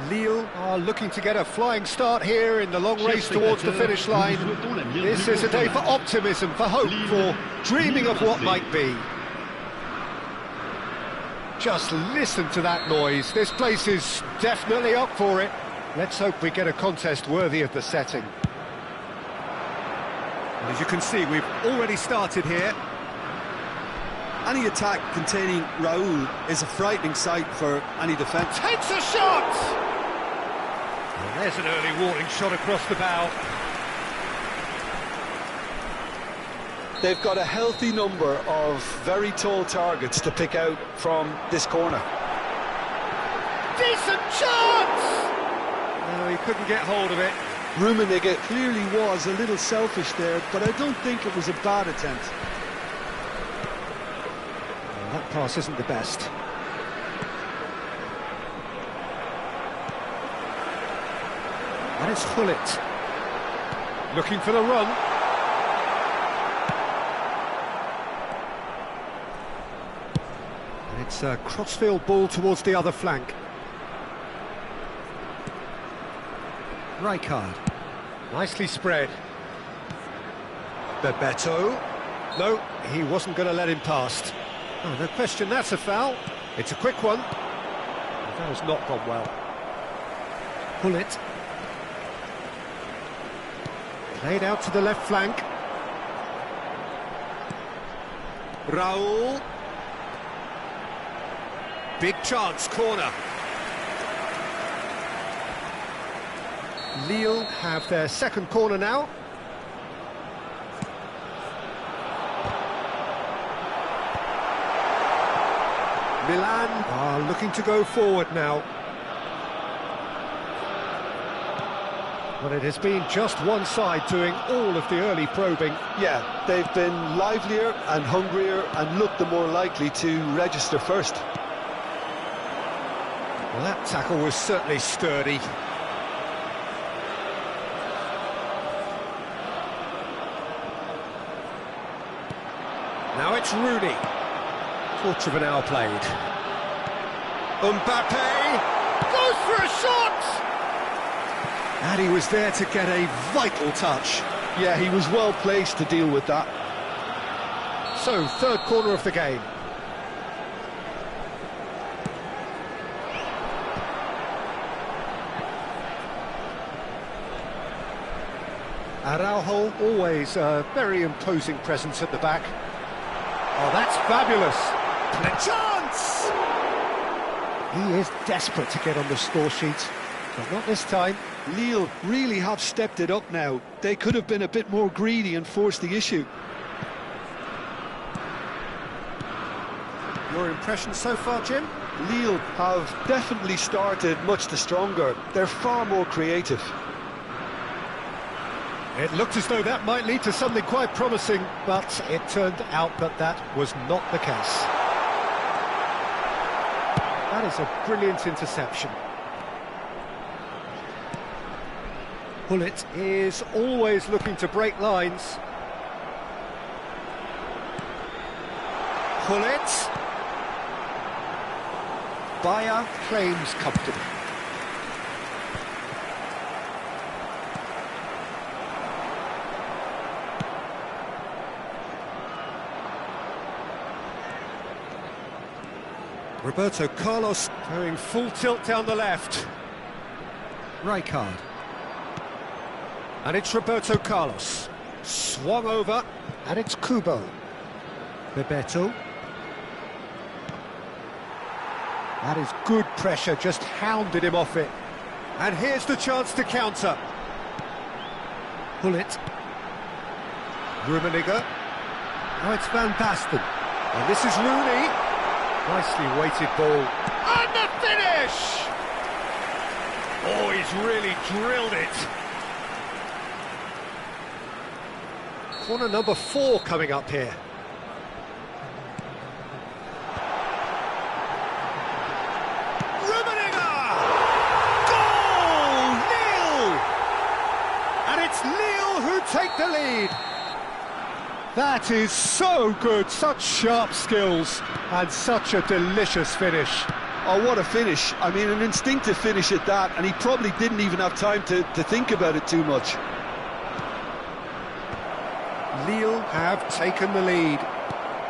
Lille are looking to get a flying start here in the long race towards the finish line. This is a day for optimism, for hope, for dreaming of what might be. Just listen to that noise. This place is definitely up for it. Let's hope we get a contest worthy of the setting. And as you can see, we've already started here. Any attack containing Raul is a frightening sight for any defence. Takes a shot! And there's an early warning shot across the bow. They've got a healthy number of very tall targets to pick out from this corner. Decent chance! No, he couldn't get hold of it. Rummenigge clearly was a little selfish there, but I don't think it was a bad attempt. Well, that pass isn't the best. And it's Gullit. Looking for the run. And it's a crossfield ball towards the other flank. Rijkaard. Nicely spread. Bebeto. No, he wasn't going to let him past. Oh, no question, that's a foul. It's a quick one. That has not gone well. Gullit. Played out to the left flank. Raul. Big chance, corner. Lille have their second corner now. Milan are looking to go forward now. Well, it has been just one side doing all of the early probing. Yeah, they've been livelier and hungrier and looked the more likely to register first. Well, that tackle was certainly sturdy. Now it's Rooney. Quarter of an hour played. Mbappe goes for a shot! And he was there to get a vital touch. Yeah, he was well placed to deal with that. So, third corner of the game. Araujo, always a very imposing presence at the back. Oh, that's fabulous. And a chance! He is desperate to get on the score sheet, but not this time. Lille really have stepped it up now. They could have been a bit more greedy and forced the issue. Your impression so far, Jim? Lille have definitely started much the stronger. They're far more creative. It looked as though that might lead to something quite promising, but it turned out that that was not the case. That is a brilliant interception. Gullit is always looking to break lines. Gullit. Bayer claims comfortable. Roberto Carlos going full tilt down the left. Rijkaard. And it's Roberto Carlos. Swung over, and it's Kubo. Bebeto. That is good pressure, just hounded him off it. And here's the chance to counter. Gullit. Rummenigge. Now it's Van Basten. And this is Rooney. Nicely weighted ball. And the finish! Oh, he's really drilled it. Corner number 4 coming up here. Rummenigge! Goal! Lille! And it's Lille who take the lead. That is so good, such sharp skills, and such a delicious finish. Oh, what a finish. I mean, an instinctive finish at that, and he probably didn't even have time to think about it too much. Lille have taken the lead.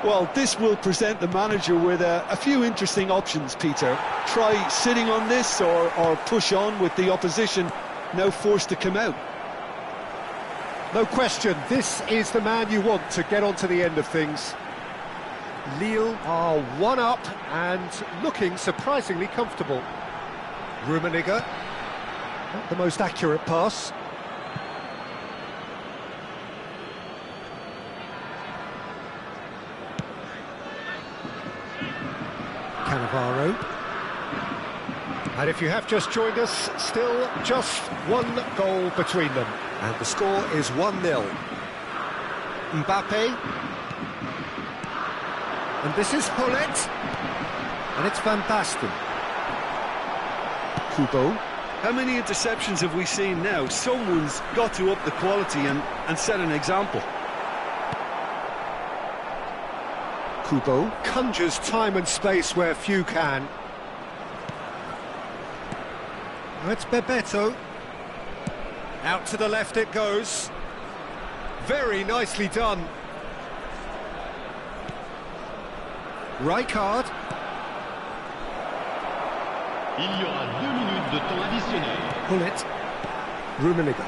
Well, this will present the manager with a few interesting options, Peter. Try sitting on this or push on with the opposition now forced to come out. No question, this is the man you want to get onto the end of things. Lille are one up and looking surprisingly comfortable. Rummenigge, not the most accurate pass. Cannavaro. And if you have just joined us, still just one goal between them. And the score is 1-0. Mbappe. And this is Hullet. And it's Van Basten. Kubo. How many interceptions have we seen now? Someone's got to up the quality and set an example. Kubo conjures time and space where few can. It's Bebeto. Out to the left it goes. Very nicely done. Rijkaard. Il y aura 2 minutes de temps additionnel. Hullet. Rummenigge.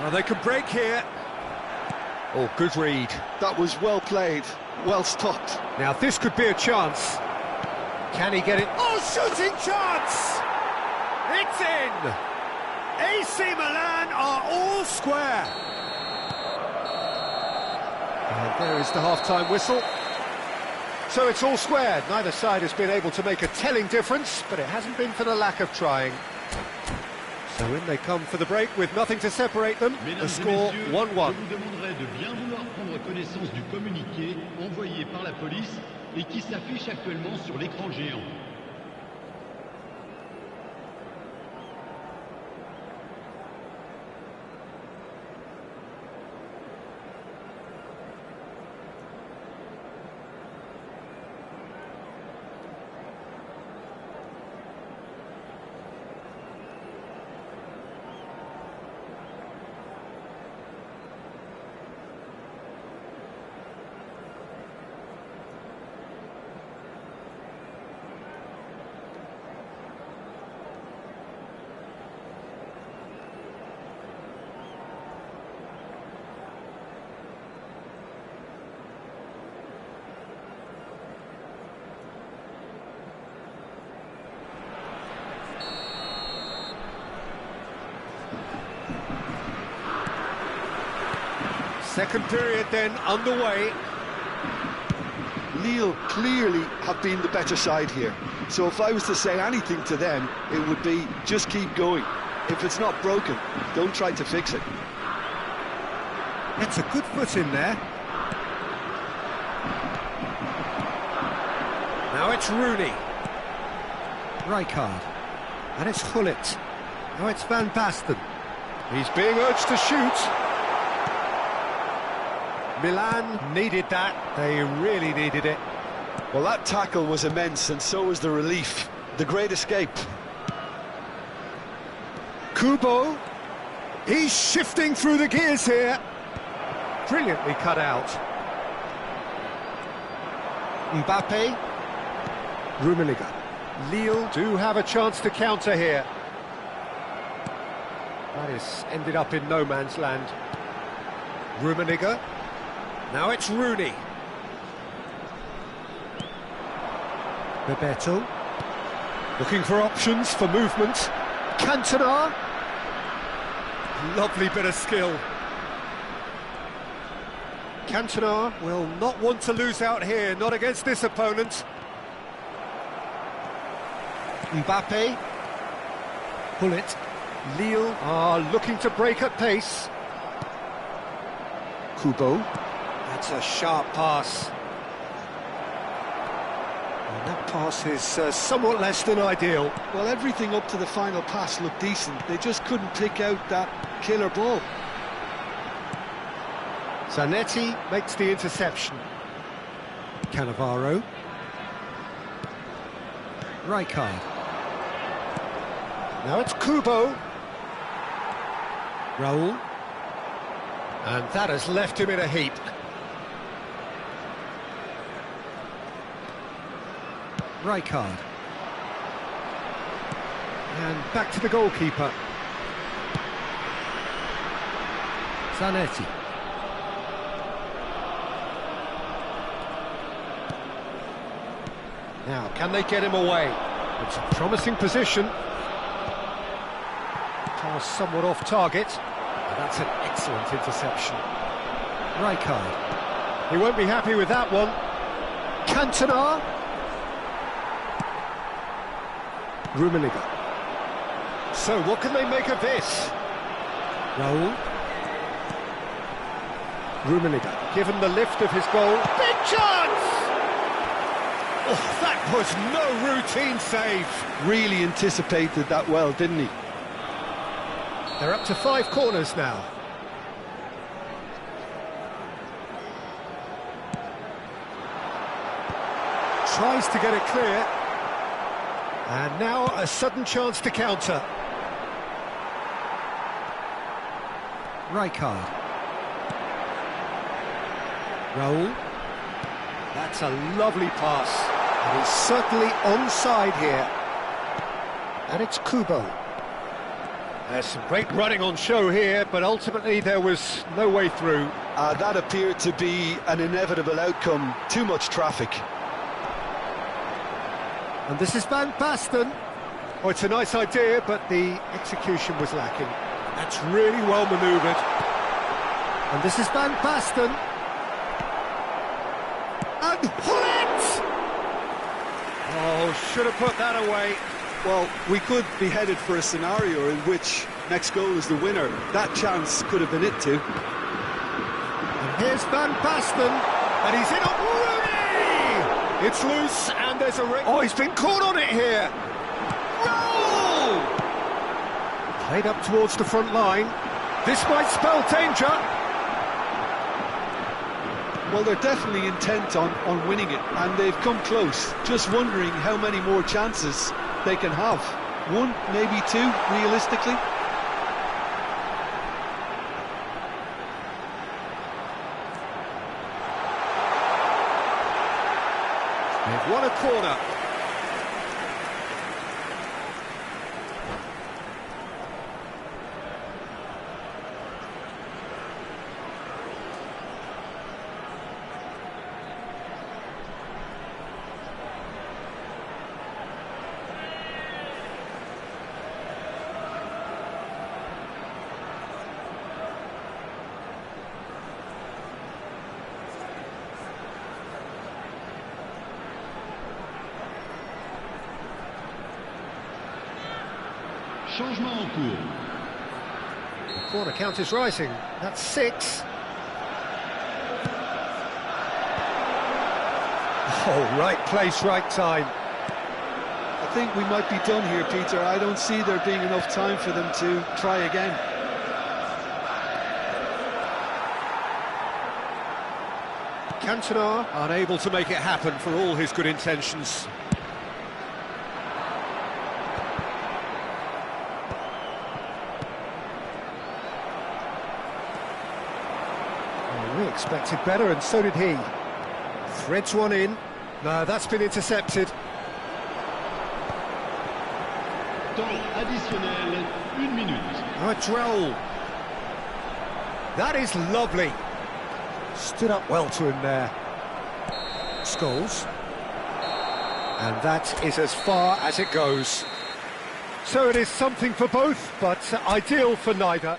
Oh, they could break here. Oh, good read. That was well played, well stopped. Now this could be a chance. Can he get it? Oh, shooting chance! It's in! AC Milan are all square. And there is the half-time whistle. So it's all square. Neither side has been able to make a telling difference, but it hasn't been for the lack of trying. So in they come for the break with nothing to separate them. The score 1-1. Je vous demanderai de bien vouloir prendre connaissance du communiqué envoyé par la police et qui s'affiche actuellement sur l'écran géant. Second period then underway. Lille clearly have been the better side here. So if I was to say anything to them, it would be just keep going. If it's not broken, don't try to fix it. It's a good foot in there. Now it's Rooney. Rijkaard. And it's Hullet. Now it's Van Basten. He's being urged to shoot. Milan needed that. They really needed it. Well, that tackle was immense, and so was the relief. The great escape. Kubo. He's shifting through the gears here. Brilliantly cut out. Mbappe. Rummenigge. Lille do have a chance to counter here. That has ended up in no man's land. Rummenigge. Now it's Rooney. Bebeto. Looking for options for movement. Cantona. Lovely bit of skill. Cantona will not want to lose out here, not against this opponent. Mbappe. Hullet. Lille are looking to break at pace. Kubo. That's a sharp pass. And that pass is somewhat less than ideal. Well, everything up to the final pass looked decent. They just couldn't pick out that killer ball. Zanetti makes the interception. Cannavaro. Right card. Now it's Kubo. Raul. And that has left him in a heap. Right card. And back to the goalkeeper. Zanetti. Now, can they get him away? It's a promising position. Pass somewhat off target. And that's an excellent interception. Right card. He won't be happy with that one. Cantona. Rummenigge. So, what can they make of this? Raul. Rummenigge, given the lift of his goal. Big chance! Oh, that was no routine save. Really anticipated that well, didn't he? They're up to 5 corners now. Tries to get it clear. And now a sudden chance to counter. Right card. Raul. That's a lovely pass. And he's certainly onside here. And it's Kubo. There's some great running on show here, but ultimately there was no way through. That appeared to be an inevitable outcome. Too much traffic. And this is Van Basten. Oh, it's a nice idea, but the execution was lacking. That's really well manoeuvred. And this is Van Basten. And Hullet! Oh, should have put that away. Well, we could be headed for a scenario in which next goal is the winner. That chance could have been it too. And here's Van Basten, and he's in on Rooney! It's loose, and there's a ring. Oh, he's been caught on it here. Roll! Played up towards the front line. This might spell danger. Well, they're definitely intent on winning it, and they've come close. Just wondering how many more chances they can have. 1, maybe 2, realistically. They've won a corner. Changement en cours. The corner count is rising. That's 6. Oh, right place, right time. I think we might be done here, Peter. I don't see there being enough time for them to try again. Cantona unable to make it happen for all his good intentions. We expected better, and so did he. Threads one in. No, that's been intercepted. Temps additionnel, 1 minute. Oh, Raul. That is lovely. Stood up well to him there. Scholes. And that is as far as it goes. So it is something for both, but ideal for neither.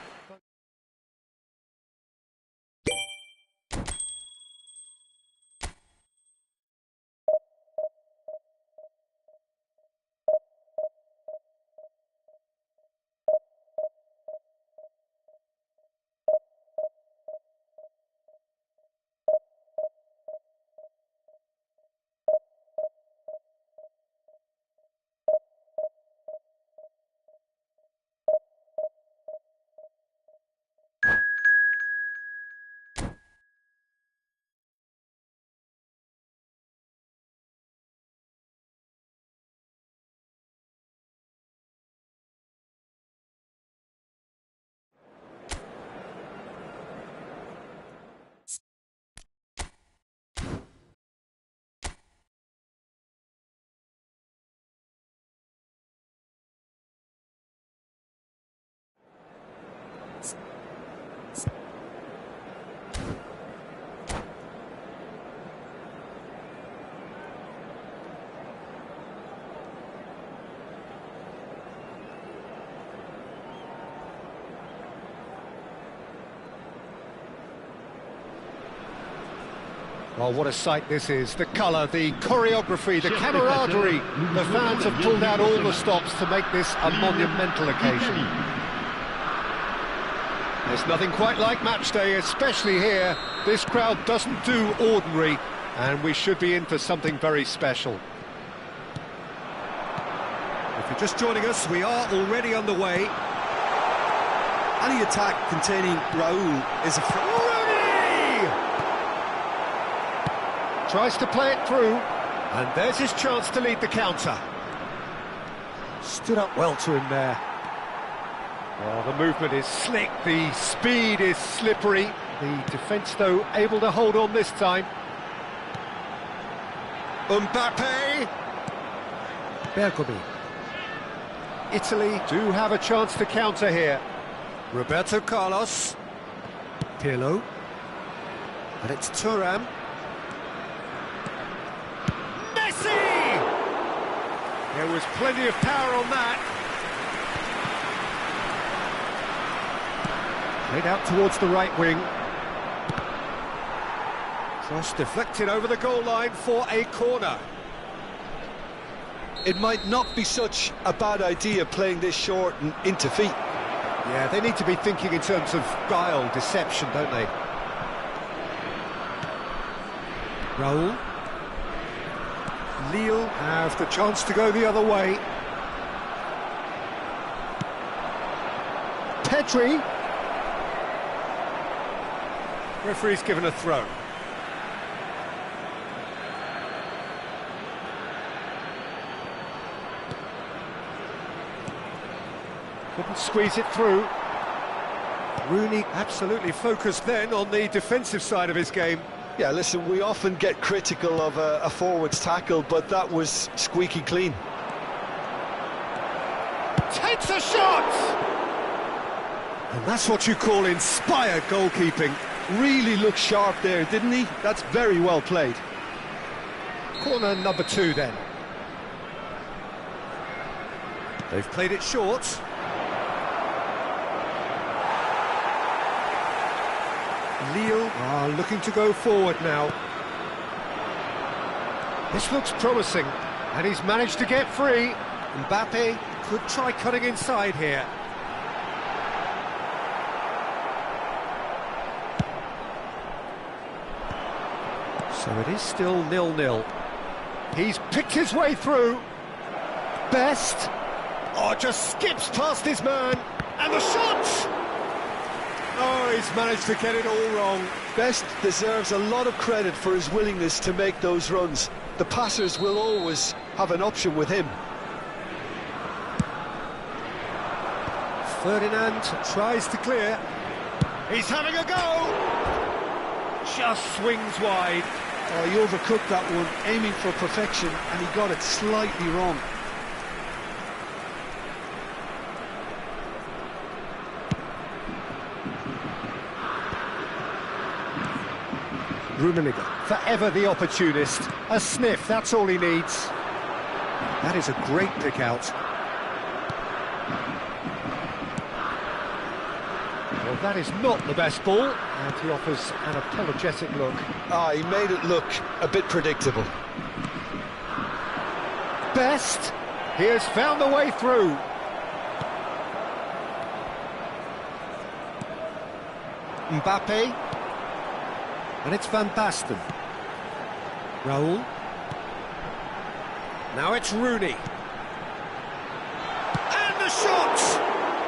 Well, what a sight this is. The colour, the choreography, the camaraderie. The fans have pulled out all the stops to make this a monumental occasion. There's nothing quite like match day, especially here. This crowd doesn't do ordinary, and we should be in for something very special. If you're just joining us, we are already underway. Any attack containing Raul is a... Tries to play it through, and there's his chance to lead the counter. Stood up well to him there. Oh, the movement is slick, the speed is slippery. The defence, though, able to hold on this time. Mbappe! Bergomi. Italy do have a chance to counter here. Roberto Carlos. Pirlo. And it's Thuram. Messi! There was plenty of power on that. Played out towards the right wing. Cross deflected over the goal line for a corner. It might not be such a bad idea playing this short and into feet. Yeah, they need to be thinking in terms of guile, deception, don't they? Raul. Lille have the chance to go the other way. Pedri. Referee's given a throw. Couldn't squeeze it through. Rooney absolutely focused then on the defensive side of his game. Yeah, listen, we often get critical of a forward's tackle, but that was squeaky clean. Takes a shot! And that's what you call inspired goalkeeping. Really looked sharp there, didn't he? That's very well played. Corner number 2 then. They've played it short. Lille are looking to go forward now. This looks promising, and he's managed to get free. Mbappe could try cutting inside here. So it is still 0-0. He's picked his way through. Best. Oh, just skips past his man. And the shot! Oh, he's managed to get it all wrong. Best deserves a lot of credit for his willingness to make those runs. The passers will always have an option with him. Ferdinand tries to clear. He's having a go! Just swings wide. Oh, he overcooked that one, aiming for perfection, and he got it slightly wrong. Rummenigge, forever the opportunist. A sniff, that's all he needs. That is a great pick out. Well, that is not the best ball, and he offers an apologetic look. Ah, he made it look a bit predictable. Best, he has found the way through. Mbappe. And it's Van Basten. Raul. Now it's Rooney. And the shot!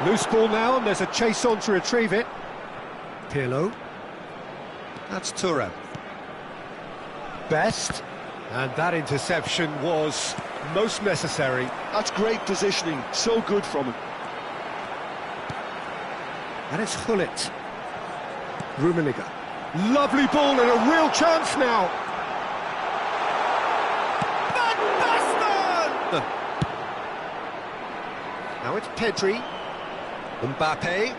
Loose ball now, and there's a chase on to retrieve it. Pirlo. That's Thuram. Best. And that interception was most necessary. That's great positioning, so good from him. And it's Hullet. Rummenigge. Lovely ball and a real chance now. Van Basten! Now it's Pedri. Mbappe.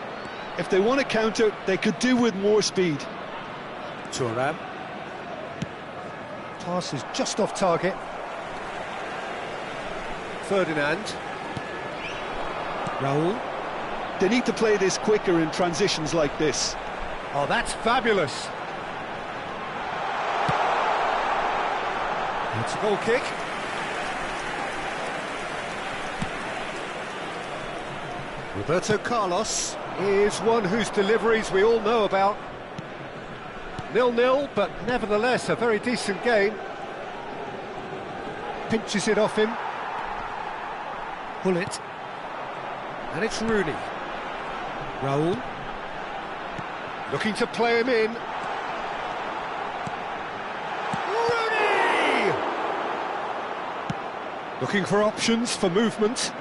If they want to counter, they could do with more speed. Thuram. Pass is just off target. Ferdinand. Raul. They need to play this quicker in transitions like this. Oh, that's fabulous. It's a goal kick. Roberto Carlos is one whose deliveries we all know about. 0-0, but nevertheless a very decent game. Pinches it off him. Pull it. And it's Rooney. Raul. Looking to play him in. Rooney! Looking for options for movement.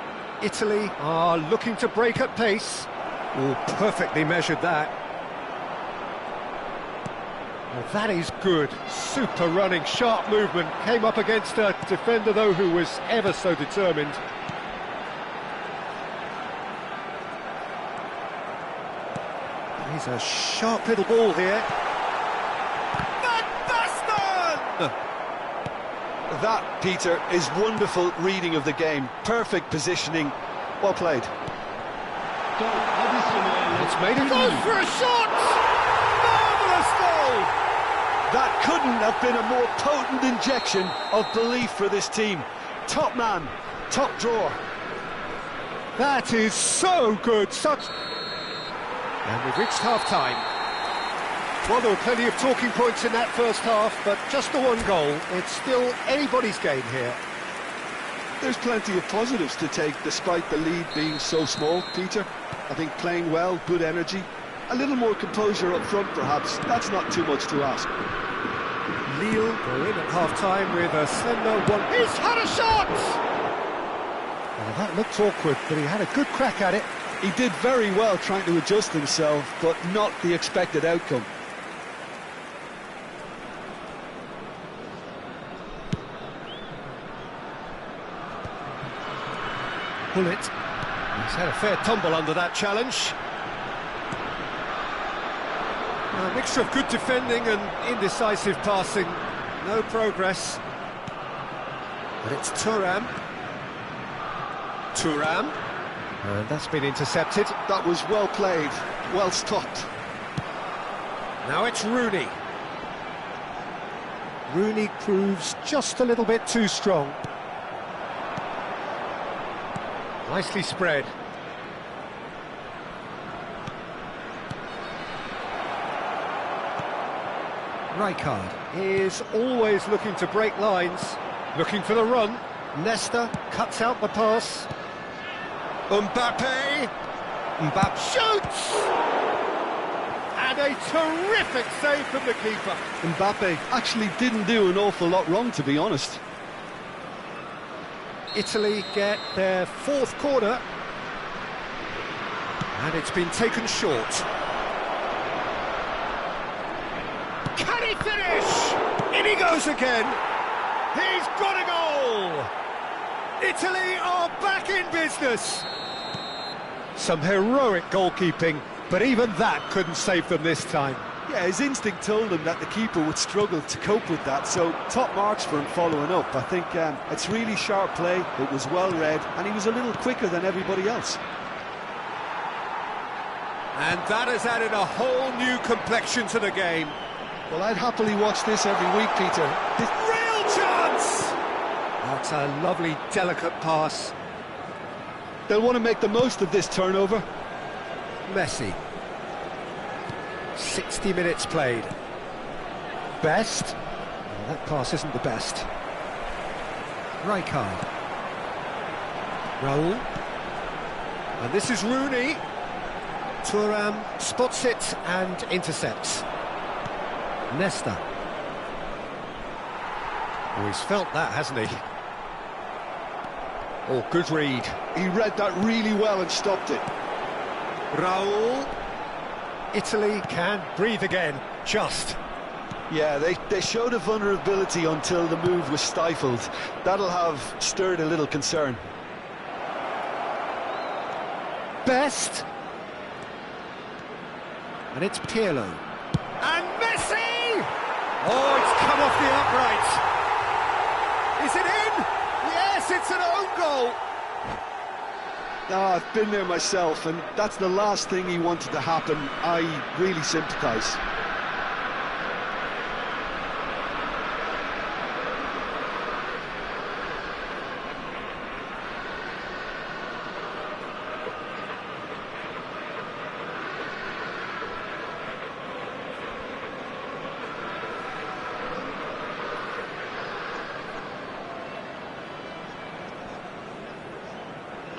Italy are looking to break at pace. Oh, perfectly measured that. Well, that is good. Super running, sharp movement. Came up against a defender, though, who was ever so determined. He's a sharp little ball here. Van Basten! That, Peter, is wonderful reading of the game. Perfect positioning. Well played. It's made it. Goes for a shot! Marvellous goal! That couldn't have been a more potent injection of belief for this team. Top man, top drawer. That is so good. And we've reached half-time. Well, there were plenty of talking points in that first half, but just the one goal. It's still anybody's game here. There's plenty of positives to take despite the lead being so small, Peter. I think playing well, good energy, a little more composure up front perhaps. That's not too much to ask. Lille go in at half-time with a slender one. He's had a shot! Well, that looked awkward, but he had a good crack at it. He did very well trying to adjust himself, but not the expected outcome. Pull it. He's had a fair tumble under that challenge. A mixture of good defending and indecisive passing. No progress. But it's Thuram. Thuram. And that's been intercepted. That was well played, well stopped. Now it's Rooney. Rooney proves just a little bit too strong. Nicely spread. Rijkaard is always looking to break lines, looking for the run. Nesta cuts out the pass. Mbappe shoots! And a terrific save from the keeper. Mbappe actually didn't do an awful lot wrong, to be honest. Italy get their fourth corner. And it's been taken short. Can he finish? In he goes again. He's got a goal! Italy are back in business. Some heroic goalkeeping, but even that couldn't save them this time. Yeah, his instinct told him that the keeper would struggle to cope with that, so top marks for him following up. I think it's really sharp play, it was well read, and he was a little quicker than everybody else. And that has added a whole new complexion to the game. Well, I'd happily watch this every week, Peter. Real chance! That's a lovely, delicate pass. They'll want to make the most of this turnover. Messi. 60 minutes played. Best? Oh, that pass isn't the best. Rijkaard. Raul. And this is Rooney. Thuram spots it and intercepts. Nesta. Oh, he's felt that, hasn't he? Oh, good read. He read that really well and stopped it. Raul. Italy can breathe again, just. Yeah, they showed a vulnerability until the move was stifled. That'll have stirred a little concern. Best. And it's Pirlo. And Messi! Oh, it's come off the upright. Is it in? Yes, it's an own goal. I've been there myself, and that's the last thing he wanted to happen. I really sympathise.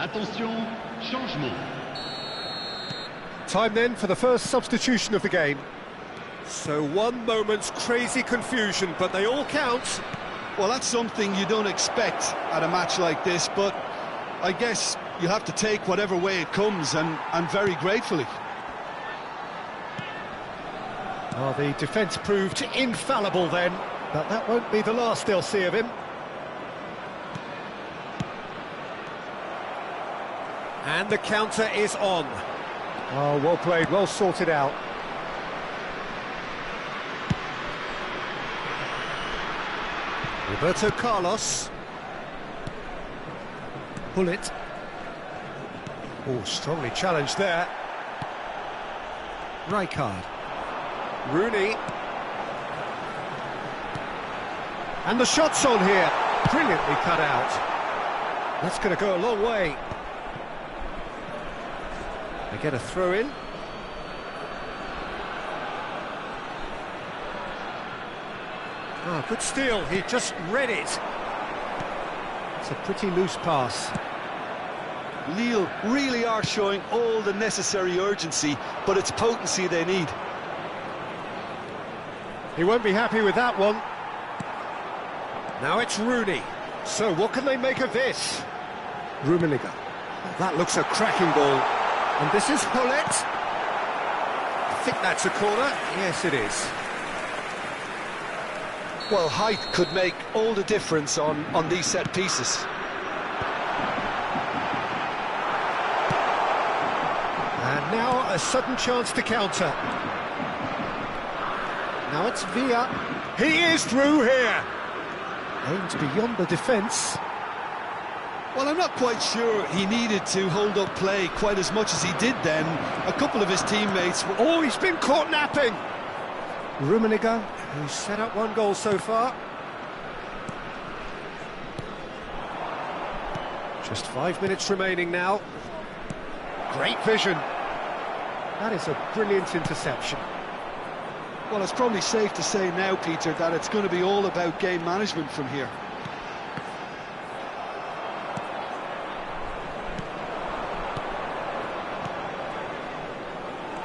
Attention, changement. Time then for the first substitution of the game. So one moment's crazy confusion, but they all count. Well, that's something you don't expect at a match like this, but I guess you have to take whatever way it comes, and very gratefully. Well, the defence proved infallible then, but that won't be the last they'll see of him. And the counter is on. Oh, well played, well sorted out. Roberto Carlos. Bullet. Oh, strongly challenged there. Rijkaard. Rooney. And the shot's on here. Brilliantly cut out. That's going to go a long way. They get a throw in. Ah, good steal. He just read it. It's a pretty loose pass. Lille really are showing all the necessary urgency, but it's potency they need. He won't be happy with that one. Now it's Rooney. So what can they make of this? Rummenigge. That looks a cracking ball. And this is Hullet. I think that's a corner. Yes, it is. Well, height could make all the difference on these set pieces. And now a sudden chance to counter. Now it's Villa. He is through here. Aims beyond the defence. Well, I'm not quite sure he needed to hold up play quite as much as he did then. A couple of his teammates... Oh, he's been caught napping! Rummenigge, who's set up one goal so far. Just 5 minutes remaining now. Great vision. That is a brilliant interception. Well, it's probably safe to say now, Peter, that it's going to be all about game management from here.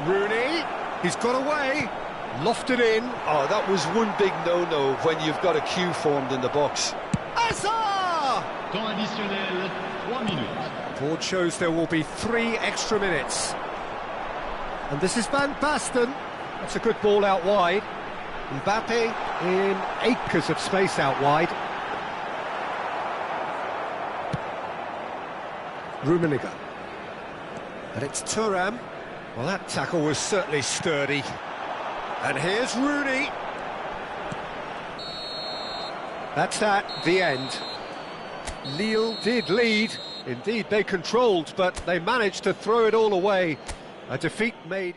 Rooney, he's got away, lofted in. Oh, that was one big no-no when you've got a queue formed in the box. Hazard! Temps additionnel, 3 minutes. Board shows there will be 3 extra minutes. And this is Van Basten. That's a good ball out wide. Mbappe in acres of space out wide. Rummenigge. And it's Thuram. Well, that tackle was certainly sturdy. And here's Rooney. That's that, the end. Lille did lead. Indeed, they controlled, but they managed to throw it all away. A defeat made...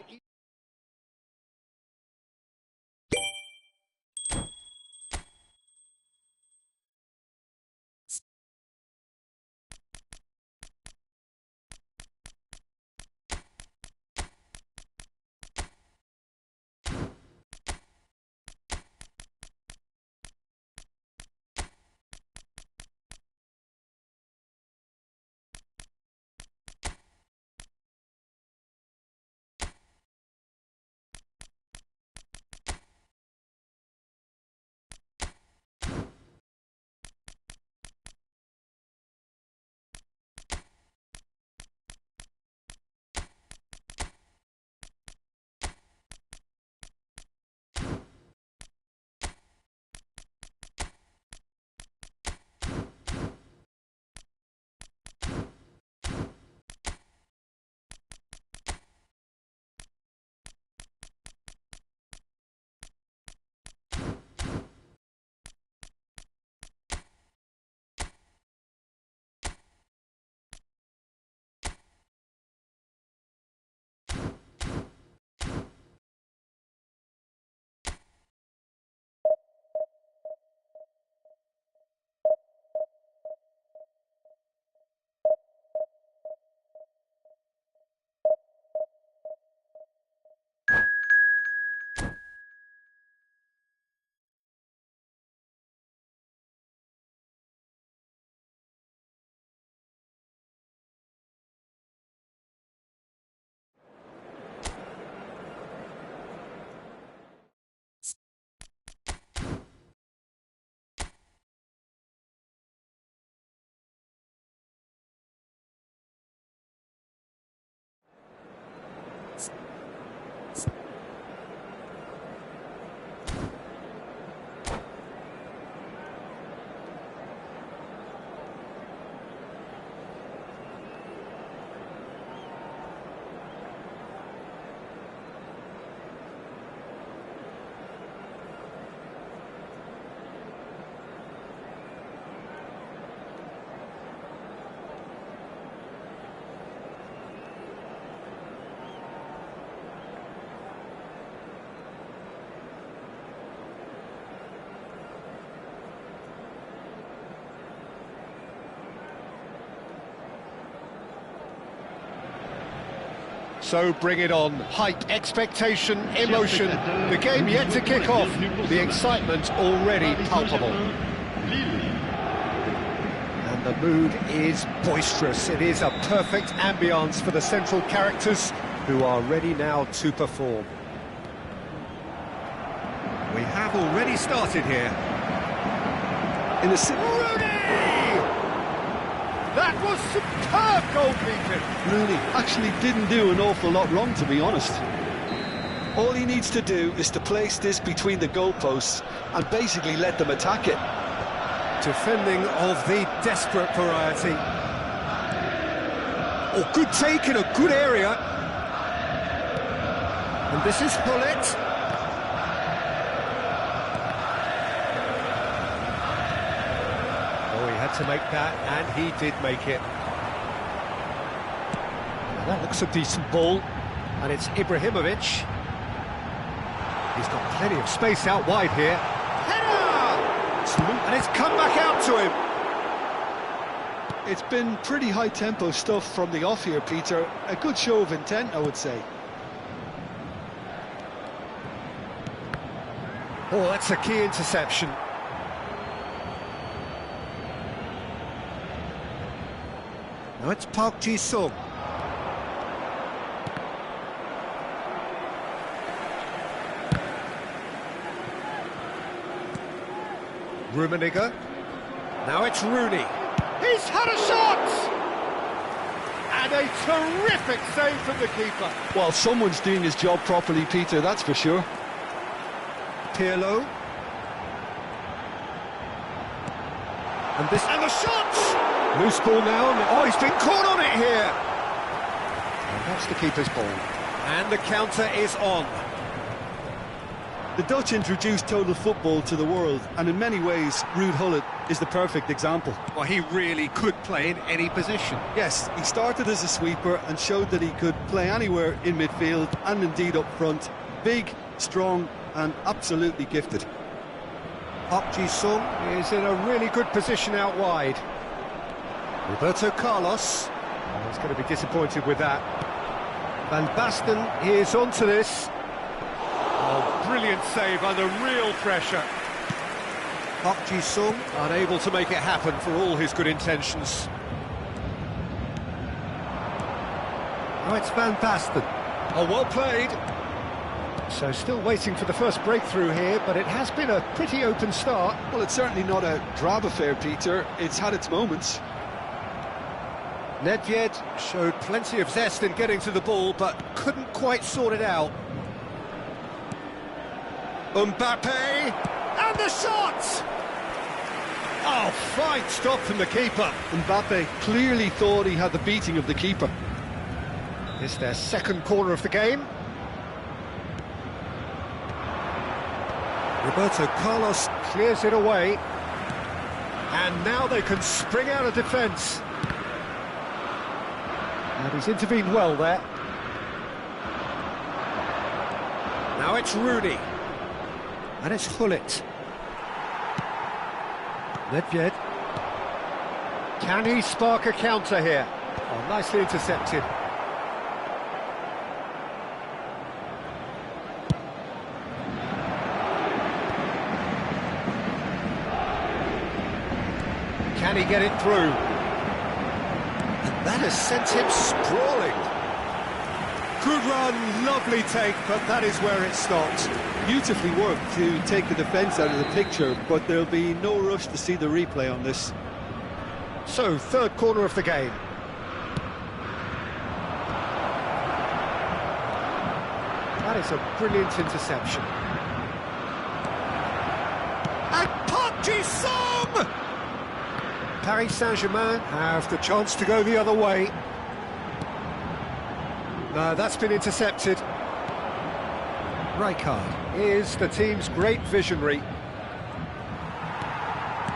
So bring it on. Hype, expectation, emotion. The game yet to kick off. The excitement already palpable. And the mood is boisterous. It is a perfect ambience for the central characters who are ready now to perform. We have already started here. In the Rooney! That was superb goalkeeping. Rooney actually didn't do an awful lot wrong, to be honest. All he needs to do is to place this between the goalposts and basically let them attack it. Defending of the desperate variety. Oh, good take in a good area. And this is Hullet. Oh, he had to make that, and he did make it. Now that looks a decent ball, and it's Ibrahimovic. He's got plenty of space out wide here. Header! And it's come back out to him. It's been pretty high-tempo stuff from the off here, Peter. A good show of intent, I would say. Oh, that's a key interception. Now it's Park Ji-sung. Rummenigge. Now it's Rooney. He's had a shot! And a terrific save from the keeper. Well, someone's doing his job properly, Peter, that's for sure. Pirlo. And the shot! Loose ball now. Oh, he's been caught on it here. And that's the keeper's ball. And the counter is on. The Dutch introduced total football to the world, and in many ways, Ruud Gullit is the perfect example. Well, he really could play in any position. Yes, he started as a sweeper and showed that he could play anywhere in midfield and indeed up front. Big, strong and absolutely gifted. Park Ji-sung is in a really good position out wide. Roberto Carlos. Oh, he's going to be disappointed with that. Van Basten is onto this. Oh, brilliant save under real pressure. Park Ji-sung unable to make it happen for all his good intentions. Now it's Van Basten. Oh, well played. So still waiting for the first breakthrough here, but it has been a pretty open start. Well, it's certainly not a drab affair, Peter. It's had its moments. Nedved showed plenty of zest in getting to the ball, but couldn't quite sort it out. Mbappe, and the shot! Oh, fine stop from the keeper. Mbappe clearly thought he had the beating of the keeper. It's their second corner of the game. Roberto Carlos clears it away. And now they can spring out of defence. And he's intervened well there. Now it's Rooney. And it's Hullet. Nedved. Can he spark a counter here? Oh, nicely intercepted. Can he get it through? And that has sent him sprawling. Good run, lovely take, but that is where it stopped. Beautifully worked to take the defence out of the picture, but there'll be no rush to see the replay on this. So, third corner of the game. That is a brilliant interception. And Park Ji-sung! Paris Saint-Germain have the chance to go the other way. No, that's been intercepted. Rijkaard is the team's great visionary.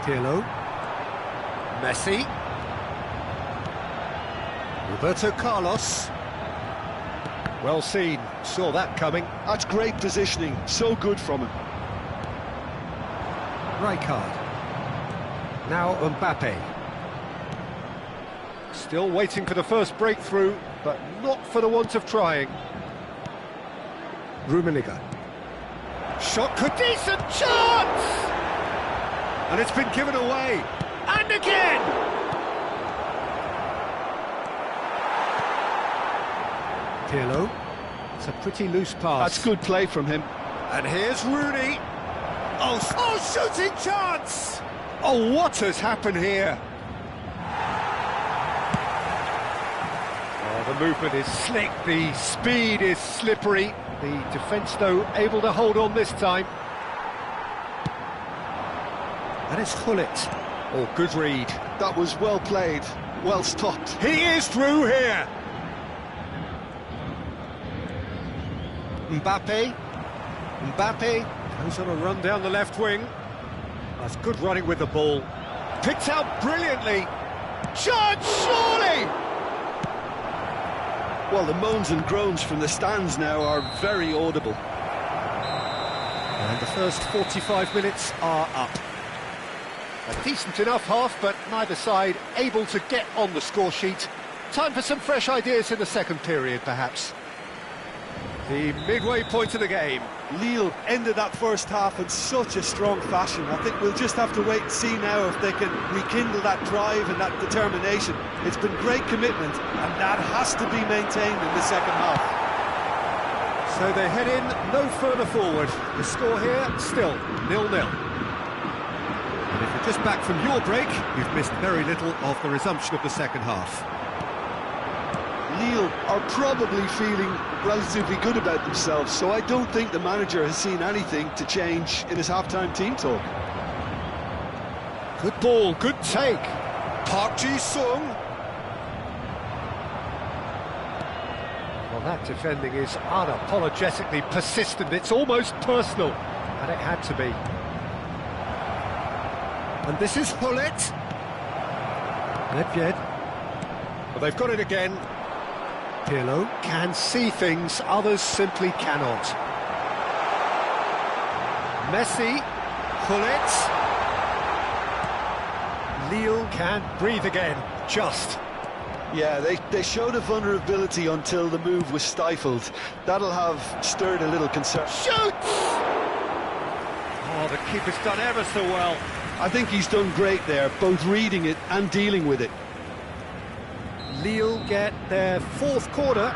Pirlo. Messi. Roberto Carlos. Well seen, saw that coming. That's great positioning, so good from him. Rijkaard. Now Mbappe. Still waiting for the first breakthrough, but not for the want of trying. Rummenigge. Shot could decent chance! And it's been given away. And again! Pirlo. It's a pretty loose pass. That's good play from him. And here's Rooney. Oh, shooting chance! Oh, what has happened here? Oh, the movement is slick, the speed is slippery. The defence, though, able to hold on this time. And it's Gullit. Oh, good read. That was well played, well stopped. He is through here. Mbappe goes on a run down the left wing. That's good running with the ball. Picked out brilliantly. Chance, surely! Well, the moans and groans from the stands now are very audible. And the first 45 minutes are up. A decent enough half, but neither side able to get on the score sheet. Time for some fresh ideas in the second period, perhaps. The midway point of the game. Lille ended that first half in such a strong fashion. I think we'll just have to wait and see now if they can rekindle that drive and that determination. It's been great commitment, and that has to be maintained in the second half. So they head in no further forward. The score here, still 0-0. And if you're just back from your break, you've missed very little of the resumption of the second half. Lille are probably feeling relatively good about themselves, so I don't think the manager has seen anything to change in his half-time team talk. Good ball, good take. Park Ji-sung. Well, that defending is unapologetically persistent. It's almost personal, and it had to be. And this is Gullit. Nedved. Well, they've got it again. Pirlo can see things others simply cannot. Messi, Gullit. Lille can't breathe again, just. Yeah, they showed a vulnerability until the move was stifled. That'll have stirred a little concern. Shoots! Oh, the keeper's done ever so well. I think he's done great there, both reading it and dealing with it. Lille get their fourth corner.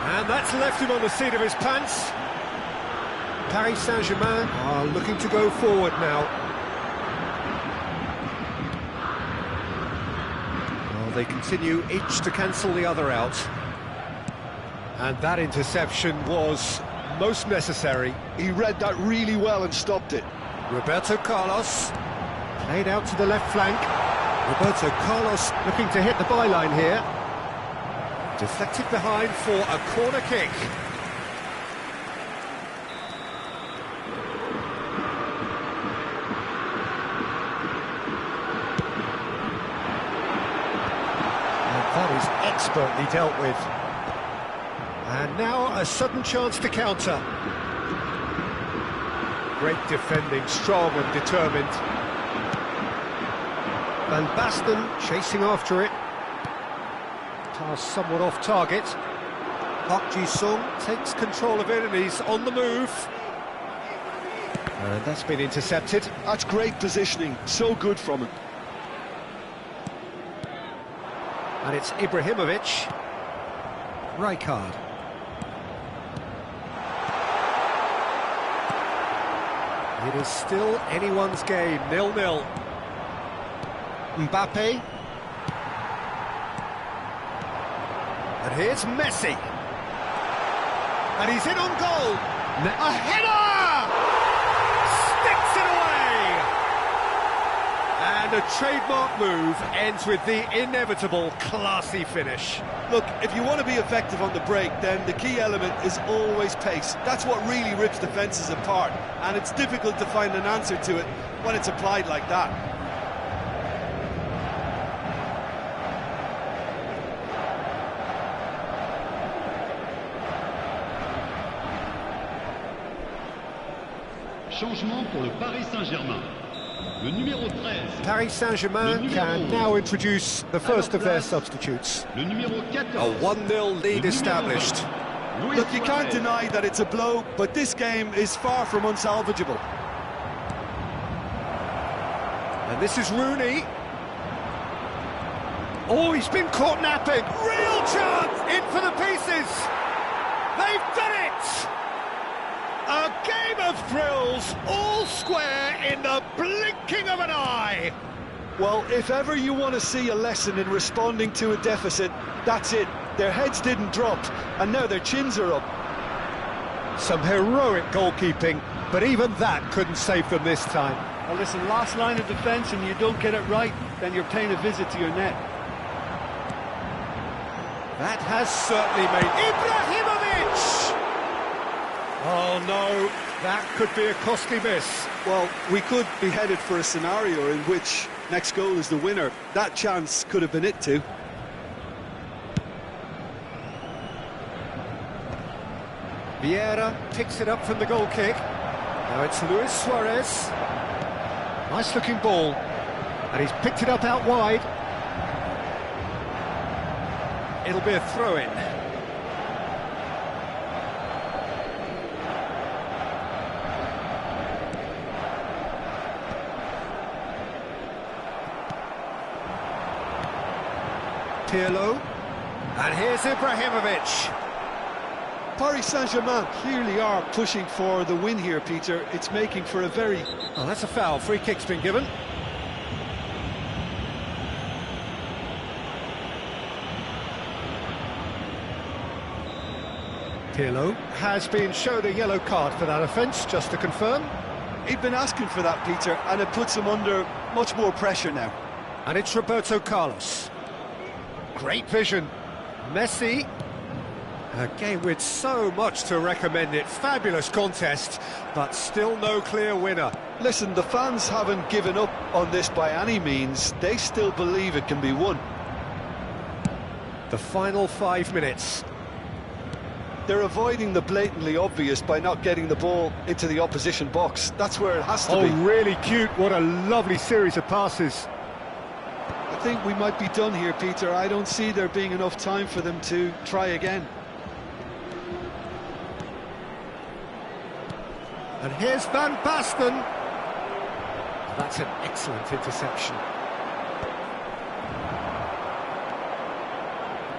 And that's left him on the seat of his pants. Paris Saint-Germain are looking to go forward now. Well, they continue each to cancel the other out. And that interception was most necessary. He read that really well and stopped it. Roberto Carlos played out to the left flank. Roberto Carlos looking to hit the byline here. Deflected behind for a corner kick. And that is expertly dealt with. And now a sudden chance to counter. Great defending, strong and determined. Van Basten chasing after it. Pass somewhat off target. Park Ji-sung takes control of it and he's on the move. And that's been intercepted. That's great positioning, so good from him. And it's Ibrahimovic. Rijkaard. It is still anyone's game, 0-0. Mbappe. And here's Messi. And he's in on goal. A header! Sticks it away! And a trademark move ends with the inevitable classy finish. Look, if you want to be effective on the break, then the key element is always pace. That's what really rips defences apart, and it's difficult to find an answer to it when it's applied like that. Changement pour le Paris Saint-Germain. Le numéro 13. Paris Saint-Germain can now introduce the first of their substitutes. Le numéro 14. A 1-0 lead established. Look, you can't deny that it's a blow, but this game is far from unsalvageable. And this is Rooney. Oh, he's been caught napping. Real chance! In for the pieces! They've done it! A game of thrills, all square in the blinking of an eye! Well, if ever you want to see a lesson in responding to a deficit, that's it. Their heads didn't drop, and now their chins are up. Some heroic goalkeeping, but even that couldn't save them this time. Well, listen, last line of defence and you don't get it right, then you're paying a visit to your net. That has certainly made... Ibrahimovic! Oh no, that could be a costly miss. Well, we could be headed for a scenario in which next goal is the winner. That chance could have been it too. Vieira picks it up from the goal kick. Now it's Luis Suarez. Nice looking ball. And he's picked it up out wide. It'll be a throw-in. Pirlo. And here's Ibrahimovic. Paris Saint-Germain clearly are pushing for the win here, Peter. It's making for a very... Oh, that's a foul. Free kick's been given. Pirlo has been shown a yellow card for that offence, just to confirm. He'd been asking for that, Peter, and it puts him under much more pressure now. And it's Roberto Carlos. Great vision. Messi. A game with so much to recommend it. Fabulous contest, but still no clear winner. Listen, the fans haven't given up on this by any means. They still believe it can be won. The final 5 minutes. They're avoiding the blatantly obvious by not getting the ball into the opposition box. That's where it has to be. Oh, really cute. What a lovely series of passes. I think we might be done here, Peter. I don't see there being enough time for them to try again. And here's Van Basten. That's an excellent interception.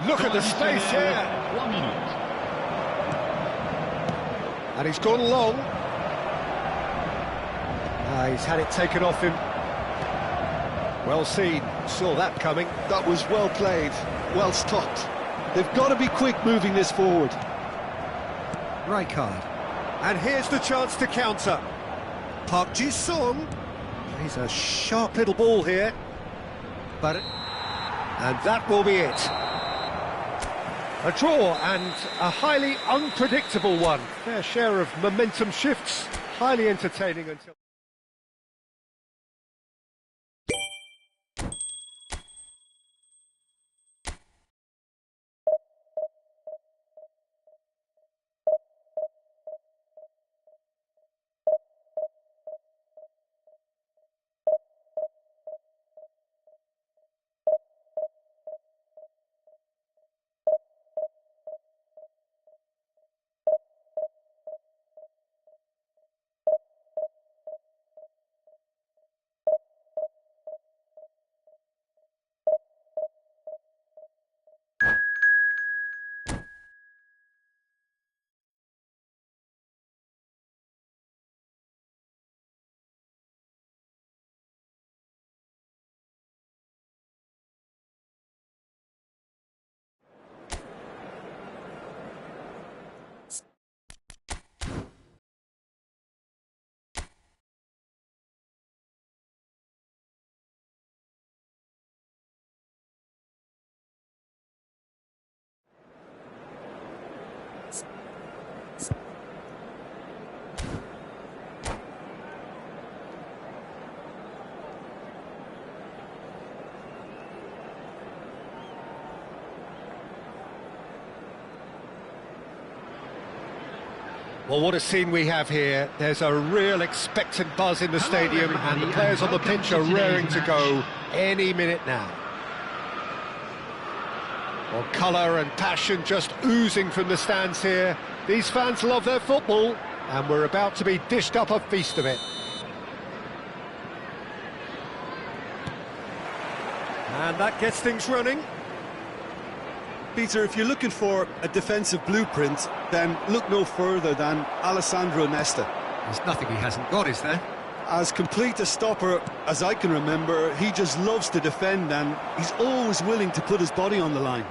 Look at the space here. 3 minutes. And he's gone long. He's had it taken off him. Well seen. Saw that coming. That was well played, well stopped. They've got to be quick moving this forward. Rijkaard. And here's the chance to counter. Park Ji-sung. He's a sharp little ball here. And that will be it. A draw and a highly unpredictable one. Fair share of momentum shifts. Highly entertaining until... Well, what a scene we have here. There's a real expectant buzz in the stadium, and the players on the pitch are raring to go any minute now. Well, colour and passion just oozing from the stands here. These fans love their football, and we're about to be dished up a feast of it. And that gets things running. Peter, if you're looking for a defensive blueprint, then look no further than Alessandro Nesta. There's nothing he hasn't got, is there? As complete a stopper as I can remember, he just loves to defend and he's always willing to put his body on the line.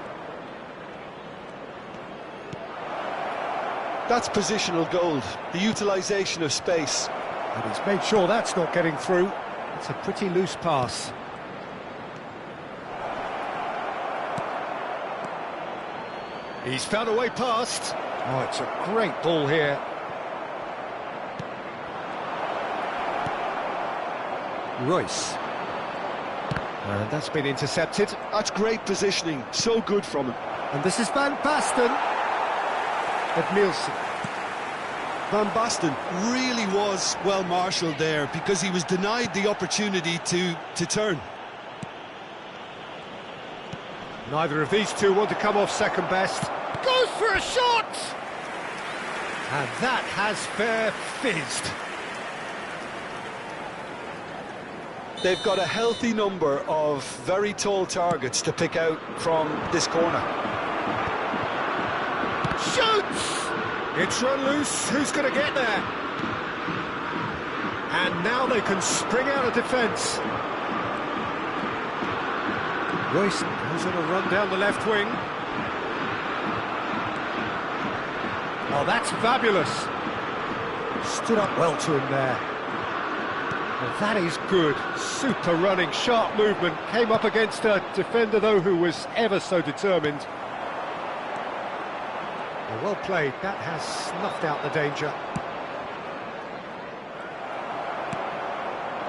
That's positional gold, the utilisation of space. And he's made sure that's not getting through. It's a pretty loose pass. He's found a way past. Oh, it's a great ball here. Royce. And that's been intercepted. That's great positioning, so good from him. And this is Van Basten. At Nielsen. Van Basten really was well marshalled there because he was denied the opportunity to turn. Neither of these two want to come off second best. Goes for a shot! And that has fair fizzed. They've got a healthy number of very tall targets to pick out from this corner. Shoots! It's run loose. Who's going to get there? And now they can spring out of defence. Royce goes on a run down the left wing. Oh, that's fabulous. Stood up well to him there. Well, that is good. Super running, sharp movement. Came up against a defender, though, who was ever so determined. Well played. That has snuffed out the danger.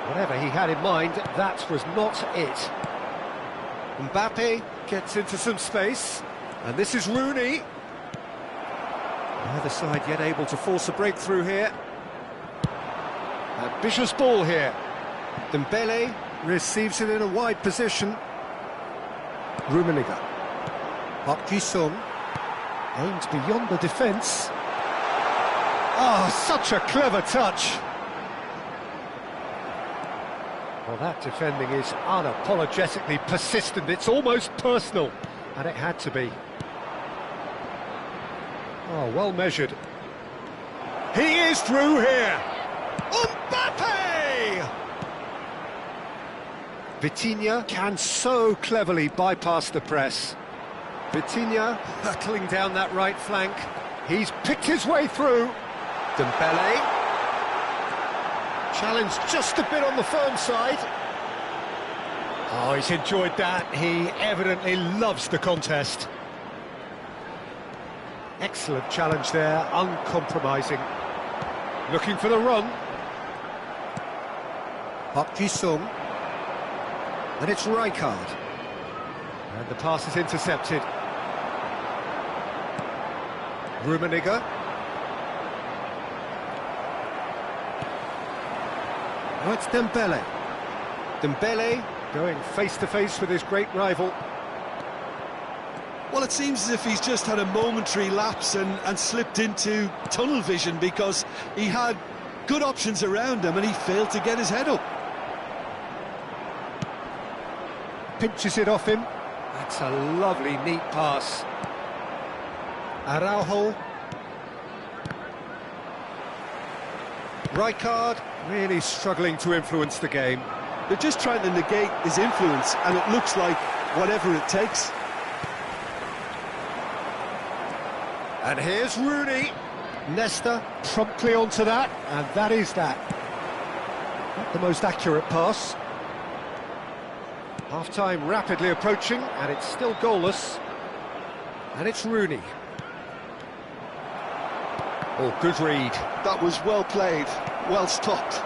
Whatever he had in mind, that was not it. Mbappe gets into some space, and this is Rooney. Neither side yet able to force a breakthrough here. Ambitious ball here. Dembele receives it in a wide position. Rummenigge. Park Ji-sung aimed beyond the defence. Oh, such a clever touch. Well, that defending is unapologetically persistent. It's almost personal, and it had to be. Oh, well measured. He is through here. Mbappe! Vitinha can so cleverly bypass the press. Vitinha hurtling down that right flank. He's picked his way through. Dembele. Challenge just a bit on the firm side. Oh, he's enjoyed that. He evidently loves the contest. Excellent challenge there, uncompromising. Looking for the run. Park Ji-sung. And it's Rijkaard. And the pass is intercepted. Rummenigge. Oh, it's Dembele. Dembele going face-to-face with his great rival. Well, it seems as if he's just had a momentary lapse and slipped into tunnel vision because he had good options around him and he failed to get his head up. Pinches it off him. That's a lovely, neat pass. Araujo. Rijkaard really struggling to influence the game. They're just trying to negate his influence, and it looks like whatever it takes. And here's Rooney. Nesta promptly onto that, and that is that. Not the most accurate pass. Half-time rapidly approaching, and it's still goalless. And it's Rooney. Oh, good read. That was well played, well stopped.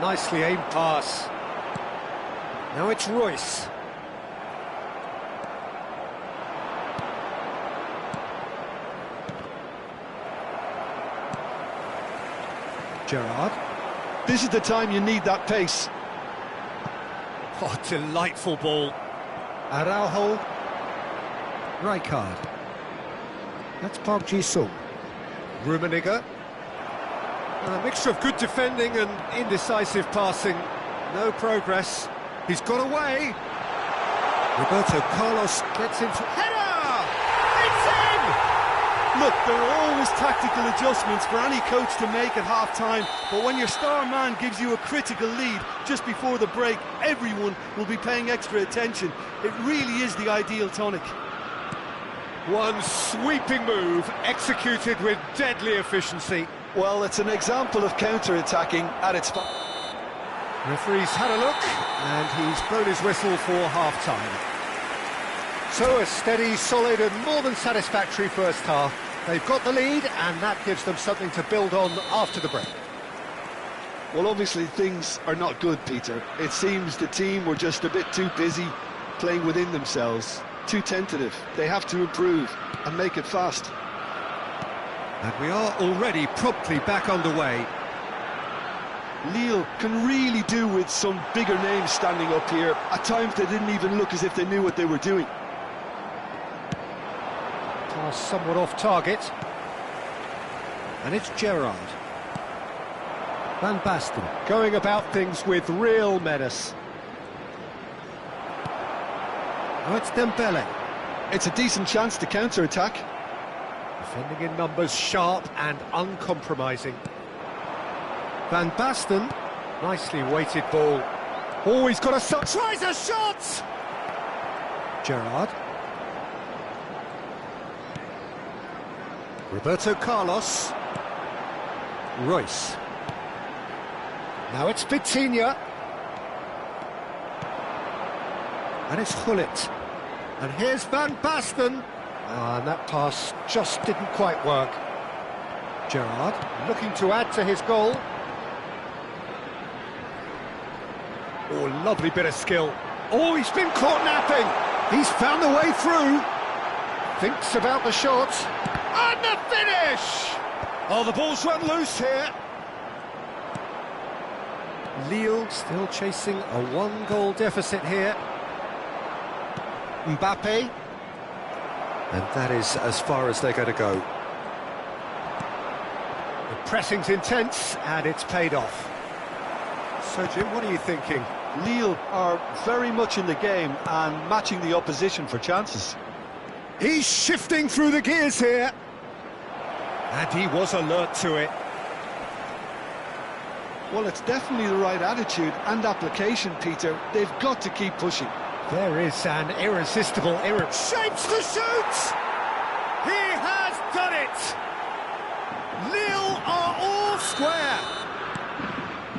Nicely aimed pass. Now it's Royce. Gerrard. This is the time you need that pace. Oh, delightful ball. Araujo. Rijkaard. That's Park Ji-sung. Rummenigge. A mixture of good defending and indecisive passing. No progress. He's got away. Roberto Carlos gets into... Header! It's in! Look, there are always tactical adjustments for any coach to make at half-time, but when your star man gives you a critical lead just before the break, everyone will be paying extra attention. It really is the ideal tonic. One sweeping move, executed with deadly efficiency. Well, it's an example of counter-attacking at its... Referee's had a look, and he's blown his whistle for half-time. So a steady, solid and more than satisfactory first half. They've got the lead, and that gives them something to build on after the break. Well, obviously things are not good, Peter. It seems the team were just a bit too busy playing within themselves, too tentative. They have to improve and make it fast. And we are already promptly back underway. Lille can really do with some bigger names standing up here. At times they didn't even look as if they knew what they were doing. Pass somewhat off target. And it's Gerrard. Van Basten going about things with real menace. Oh, it's Dembele. It's a decent chance to counter-attack. Defending in numbers, sharp and uncompromising. Van Basten, nicely weighted ball. Oh, he's got a shot. Tries a shot! Gerrard. Roberto Carlos. Royce. Now it's Vitinha. And it's Gullit. And here's Van Basten. And that pass just didn't quite work. Gerrard looking to add to his goal. Oh, lovely bit of skill. Oh, he's been caught napping. He's found the way through. Thinks about the shot. And the finish! Oh, the ball's run loose here. Lille still chasing a one-goal deficit here. Mbappe. And that is as far as they're going to go. The pressing's intense, and it's paid off. So, Jim, what are you thinking? Lille are very much in the game and matching the opposition for chances. He's shifting through the gears here. And he was alert to it. Well, it's definitely the right attitude and application, Peter. They've got to keep pushing. There is an irresistible error. Shapes to shoot! He has done it! Lille are all square.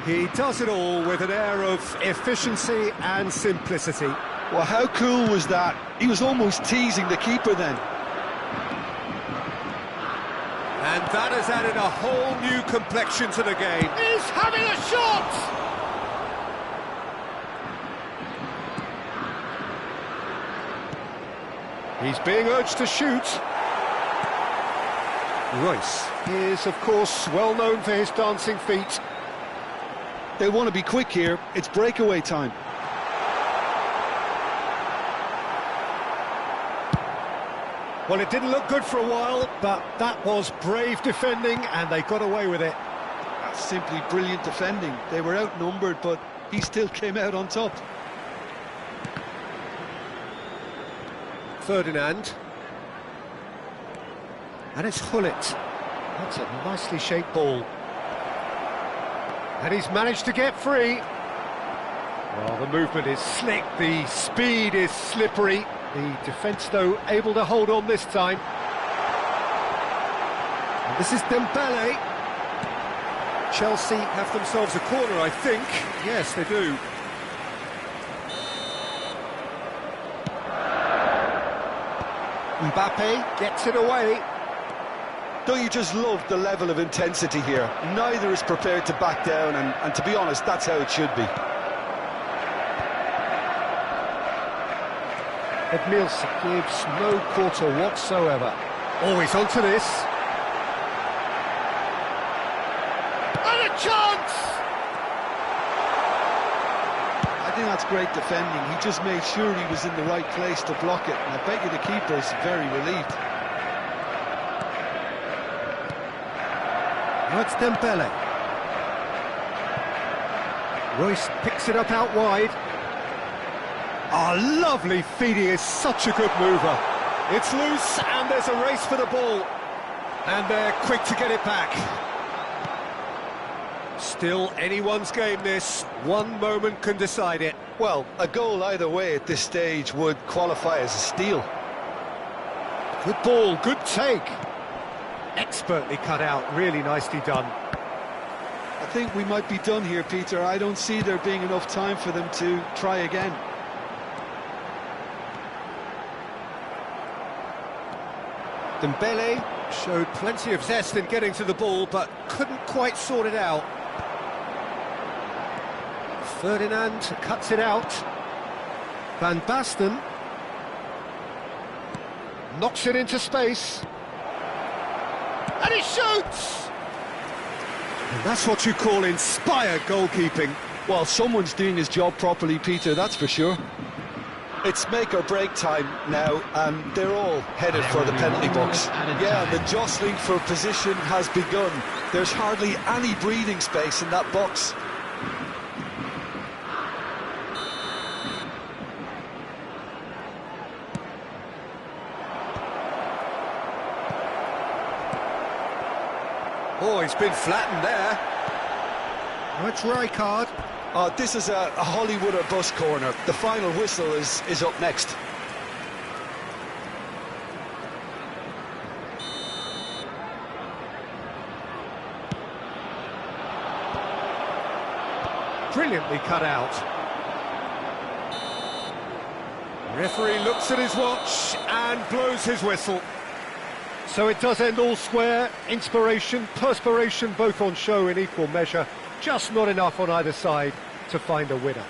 He does it all with an air of efficiency and simplicity. Well, how cool was that? He was almost teasing the keeper then. And that has added a whole new complexion to the game. He's having a shot! He's being urged to shoot. Royce is, of course, well known for his dancing feet. They want to be quick here. It's breakaway time. Well, it didn't look good for a while, but that was brave defending, and they got away with it. That's simply brilliant defending. They were outnumbered, but he still came out on top. Ferdinand. And it's Gullit. That's a nicely shaped ball. And he's managed to get free. Well, the movement is slick, the speed is slippery. The defence, though, able to hold on this time. And this is Dembele. Chelsea have themselves a corner, I think. Yes, they do. Mbappe gets it away. Don't you just love the level of intensity here? Neither is prepared to back down, and to be honest, that's how it should be. Edmilson gives no quarter whatsoever. Always onto this. And a chance! I think that's great defending. He just made sure he was in the right place to block it, and I bet you the keeper's very relieved. Now it's Dembele. Royce picks it up out wide. Oh, lovely feed, he is such a good mover. It's loose and there's a race for the ball. And they're quick to get it back. Still anyone's game this, one moment can decide it. Well, a goal either way at this stage would qualify as a steal. Good ball, good take. Expertly cut out, really nicely done. I think we might be done here, Peter. I don't see there being enough time for them to try again. Dembele showed plenty of zest in getting to the ball, but couldn't quite sort it out. Ferdinand cuts it out. Van Basten knocks it into space. And he shoots! And that's what you call inspired goalkeeping. Well, someone's doing his job properly, Peter, that's for sure. It's make or break time now, and they're all headed for the penalty box. Yeah, the jostling for position has begun. There's hardly any breathing space in that box. Oh, he's been flattened there. Oh, it's Rijkaard. This is a Hollywood or bust corner. The final whistle is up next. Brilliantly cut out. Referee looks at his watch and blows his whistle. So it does end all square. Inspiration, perspiration, both on show in equal measure. Just not enough on either side to find a winner.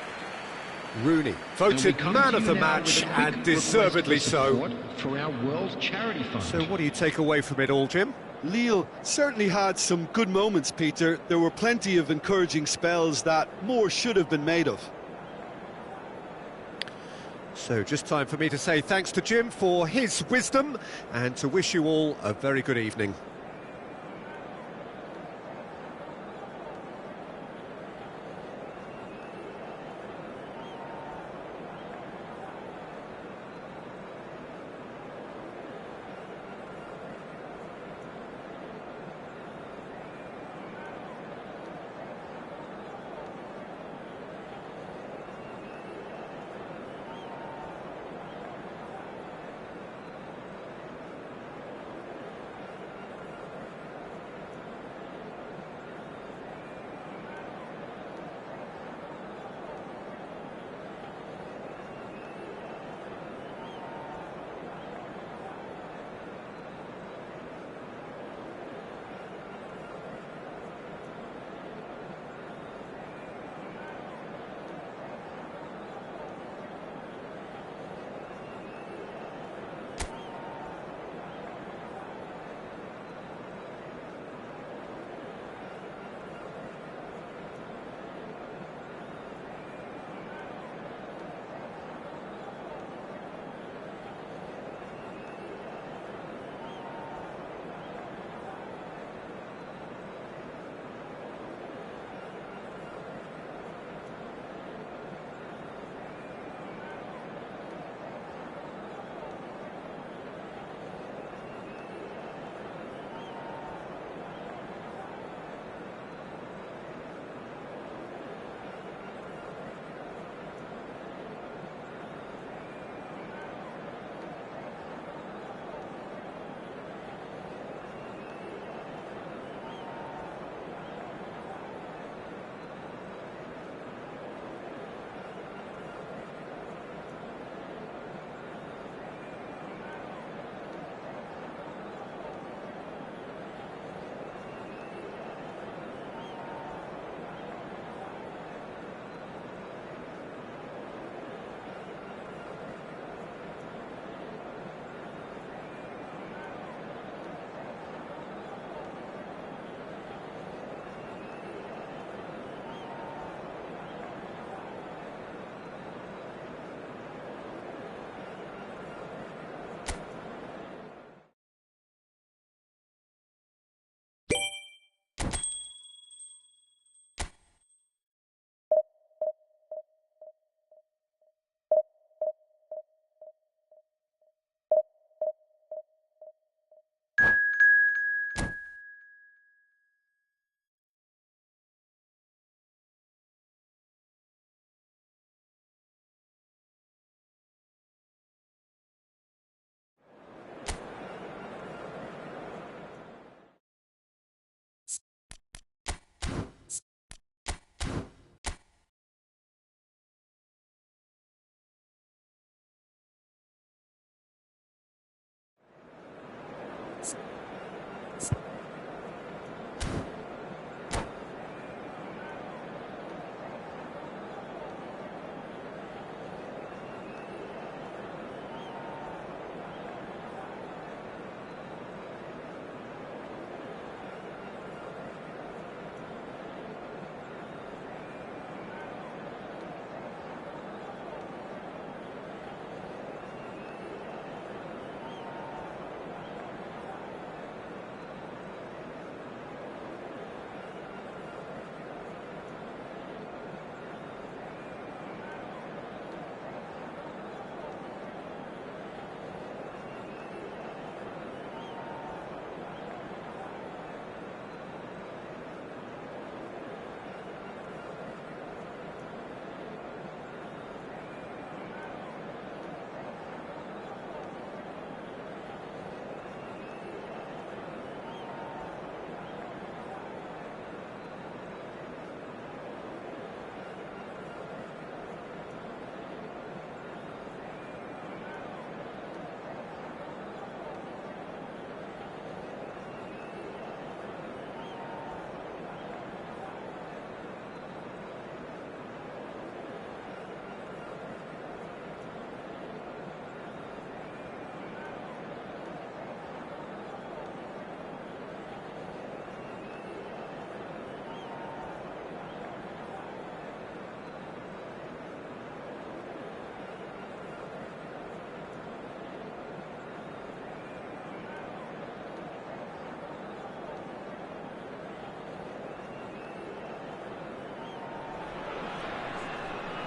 Rooney voted man of the match, and deservedly so. For our World Charity Fund. So what do you take away from it all, Jim? Lille certainly had some good moments, Peter. There were plenty of encouraging spells that more should have been made of. So just time for me to say thanks to Jim for his wisdom and to wish you all a very good evening.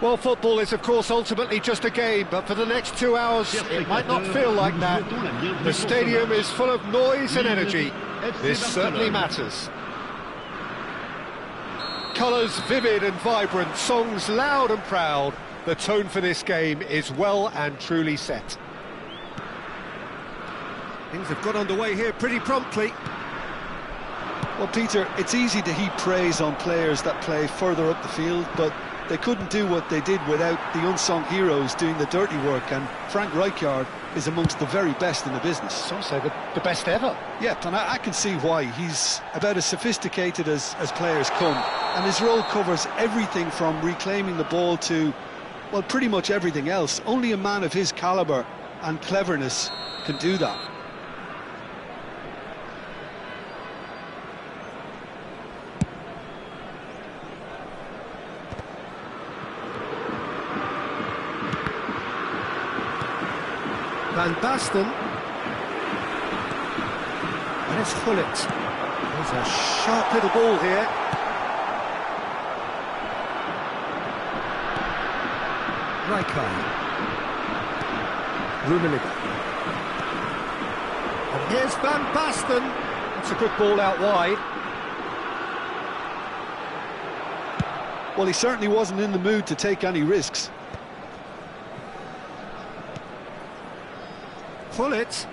Well, football is, of course, ultimately just a game, but for the next 2 hours, it might not feel like that. The stadium is full of noise and energy. This certainly matters. Colours vivid and vibrant, songs loud and proud. The tone for this game is well and truly set. Things have got underway here pretty promptly. Well, Peter, it's easy to heap praise on players that play further up the field, but they couldn't do what they did without the unsung heroes doing the dirty work, and Frank Rijkaard is amongst the very best in the business. Some say the best ever. Yeah, and I can see why. He's about as sophisticated as players come, and his role covers everything from reclaiming the ball to, well, pretty much everything else. Only a man of his calibre and cleverness can do that. Van Basten. And it's Gullit. There's a sharp little ball here. Rijkaard. Rummenigge. And here's Van Basten. It's a good ball out wide. Well, he certainly wasn't in the mood to take any risks. Gullit.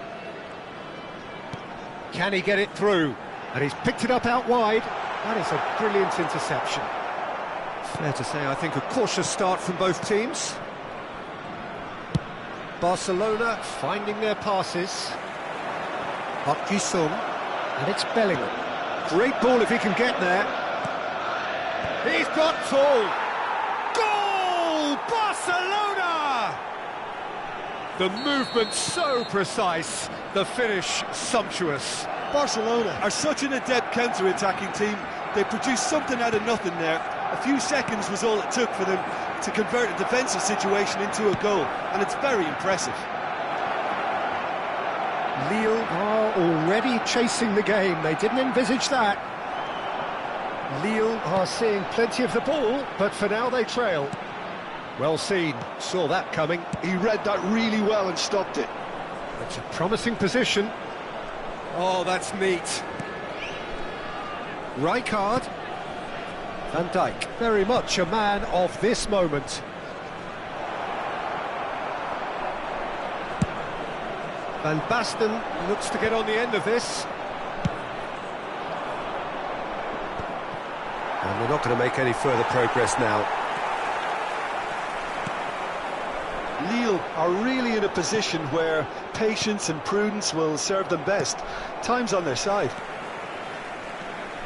Can he get it through? And he's picked it up out wide. That is a brilliant interception. Fair to say, I think, a cautious start from both teams. Barcelona finding their passes. Park Ji-sung. And it's Bellingham. Great ball if he can get there. He's got full. Goal! Barcelona! The movement so precise, the finish sumptuous. Barcelona are such an adept counter-attacking team. They produced something out of nothing there. A few seconds was all it took for them to convert a defensive situation into a goal, and it's very impressive. Lille are already chasing the game. They didn't envisage that. Lille are seeing plenty of the ball, but for now they trail. Well seen, saw that coming. He read that really well and stopped it. It's a promising position. Oh, that's neat. Rijkaard. Van Dijk, very much a man of this moment. Van Basten looks to get on the end of this. And they're not going to make any further progress now. Lille are really in a position where patience and prudence will serve them best. Time's on their side.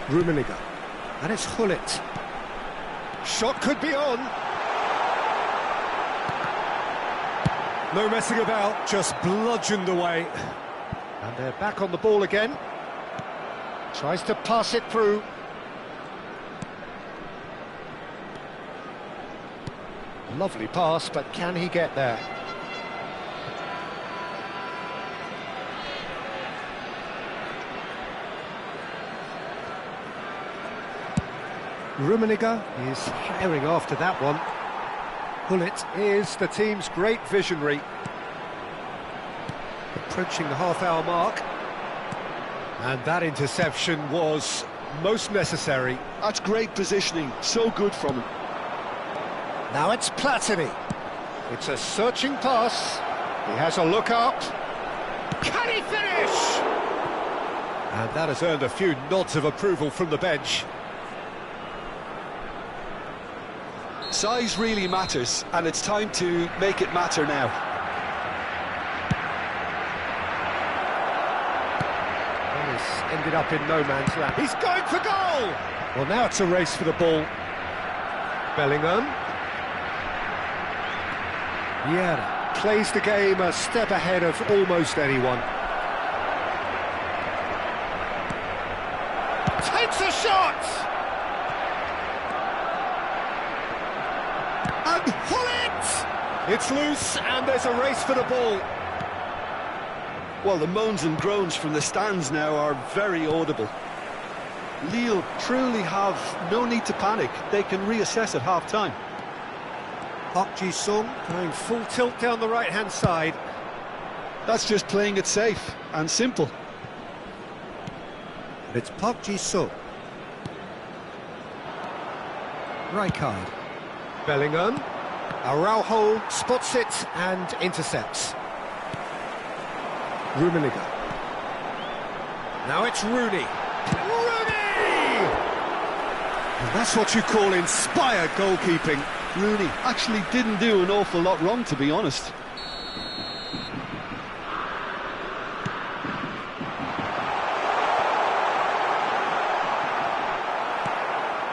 Rummenigge. And it's Gullit. Shot could be on. No messing about, just bludgeoned away. And they're back on the ball again. Tries to pass it through. Lovely pass, but can he get there? Rummenigge is herring after that one. Gullit is the team's great visionary. Approaching the half-hour mark. And that interception was most necessary. That's great positioning, so good from him. Now it's Platini. It's a searching pass. He has a look up. Can he finish? And that has earned a few nods of approval from the bench. Size really matters, and it's time to make it matter now. Well, he's ended up in no man's land. He's going for goal! Well, now it's a race for the ball. Bellingham. Yeah, plays the game a step ahead of almost anyone. Takes a shot! And Gullit! It's loose, and there's a race for the ball. Well, the moans and groans from the stands now are very audible. Lille truly have no need to panic. They can reassess at half-time. Park Ji-sung going full tilt down the right-hand side. That's just playing it safe and simple. It's Park Ji-sung. Rijkaard. Bellingham. Araujo spots it and intercepts. Rummenigge. Now it's Rooney. Rooney! And that's what you call inspired goalkeeping. Rooney actually didn't do an awful lot wrong, to be honest.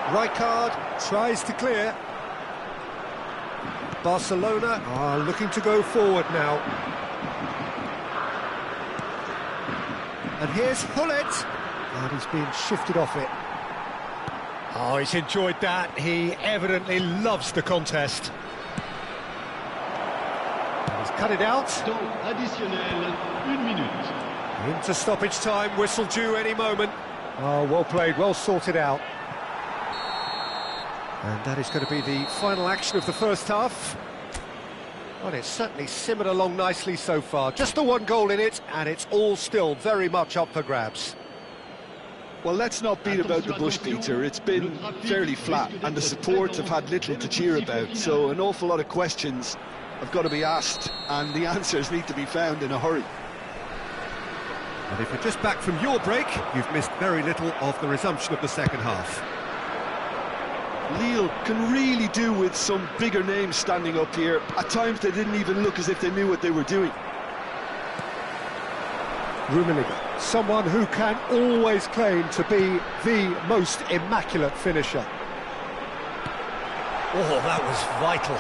Rijkaard tries to clear. Barcelona are looking to go forward now. And here's Hullet. And he's been shifted off it. Oh, he's enjoyed that. He evidently loves the contest. And he's cut it out. Temps additionnel, 1 minute. Into stoppage time, whistle due any moment. Oh, well played, well sorted out. And that is going to be the final action of the first half. Well, it's certainly simmered along nicely so far. Just the one goal in it, and it's all still very much up for grabs. Well, let's not beat about the bush, Peter. It's been fairly flat, and the support have had little to cheer about. So an awful lot of questions have got to be asked, and the answers need to be found in a hurry. And if you're just back from your break, you've missed very little of the resumption of the second half. Lille can really do with some bigger names standing up here. At times they didn't even look as if they knew what they were doing. Rummenigge, someone who can always claim to be the most immaculate finisher. Oh, that was vital.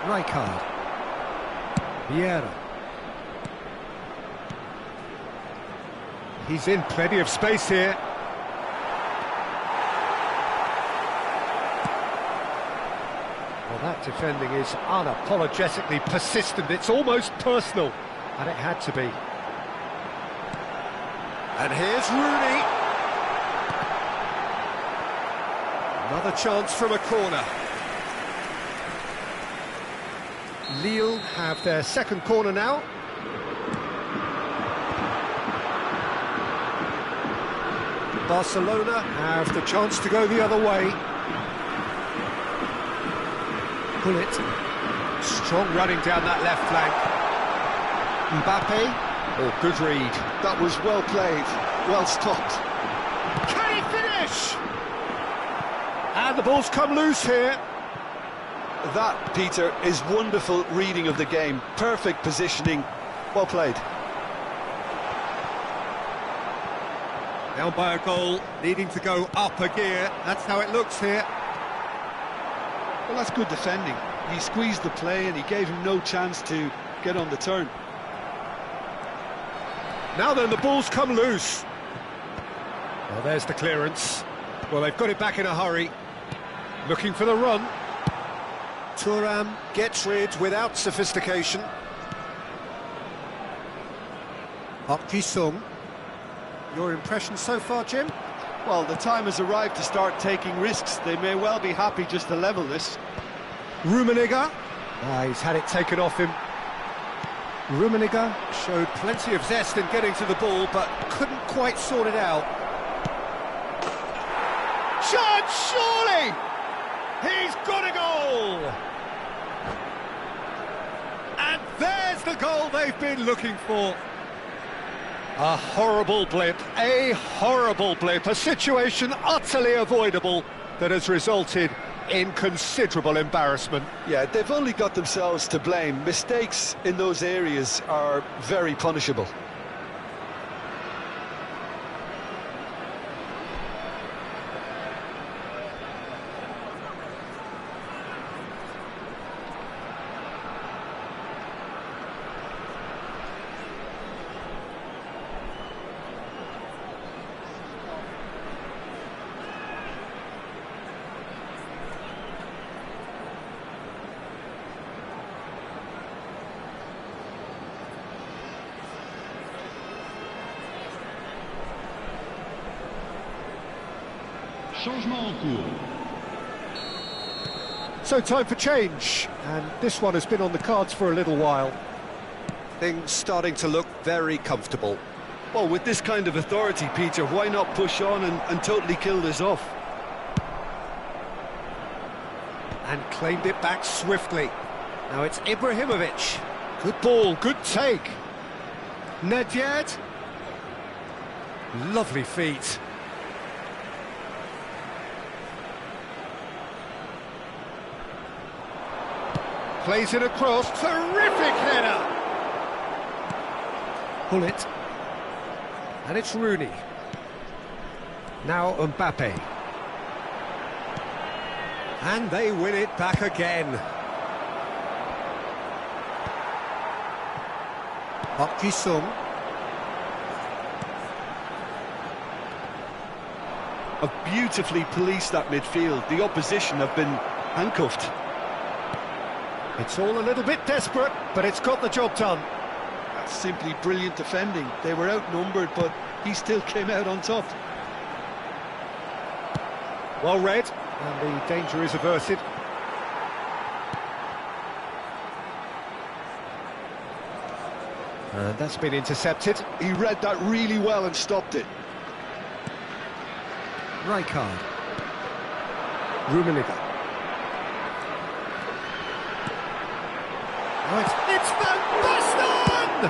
Rijkaard. Vieira. He's in plenty of space here. Well, that defending is unapologetically persistent. It's almost personal, and it had to be. And here's Rooney. Another chance from a corner. Lille have their second corner now. Barcelona have the chance to go the other way. Hullet. Strong running down that left flank. Mbappe. Oh, good read. That was well played, well stopped. Can he finish? And the ball's come loose here. That, Peter, is wonderful reading of the game. Perfect positioning, well played. Down by a goal, needing to go up a gear. That's how it looks here. Well, that's good defending. He squeezed the play and he gave him no chance to get on the turn. Now then, the ball's come loose. Well, there's the clearance. Well, they've got it back in a hurry. Looking for the run. Thuram gets rid without sophistication. Park Ji-sung. Your impression so far, Jim? Well, the time has arrived to start taking risks. They may well be happy just to level this. Rummenigge. He's had it taken off him. Rummenigge showed plenty of zest in getting to the ball, but couldn't quite sort it out. Chance, surely! He's got a goal! And there's the goal they've been looking for. A horrible blip, a situation utterly avoidable that has resulted in considerable embarrassment. Yeah, they've only got themselves to blame. Mistakes in those areas are very punishable. Changement en cours. So time for change, and this one has been on the cards for a little while. Things starting to look very comfortable. Well, with this kind of authority, Peter, why not push on and totally kill this off? And claimed it back swiftly. Now it's Ibrahimovic. Good ball, good take. Nedved. Lovely feet. Plays it across. Terrific header. Pull it. And it's Rooney. Now Mbappe. And they win it back again. Park Ji-sung. Have beautifully policed that midfield. The opposition have been handcuffed. It's all a little bit desperate, but it's got the job done. That's simply brilliant defending. They were outnumbered, but he still came out on top. Well read, and the danger is averted. And that's been intercepted. He read that really well and stopped it. Rijkaard. Rummenigge. Oh, it's Van Basten!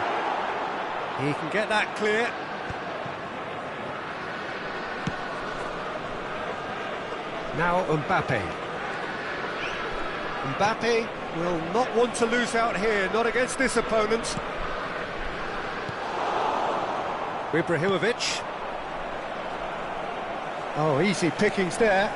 He can get that clear. Now Mbappe. Mbappe will not want to lose out here, not against this opponent. Ibrahimovic. Oh, easy pickings there.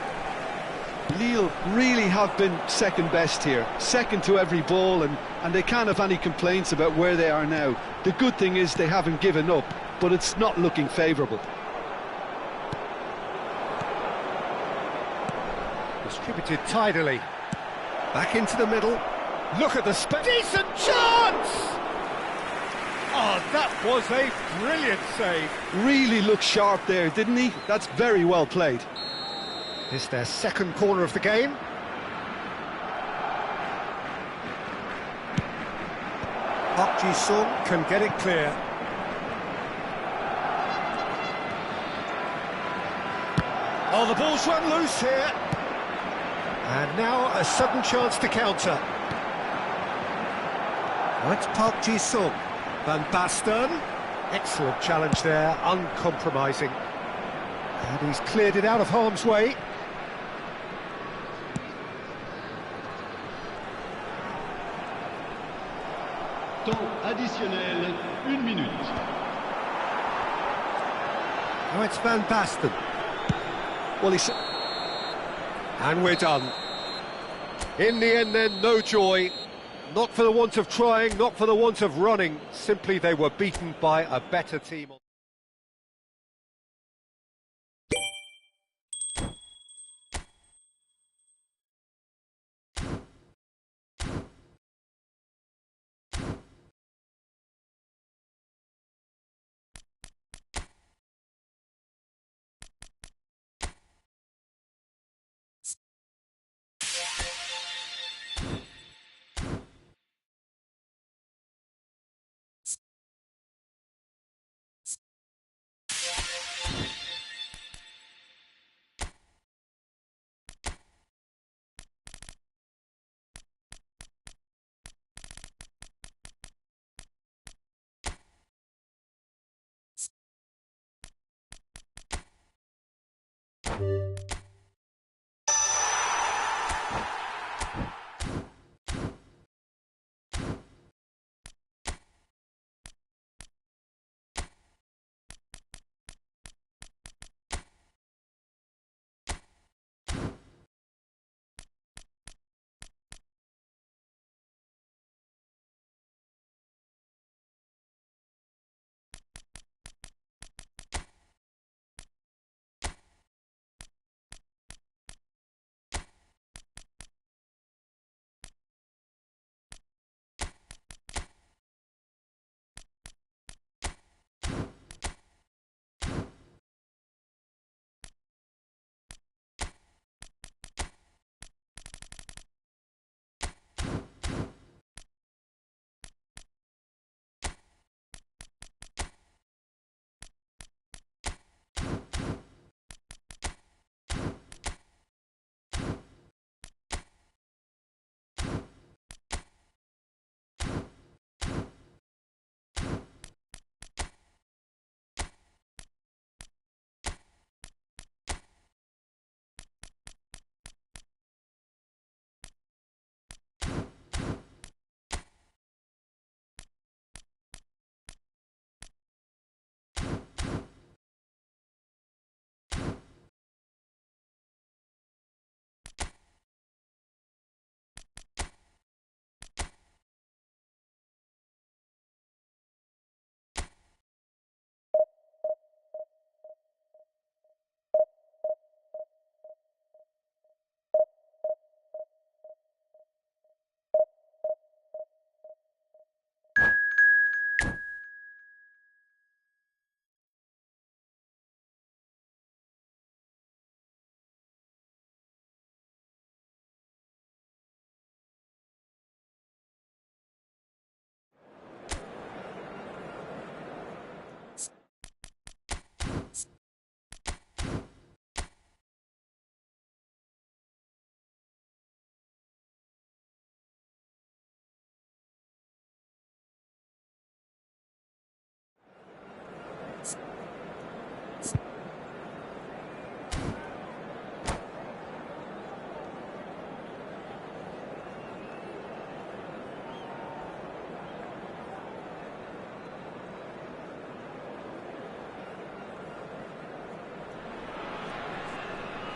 Lille really have been second best here, second to every ball, and they can't have any complaints about where they are now. The good thing is they haven't given up, but it's not looking favourable. Distributed tidily. Back into the middle. Look at the space. Decent chance! Oh, that was a brilliant save. Really looked sharp there, didn't he? That's very well played. It's their second corner of the game. Park Ji-sung can get it clear. Oh, the ball's run loose here. And now a sudden chance to counter. That's Park Ji-sung. Van Basten. Excellent challenge there, uncompromising. And he's cleared it out of harm's way. Temps additionnel, 1 minute. Now it's Van Basten. Well, he's... And we're done. In the end then, no joy. Not for the want of trying, not for the want of running. Simply they were beaten by a better team.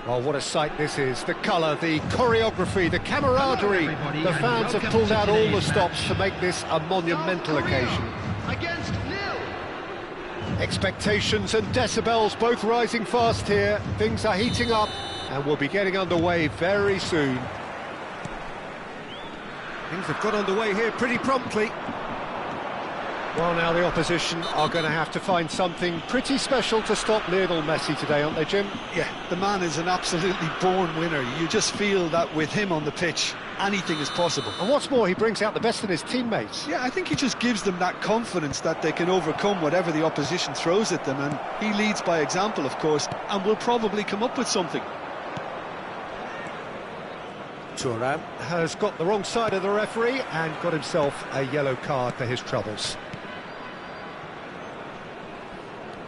Well, what a sight this is. The colour, the choreography, the camaraderie. The fans have pulled out all the stops to make this a monumental occasion. Against nil. Expectations and decibels both rising fast here. Things are heating up and we'll be getting underway very soon. Things have got underway here pretty promptly. Well, now the opposition are going to have to find something pretty special to stop Lionel Messi today, aren't they, Jim? Yeah, the man is an absolutely born winner. You just feel that with him on the pitch, anything is possible. And what's more, he brings out the best in his teammates. Yeah, I think he just gives them that confidence that they can overcome whatever the opposition throws at them, and he leads by example, of course, and will probably come up with something. Thuram has got the wrong side of the referee and got himself a yellow card for his troubles.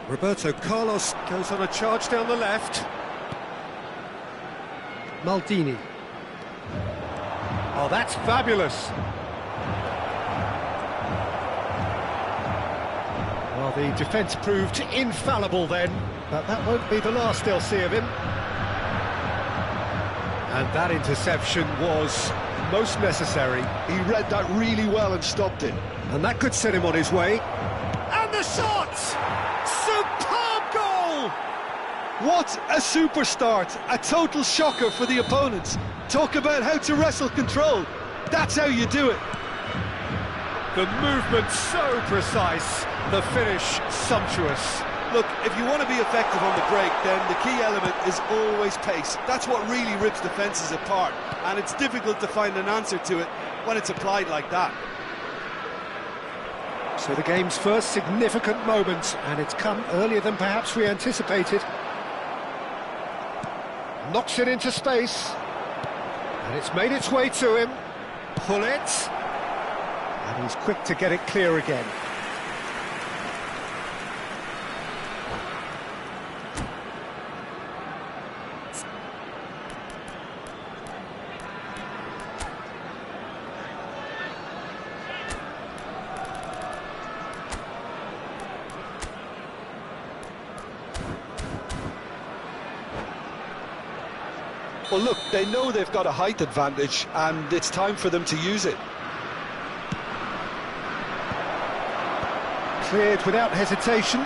Roberto Carlos goes on a charge down the left. Maldini. Oh, that's fabulous. Well, the defence proved infallible then, but that won't be the last they'll see of him. And that interception was most necessary. He read that really well and stopped it. And that could set him on his way. And the shot! Superb goal! What a super start! A total shocker for the opponents. Talk about how to wrestle control. That's how you do it. The movement so precise, the finish sumptuous. Look, if you want to be effective on the break, then the key element is always pace. That's what really rips defences apart, and it's difficult to find an answer to it when it's applied like that. So the game's first significant moment, and it's come earlier than perhaps we anticipated. Knocks it into space, and it's made its way to him. Pull it, and he's quick to get it clear again. Well, look, they know they've got a height advantage, and it's time for them to use it. Cleared without hesitation.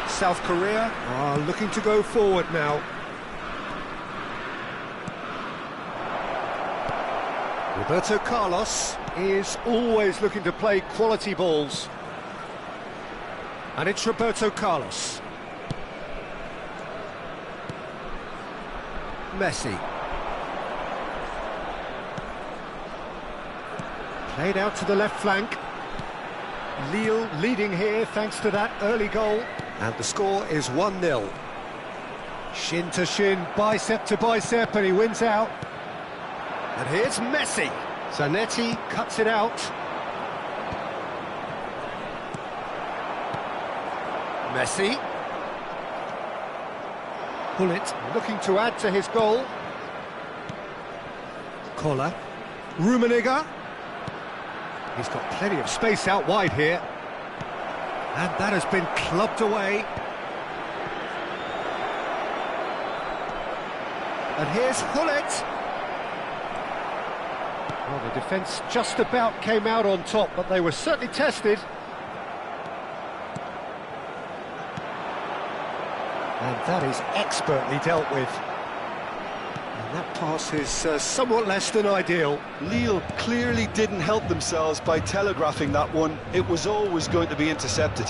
South Korea are looking to go forward now. Roberto Carlos is always looking to play quality balls. And it's Roberto Carlos. Messi. Played out to the left flank. Lille leading here thanks to that early goal. And the score is 1-0. Shin to shin, bicep to bicep, and he wins out. And here's Messi. Zanetti cuts it out. Messi. Bullet looking to add to his goal. Koller. Rummenigge. He's got plenty of space out wide here. And that has been clubbed away. And here's Hullet. Well, the defence just about came out on top, but they were certainly tested. And that is expertly dealt with. And that pass is somewhat less than ideal. Lille clearly didn't help themselves by telegraphing that one. It was always going to be intercepted.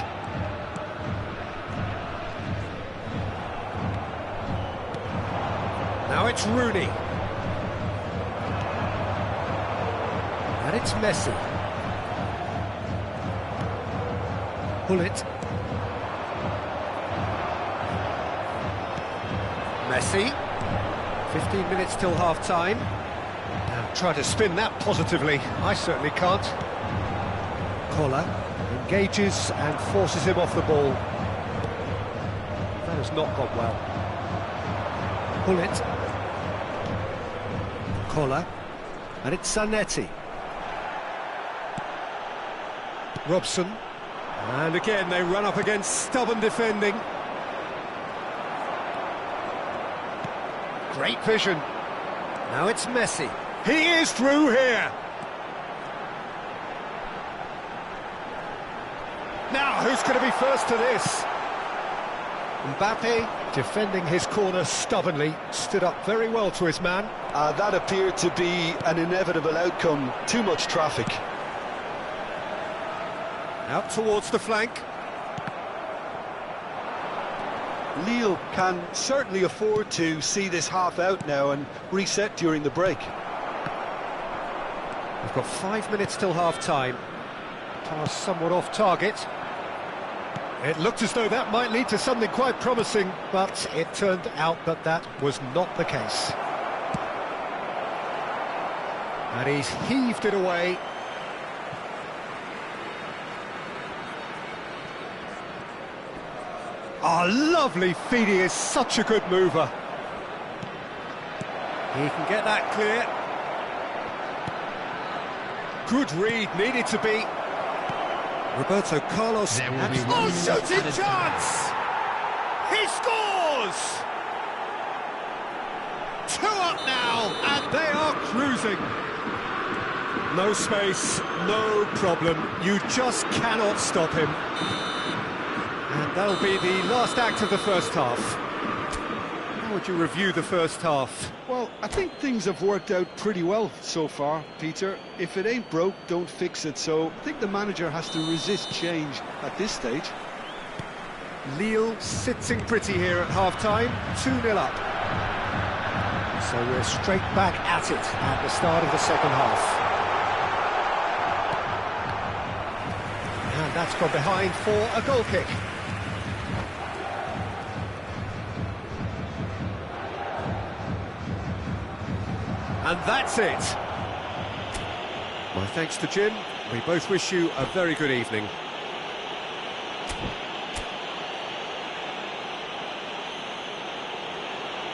Now it's Rooney. And it's Messi. Bullet. Messi. 15 minutes till half-time. Now try to spin that positively. I certainly can't. Koller engages and forces him off the ball. That has not gone well. Bullet. Koller. And it's Zanetti. Robson. And again they run up against stubborn defending. Great vision. Now it's Messi. He is through here. Now, who's going to be first to this? Mbappe, defending his corner stubbornly, stood up very well to his man. That appeared to be an inevitable outcome. Too much traffic. Out towards the flank. Lille can certainly afford to see this half out now and reset during the break. We've got 5 minutes till half-time. Pass somewhat off target. It looked as though that might lead to something quite promising, but it turned out that that was not the case. And he's heaved it away. Oh, lovely feed, he is such a good mover. He can get that clear. Good read, needed to be. Roberto Carlos. Oh, shooting chance! He scores! 2 up now, And they are cruising. No space, no problem. You just cannot stop him. And that'll be the last act of the first half. How would you review the first half? Well, I think things have worked out pretty well so far, Peter. If it ain't broke, don't fix it. So I think the manager has to resist change at this stage. Lille sitting pretty here at half-time, 2-0 up. So we're straight back at it at the start of the second half. And that's gone behind for a goal kick. And that's it. My thanks to Jim. We both wish you a very good evening.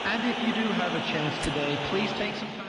And if you do have a chance today, please take some time.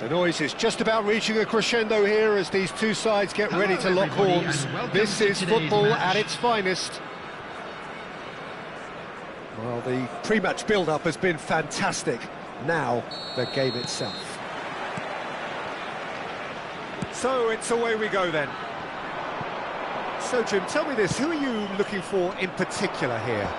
The noise is just about reaching a crescendo here as these two sides get ready to lock horns. This is football at its finest. Well, the pre-match build-up has been fantastic. Now, the game itself. So, it's away we go then. So, Jim, tell me this, who are you looking for in particular here?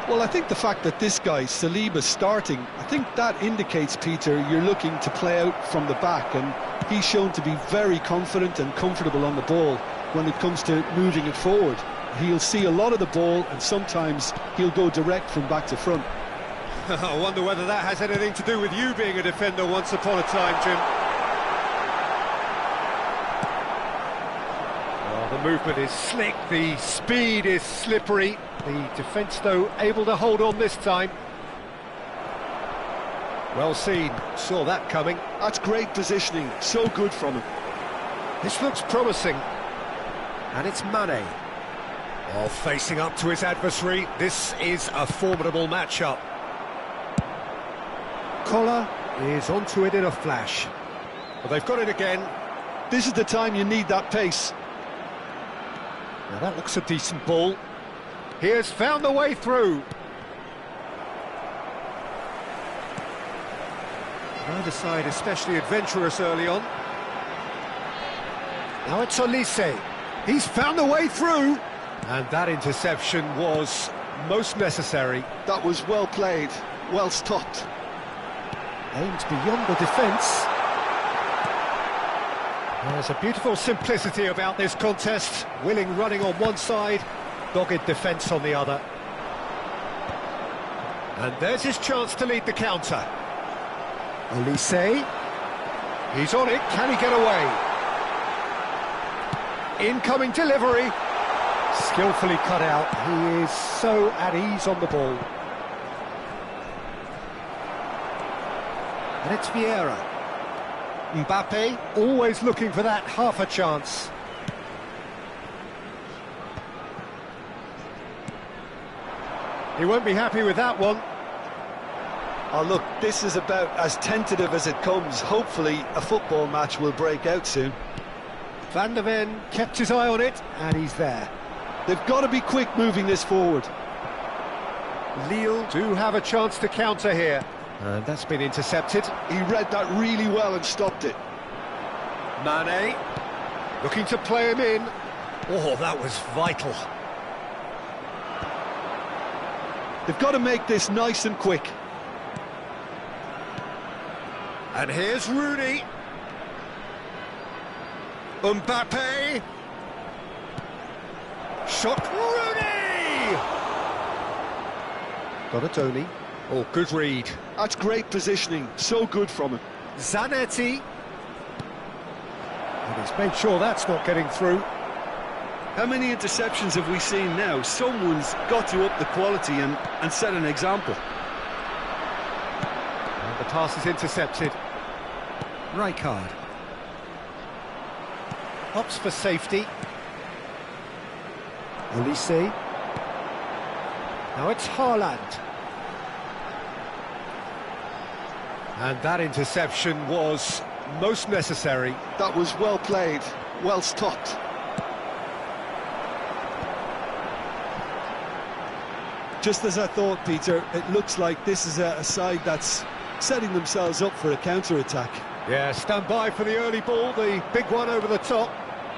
Well, I think the fact that this guy, Saliba's starting, I think that indicates, Peter, you're looking to play out from the back, and he's shown to be very confident and comfortable on the ball when it comes to moving it forward. He'll see a lot of the ball, and sometimes he'll go direct from back to front. I wonder whether that has anything to do with you being a defender once upon a time, Jim. The movement is slick, the speed is slippery. The defence, though, able to hold on this time. Well seen, saw that coming. That's great positioning, so good from him. This looks promising. And it's Mane. Oh, facing up to his adversary, this is a formidable matchup. Collar is onto it in a flash. But they've got it again. This is the time you need that pace. Now that looks a decent ball. He has found the way through. Neither side especially adventurous early on. Now it's Olise. He's found the way through. And that interception was most necessary. That was well played, well stopped. Aimed beyond the defence. There's a beautiful simplicity about this contest. Willing running on one side, dogged defence on the other. And there's his chance to lead the counter. Olise. He's on it, can he get away? Incoming delivery. Skillfully cut out, he is so at ease on the ball. And it's Vieira. Mbappe, always looking for that half a chance. He won't be happy with that one. Oh look, this is about as tentative as it comes. Hopefully a football match will break out soon. Van der Ven kept his eye on it, and he's there. They've got to be quick moving this forward. Lille do have a chance to counter here. And that's been intercepted. He read that really well and stopped it. Mane, looking to play him in. Oh, that was vital. They've got to make this nice and quick. And here's Rooney. Mbappe. Shot, Rooney! Donatoni. Oh, good read. That's great positioning, so good from him. Zanetti. And he's made sure that's not getting through. How many interceptions have we seen now? Someone's got to up the quality and set an example. And the pass is intercepted. Rijkaard. Opts for safety. Olise. Now it's Haaland. And that interception was most necessary. That was well played, well stopped. Just as I thought, Peter, it looks like this is a side that's setting themselves up for a counter-attack. Yeah, stand by for the early ball, the big one over the top.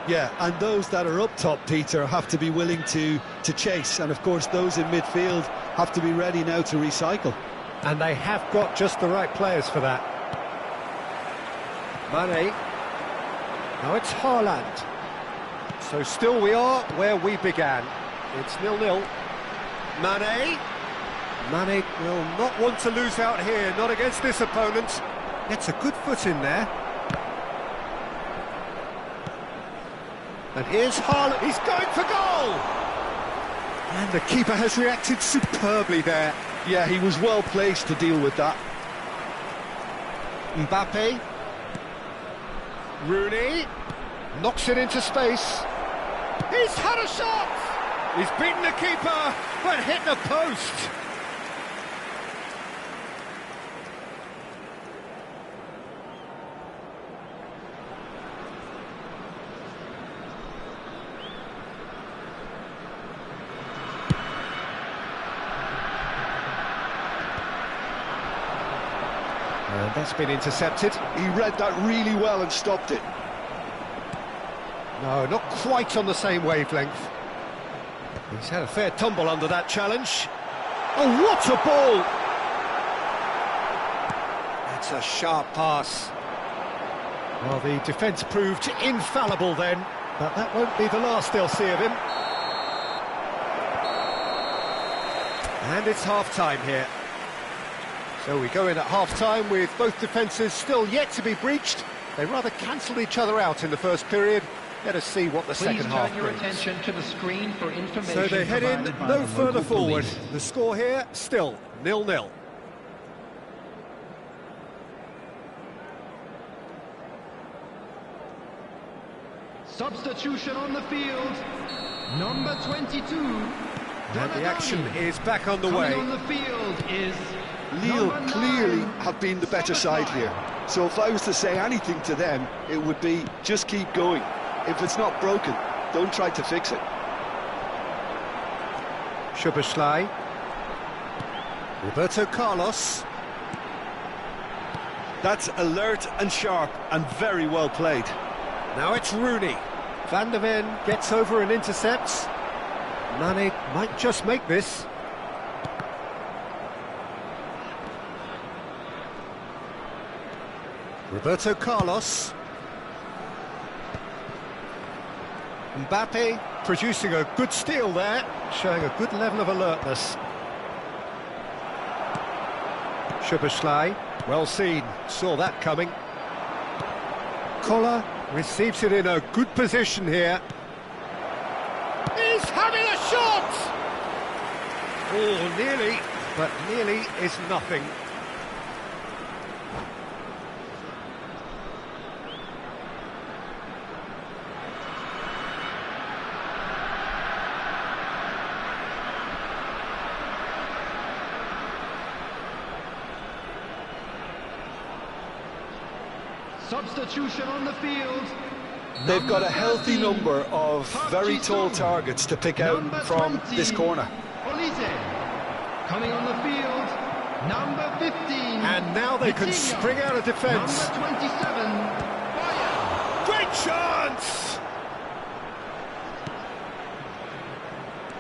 Yeah, and those that are up top, Peter, have to be willing to chase. And, of course, those in midfield have to be ready now to recycle. And they have got just the right players for that. Mane. Now it's Haaland. So still we are where we began. It's 0-0. Mane. Mane will not want to lose out here, not against this opponent. Gets a good foot in there. And here's Haaland, he's going for goal! And the keeper has reacted superbly there. Yeah, he was well placed to deal with that. Mbappe. Rooney. Knocks it into space. He's had a shot! He's beaten the keeper, but hit the post. And that's been intercepted. He read that really well and stopped it. No, not quite on the same wavelength. He's had a fair tumble under that challenge. Oh, what a ball! That's a sharp pass. Well, the defence proved infallible then, but that won't be the last they'll see of him. And it's half-time here. So we go in at half-time with both defences still yet to be breached. They rather cancelled each other out in the first period. Let us see what the second half brings. Please turn your attention to the screen for information. So they head in no further forward. The score here, still 0-0. Substitution on the field. Number 22. And the action is back on the way. Coming on the field is Lille number clearly 9. have been the better side here. So if I was to say anything to them, it would be just keep going. If it's not broken, don't try to fix it. Szoboszlai. Roberto Carlos. That's alert and sharp and very well played. Now it's Rooney. Van der Ven gets over and intercepts. Mane might just make this. Roberto Carlos. Mbappe producing a good steal there, showing a good level of alertness. Szoboszlai, well seen, saw that coming. Koller receives it in a good position here. He's having a shot! Oh, nearly, but nearly is nothing. Substitution on the field. They've got a Number healthy 13, number of very tall targets to pick out Number from 20, this corner. Olise. Coming on the field, number 15. And now they can Vitinha. spring out of defence. Number 27, Bayern. Great chance!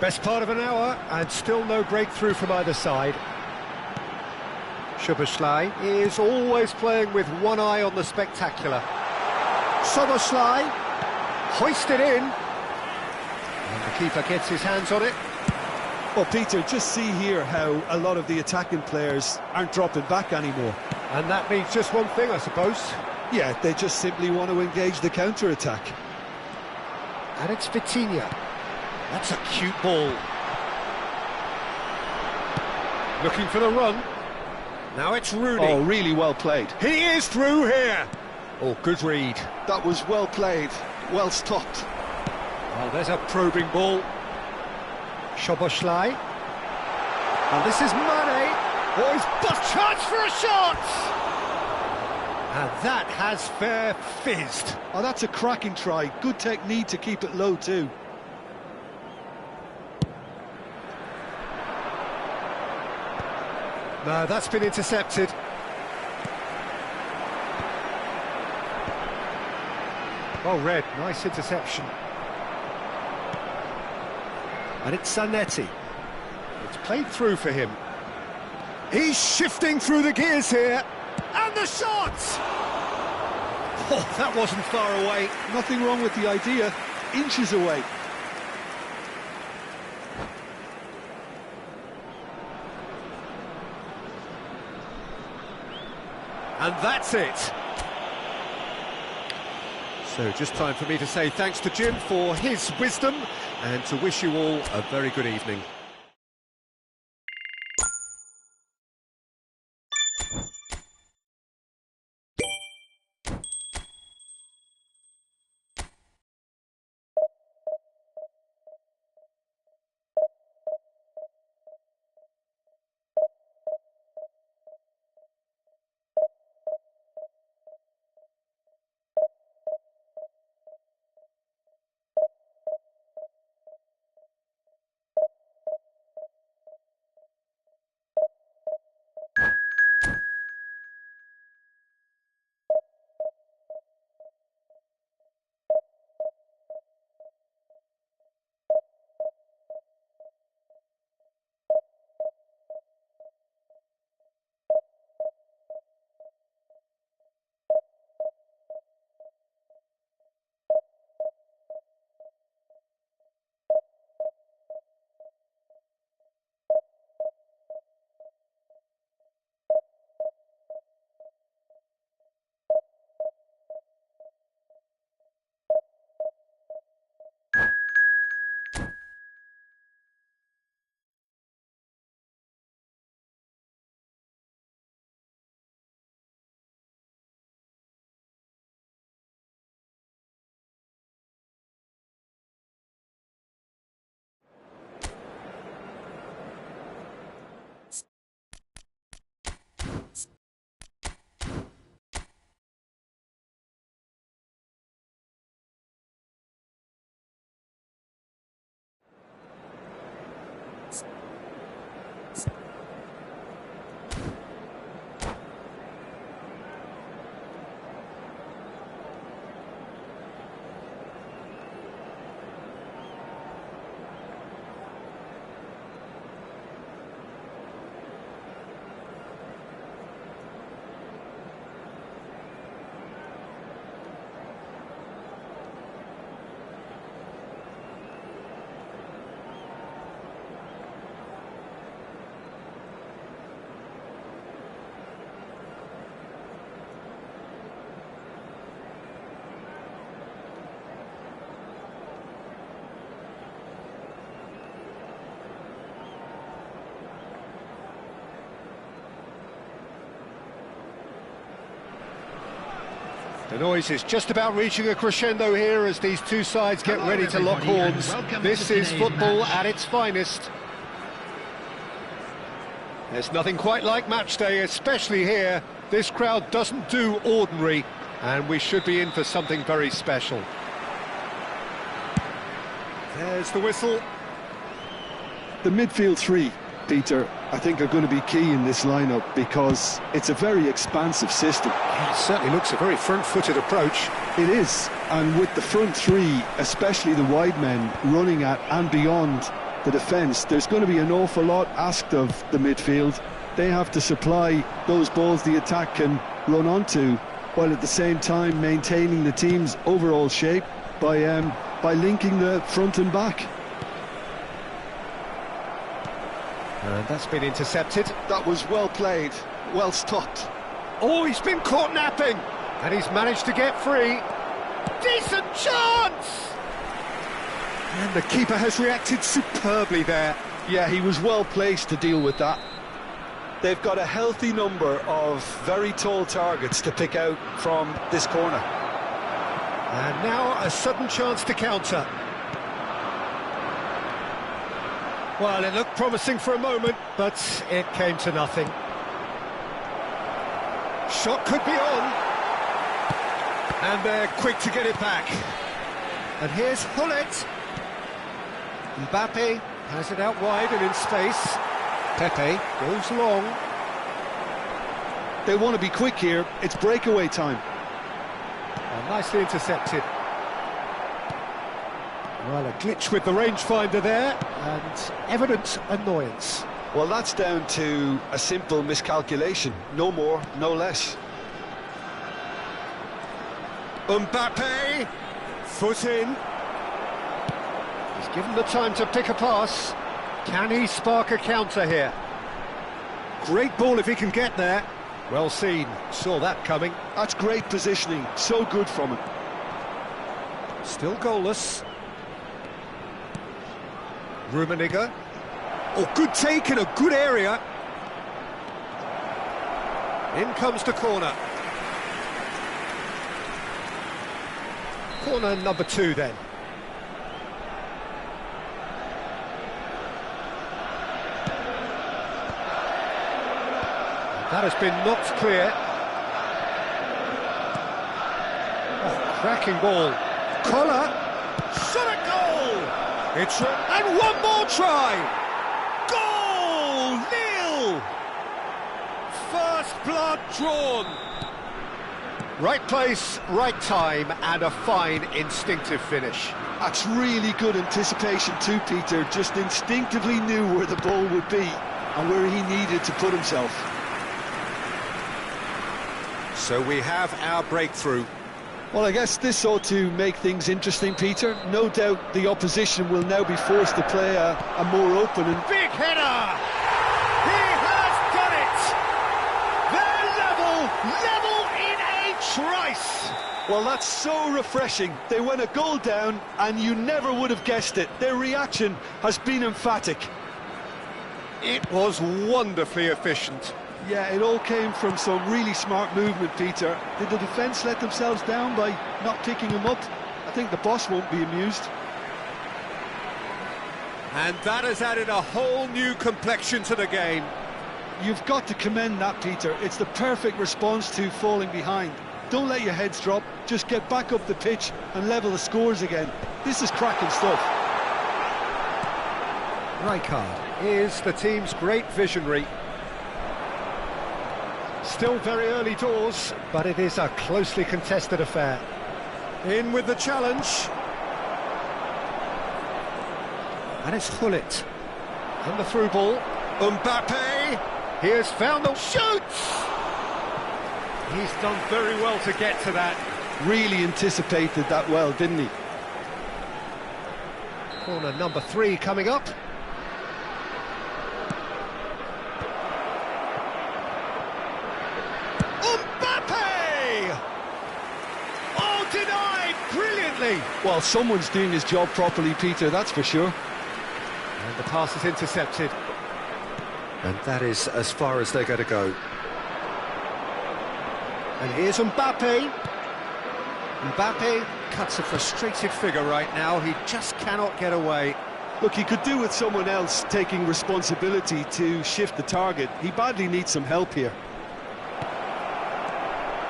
Best part of an hour, and still no breakthrough from either side. Szoboszlai is always playing with one eye on the spectacular. Szoboszlai, hoisted in. And the keeper gets his hands on it. Well, Peter, just see here how a lot of the attacking players aren't dropping back anymore. And that means just one thing, I suppose. Yeah, they just simply want to engage the counter-attack. And it's Vitinha. That's a cute ball. Looking for the run. Now it's Rooney. Oh, really well played. He is through here. Oh, good read. That was well played, well stopped. Well, there's a probing ball. Szoboszlai. And this is Mane. Oh, he's got a chance for a shot! And that has fair fizzed. Oh, that's a cracking try. Good technique to keep it low too. No, that's been intercepted. Well read, nice interception. And it's Zanetti. It's played through for him. He's shifting through the gears here. And the shot! Oh, that wasn't far away. Nothing wrong with the idea. Inches away. And that's it. So just time for me to say thanks to Jim for his wisdom and to wish you all a very good evening. The noise is just about reaching a crescendo here as these two sides get ready to lock horns. This is football at its finest. There's nothing quite like match day, especially here. This crowd doesn't do ordinary, and we should be in for something very special. There's the whistle. The midfield three, Peter, I think are going to be key in this lineup because it's a very expansive system. Yeah, it certainly looks a very front-footed approach. It is, and with the front three, especially the wide men, running at and beyond the defence, there's going to be an awful lot asked of the midfield. They have to supply those balls the attack can run onto, while at the same time maintaining the team's overall shape by linking the front and back. And that's been intercepted. That was well played, well stopped. Oh, he's been caught napping, and he's managed to get free. Decent chance! And the keeper has reacted superbly there. Yeah, he was well placed to deal with that. They've got a healthy number of very tall targets to pick out from this corner. And now a sudden chance to counter. Well, it looked promising for a moment, but it came to nothing. Shot could be on. And they're quick to get it back. And here's Hullet. Mbappe has it out wide and in space. Pepe goes long. They want to be quick here. It's breakaway time. Oh, nicely intercepted. Well, a glitch with the rangefinder there, and evident annoyance. Well, that's down to a simple miscalculation. No more, no less. Mbappe, foot in. He's given the time to pick a pass. Can he spark a counter here? Great ball if he can get there. Well seen, saw that coming. That's great positioning, so good from him. Still goalless. Rummenigge. Oh, good take in a good area. In comes the corner. Corner number 2 then. That has been knocked clear. Oh, cracking ball. Collar. Shot at goal! And one more try! Goal! Nil! First blood drawn. Right place, right time, and a fine instinctive finish. That's really good anticipation too, Peter. Just instinctively knew where the ball would be and where he needed to put himself. So we have our breakthrough. Well, I guess this ought to make things interesting, Peter. No doubt the opposition will now be forced to play a more open and... Big header! He has done it! They're level in a trice! Well, that's so refreshing. They went a goal down and you never would have guessed it. Their reaction has been emphatic. It was wonderfully efficient. Yeah, it all came from some really smart movement, Peter. Did the defence let themselves down by not picking him up? I think the boss won't be amused. And that has added a whole new complexion to the game. You've got to commend that, Peter. It's the perfect response to falling behind. Don't let your heads drop. Just get back up the pitch and level the scores again. This is cracking stuff. Rijkaard is the team's great visionary. Still very early doors, but it is a closely contested affair. In with the challenge. And it's Hullet. And the through ball. Mbappe. He has found the shoots. He's done very well to get to that. Really anticipated that well, didn't he? Corner number 3 coming up. Brilliantly. Well, someone's doing his job properly, Peter, that's for sure. And the pass is intercepted. And that is as far as they're going to go. And here's Mbappe. Mbappe cuts a frustrated figure right now. He just cannot get away. Look, he could do with someone else taking responsibility to shift the target. He badly needs some help here.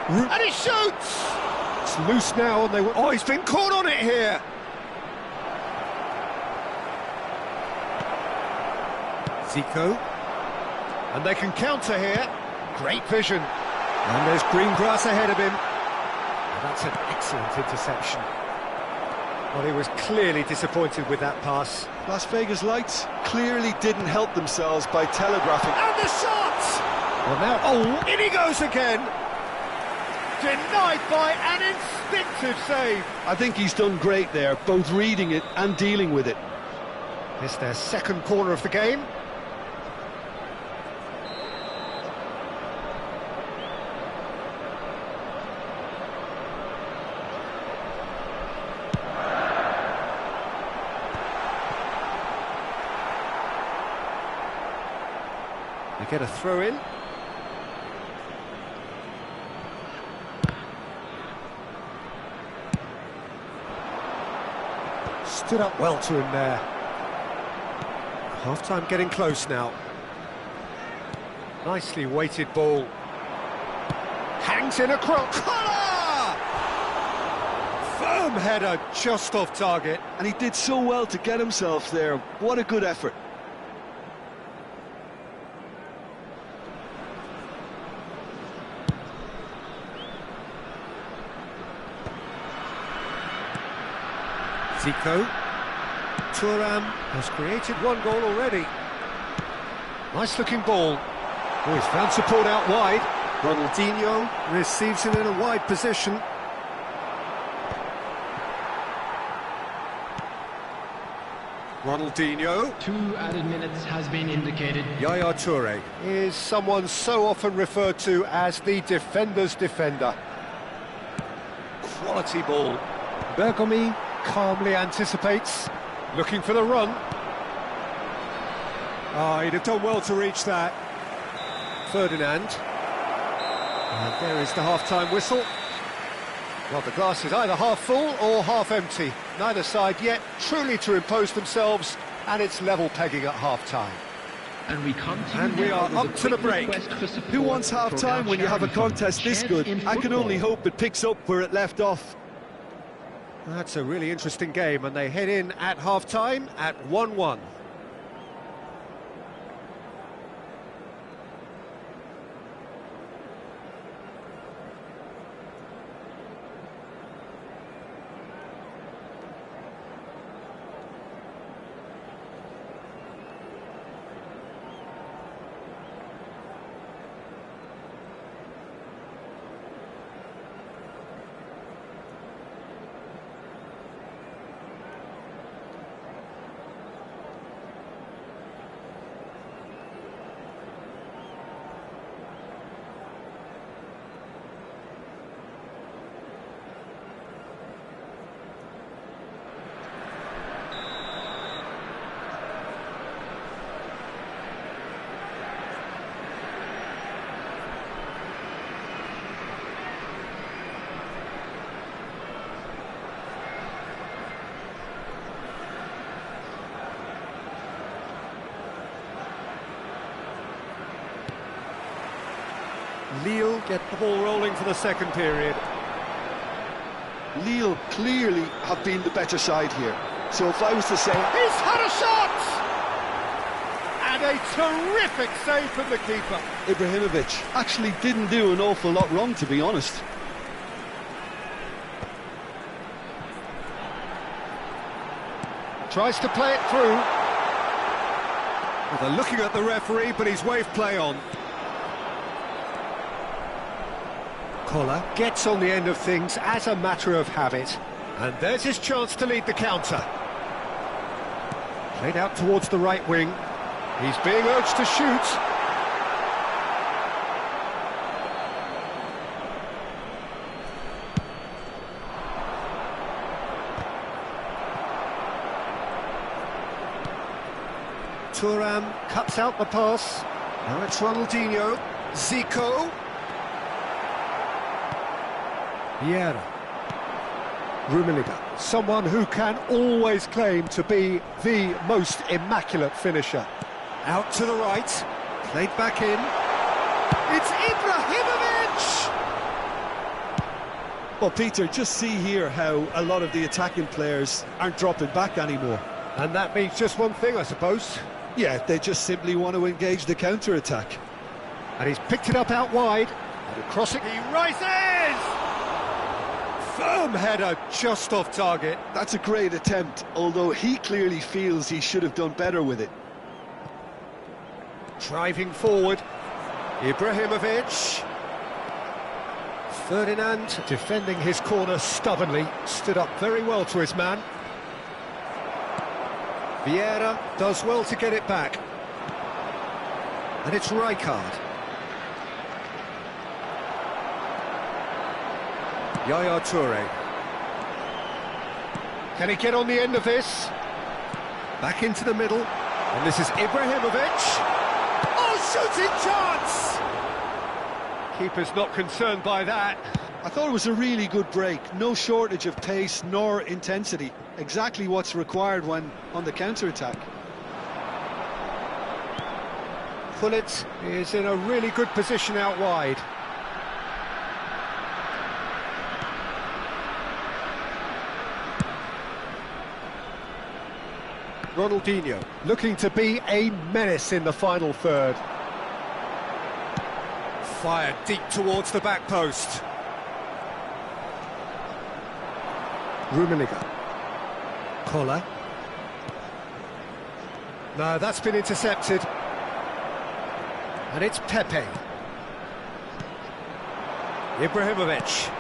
And he shoots! It's loose now, and oh, he's been caught on it here. Zico. And they can counter here. Great vision. And there's green grass ahead of him. And that's an excellent interception. Well, he was clearly disappointed with that pass. Las Vegas Lights clearly didn't help themselves by telegraphing. And the shot! Well, now, oh, in he goes again. Denied by an instinctive save. I think he's done great there, both reading it and dealing with it. It's their second corner of the game. They get a throw in. Stood up well to him there. Half-time getting close now. Nicely weighted ball. Hangs in a cross. Firm header just off target. And he did so well to get himself there. What a good effort. Zico. Thuram has created one goal already. Nice looking ball. Oh, he's found support out wide. Ronaldinho receives it in a wide position. Ronaldinho. 2 added minutes has been indicated. Yaya Toure is someone so often referred to as the defender's defender. Quality ball. Bergomi calmly anticipates, looking for the run. Oh, he'd have done well to reach that. Ferdinand. And there is the half-time whistle. Well, the glass is either half full or half empty. Neither side yet truly to impose themselves, and it's level pegging at half-time. And we are up to the break. Who wants half-time when you have a contest this good? I can only hope it picks up where it left off. That's a really interesting game, and they head in at half-time at 1-1. Lille get the ball rolling for the second period. Lille clearly have been the better side here. So if I was to say... He's had a shot! And a terrific save from the keeper. Ibrahimovic actually didn't do an awful lot wrong, to be honest. Tries to play it through. Well, they're looking at the referee, but he's waved play on. Koller gets on the end of things as a matter of habit. And there's his chance to lead the counter. Played out towards the right wing. He's being urged to shoot. Thuram cuts out the pass. Now it's Ronaldinho. Zico. Vieira. Rummenigge, someone who can always claim to be the most immaculate finisher. Out to the right, played back in. It's Ibrahimovic! Well, Peter, just see here how a lot of the attacking players aren't dropping back anymore. And that means just one thing, I suppose. Yeah, they just simply want to engage the counter-attack. And he's picked it up out wide. And across it, he rises! Firm header, just off target. That's a great attempt, although he clearly feels he should have done better with it. Driving forward, Ibrahimovic. Ferdinand, defending his corner stubbornly, stood up very well to his man. Vieira does well to get it back. And it's Rijkaard. Yaya Toure. Can he get on the end of this? Back into the middle. And this is Ibrahimovic. Oh, shooting chance! Keeper's not concerned by that. I thought it was a really good break. No shortage of pace nor intensity. Exactly what's required when on the counter-attack. Gullit is in a really good position out wide. Ronaldinho looking to be a menace in the final third. Fired deep towards the back post. Rummenigge. Koller. No, that's been intercepted. And it's Pepe. Ibrahimovic.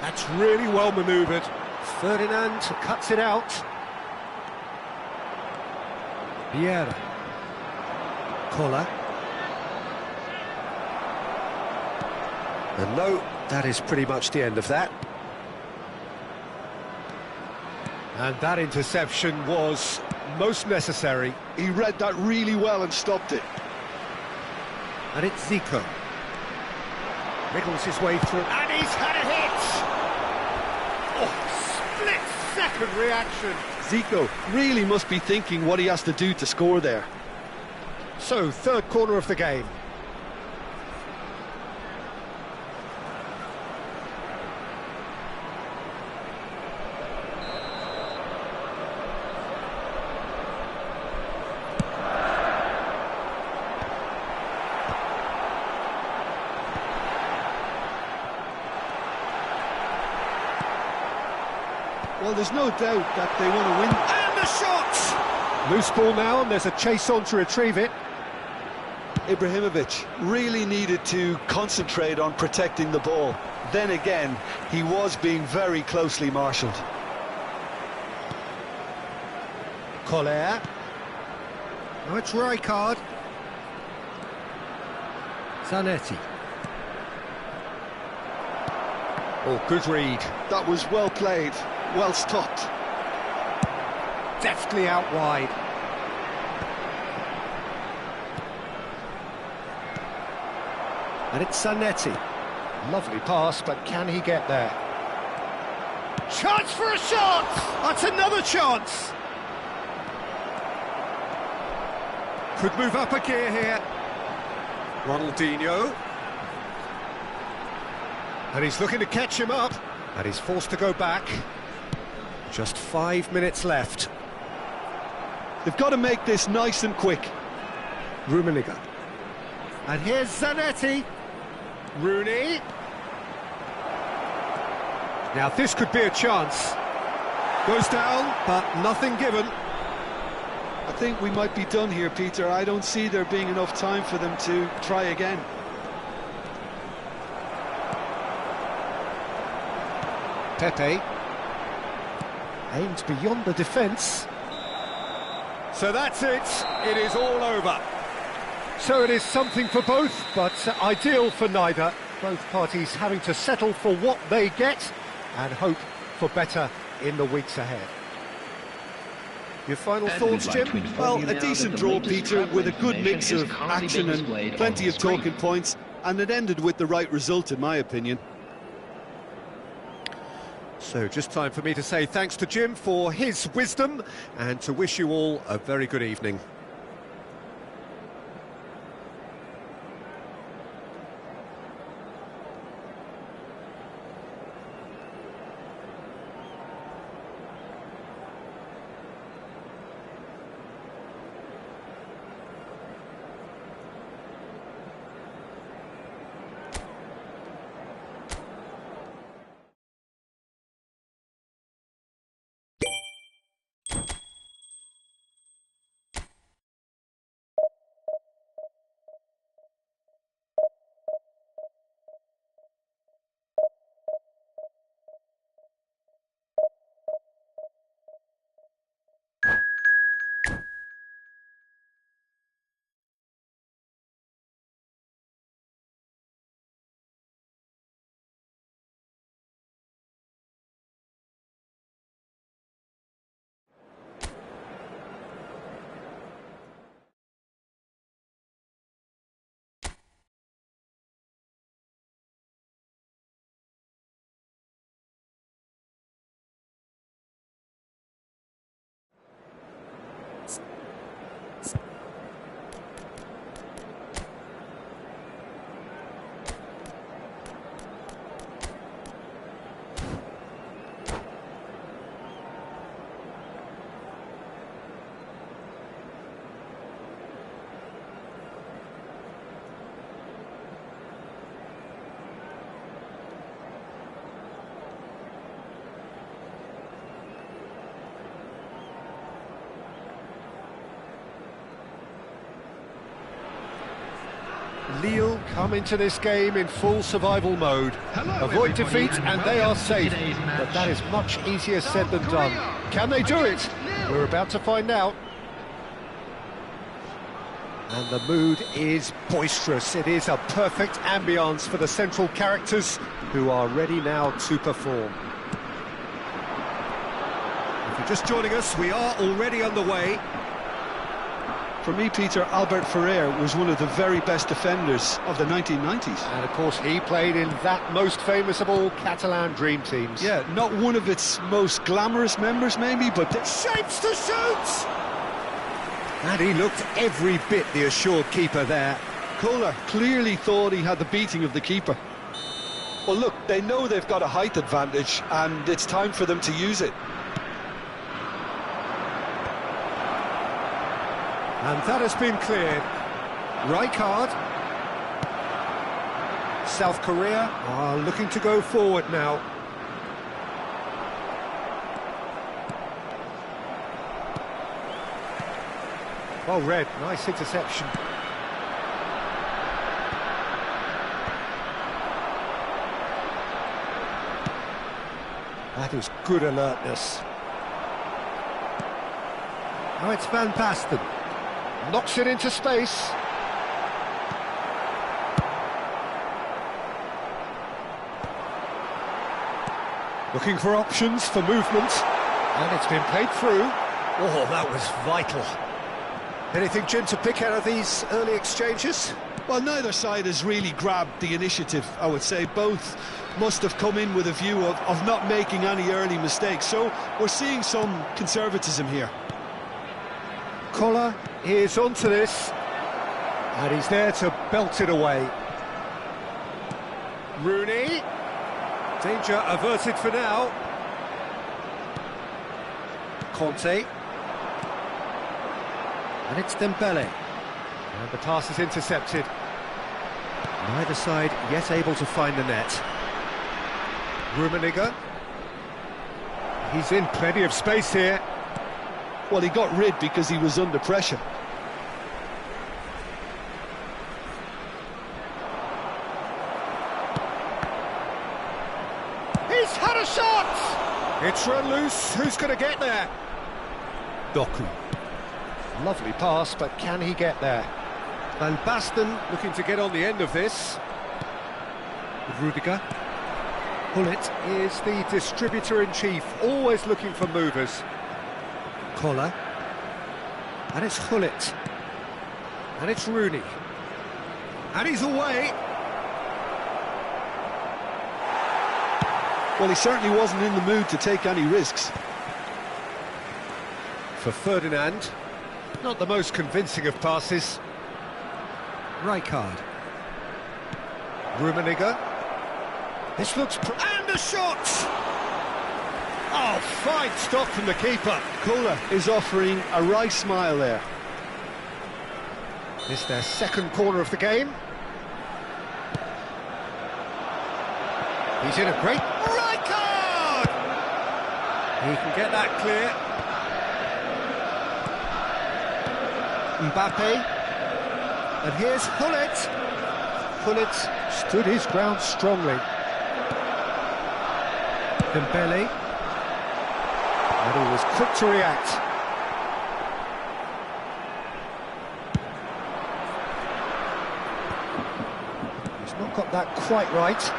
That's really well manoeuvred. Ferdinand cuts it out. Vieira. Koller. And no, that is pretty much the end of that. And that interception was most necessary. He read that really well and stopped it. And it's Zico. Wriggles his way through. And he's had a hit! Oh, split-second reaction. Zico really must be thinking what he has to do to score there. So, third corner of the game. Well, there's no doubt that they want to win. And the shot! Loose ball now, and there's a chase on to retrieve it. Ibrahimovic really needed to concentrate on protecting the ball. Then again, he was being very closely marshalled. Koller. Now it's Rijkaard. Zanetti. Oh, good read. That was well played, well stopped. Deftly out wide. And it's Zanetti. Lovely pass, but can he get there? Chance for a shot! That's another chance! Could move up a gear here. Ronaldinho. And he's looking to catch him up. And he's forced to go back. Just 5 minutes left. They've got to make this nice and quick. Rummenigge. And here's Zanetti. Rooney. Now this could be a chance. Goes down, but nothing given. I think we might be done here, Peter. I don't see there being enough time for them to try again. Pepe. Aimed beyond the defence. So that's it. It is all over. So it is something for both, but ideal for neither. Both parties having to settle for what they get and hope for better in the weeks ahead. Your final thoughts, Jim? Well, a decent draw, Peter, with a good mix of action and plenty of talking points, and it ended with the right result, in my opinion. So just time for me to say thanks to Jim for his wisdom and to wish you all a very good evening. Lille come into this game in full survival mode. Avoid defeat and they are safe, but that is much easier said than done. Can they do it? We're about to find out. And the mood is boisterous. It is a perfect ambience for the central characters who are ready now to perform. If you're just joining us, we are already underway. For me, Peter, Albert Ferrer was one of the very best defenders of the 1990s. And of course, he played in that most famous of all Catalan dream teams. Yeah, not one of its most glamorous members, maybe, but Shapes to shoot! And he looked every bit the assured keeper there. Kohler clearly thought he had the beating of the keeper. Well, look, they know they've got a height advantage, and it's time for them to use it. And that has been cleared. Rijkaard. South Korea are looking to go forward now. Well read, nice interception. That is good alertness. Now it's Van Basten. Knocks it into space. Looking for options for movement. And it's been played through. Oh, that was vital. Anything, Jim, to pick out of these early exchanges? Well, neither side has really grabbed the initiative, I would say. Both must have come in with a view of not making any early mistakes. So we're seeing some conservatism here. Kohler is onto this, and he's there to belt it away. Rooney, danger averted for now. Conte, and it's Dembele, and the pass is intercepted. Neither side yet able to find the net. Rummenigge, he's in plenty of space here. Well, he got rid because he was under pressure. He's had a shot! It's run loose. Who's going to get there? Doku. Lovely pass, but can he get there? Van Basten looking to get on the end of this. Rudiger. Gullit is the distributor-in-chief, always looking for movers. Kohler, and it's Gullit, and it's Rooney, and he's away. Well, he certainly wasn't in the mood to take any risks. For Ferdinand, not the most convincing of passes. Rijkaard. Rummenigge. This looks... and a shot! Oh, fine stop from the keeper. Kohler is offering a wry smile there. It's their second corner of the game. He's in a great... Rijkaard! He can get that clear. Mbappe. And here's Gullit. Gullit stood his ground strongly. Dembele. And he was quick to react. He's not got that quite right.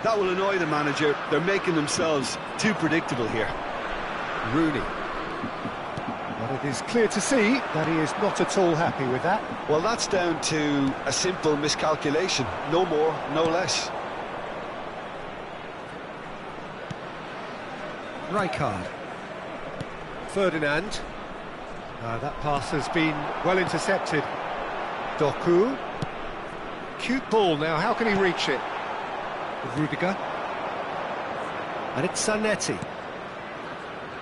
That will annoy the manager. They're making themselves too predictable here. Rooney. But it is clear to see that he is not at all happy with that. Well, that's down to a simple miscalculation. No more, no less. Rijkaard. Ferdinand. That pass has been well intercepted. Doku. Cute ball now, how can he reach it? Rudiger. And it's Zanetti.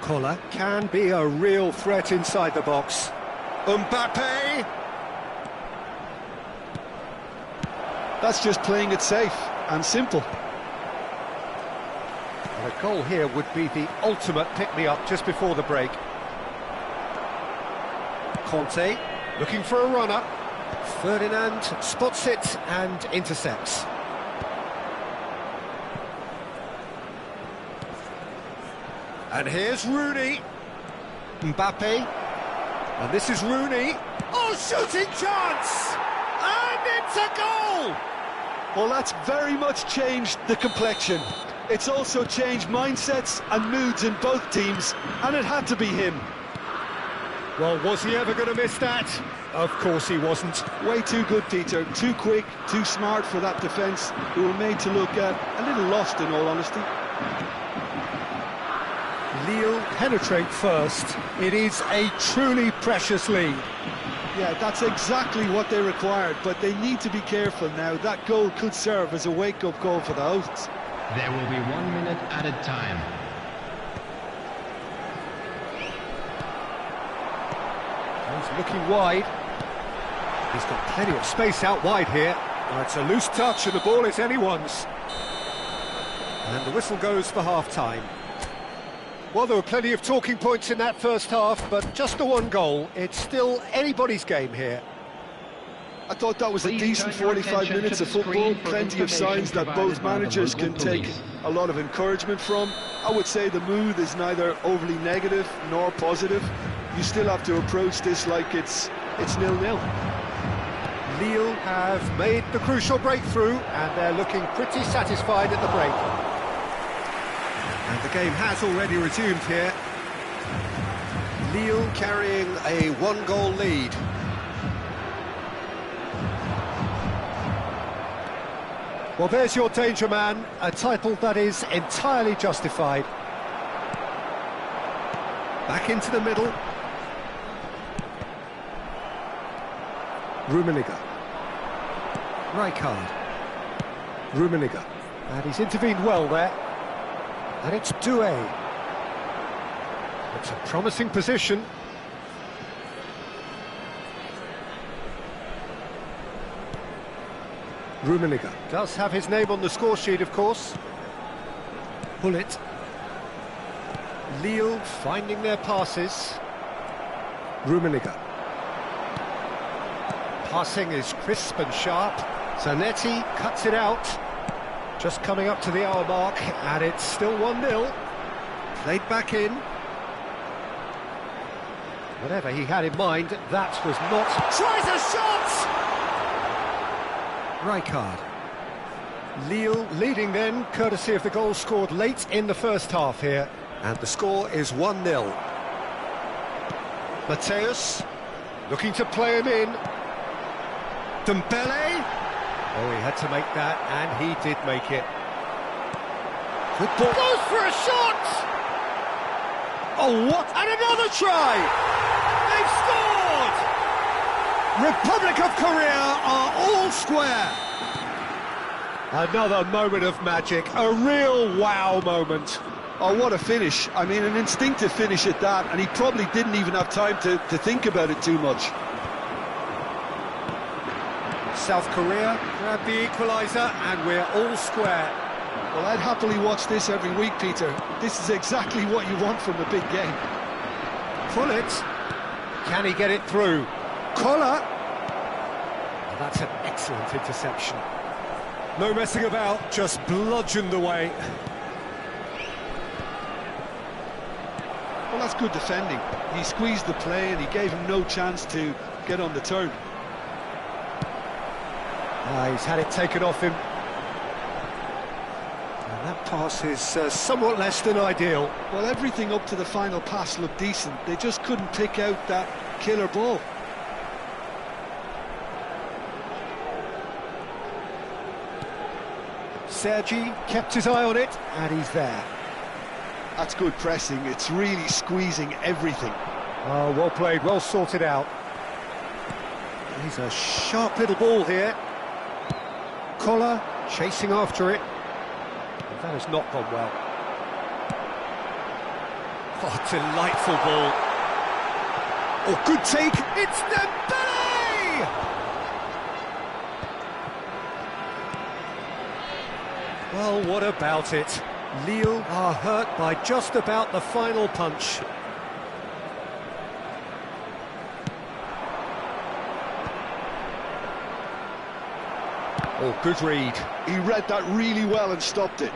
Kohler can be a real threat inside the box. Mbappe! That's just playing it safe and simple. And a goal here would be the ultimate pick-me-up just before the break. Conte looking for a runner. Ferdinand spots it and intercepts. And here's Rooney. Mbappe. And this is Rooney. Oh, shooting chance! And it's a goal! Well, that's very much changed the complexion. It's also changed mindsets and moods in both teams, and it had to be him. Well, was he ever going to miss that? Of course he wasn't. Way too good, Peter. Too quick, too smart for that defence, who were made to look a little lost, in all honesty. Lille penetrate first. It is a truly precious lead. Yeah, that's exactly what they required, but they need to be careful now. That goal could serve as a wake-up call for the hosts. There will be 1 minute added time. He's looking wide. He's got plenty of space out wide here. Oh, it's a loose touch and the ball is anyone's. And the whistle goes for half-time. Well, there were plenty of talking points in that first half, but just the one goal. It's still anybody's game here. I thought that was a decent 45 minutes of football, plenty of signs that both managers can take a lot of encouragement from. I would say the mood is neither overly negative nor positive. You still have to approach this like it's 0-0. Lille have made the crucial breakthrough, and they're looking pretty satisfied at the break. And the game has already resumed here. Lille carrying a one-goal lead. Well, there's your danger man, a title that is entirely justified. Back into the middle. Rummenigge. Rijkaard. Rummenigge. And he's intervened well there. And it's Doué. It's a promising position. Rummenigge does have his name on the score sheet, of course. Gullit. Lille finding their passes. Rummenigge. Passing is crisp and sharp. Zanetti cuts it out. Just coming up to the hour mark, and it's still 1-0. Played back in. Whatever he had in mind, that was not... Tries a shot! Rijkaard. Lille leading then, courtesy of the goal scored late in the first half here. And the score is 1-0. Matthäus looking to play him in. Dembele. Oh, he had to make that, and he did make it. Good ball. Goes for a shot! Oh, what? And another try! They've scored! Republic of Korea are all square. Another moment of magic, a real wow moment. Oh, what a finish. I mean, an instinctive finish at that, and he probably didn't even have time to think about it too much. South Korea grab the equaliser and we're all square. Well, I'd happily watch this every week, Peter. This is exactly what you want from a big game. Pull it. Can he get it through? Collar. Oh, that's an excellent interception. No messing about, just bludgeoned away. Well, that's good defending. He squeezed the play and he gave him no chance to get on the turn. He's had it taken off him. And that pass is somewhat less than ideal. Well, everything up to the final pass looked decent. They just couldn't pick out that killer ball. Sergi kept his eye on it, and he's there. That's good pressing. It's really squeezing everything. Oh, well played, well sorted out. He's a sharp little ball here. Collar chasing after it. That has not gone well. Oh, delightful ball. Oh, good take. It's Dembele! Well, what about it? Lille are hurt by just about the final punch. Oh, good read. He read that really well and stopped it.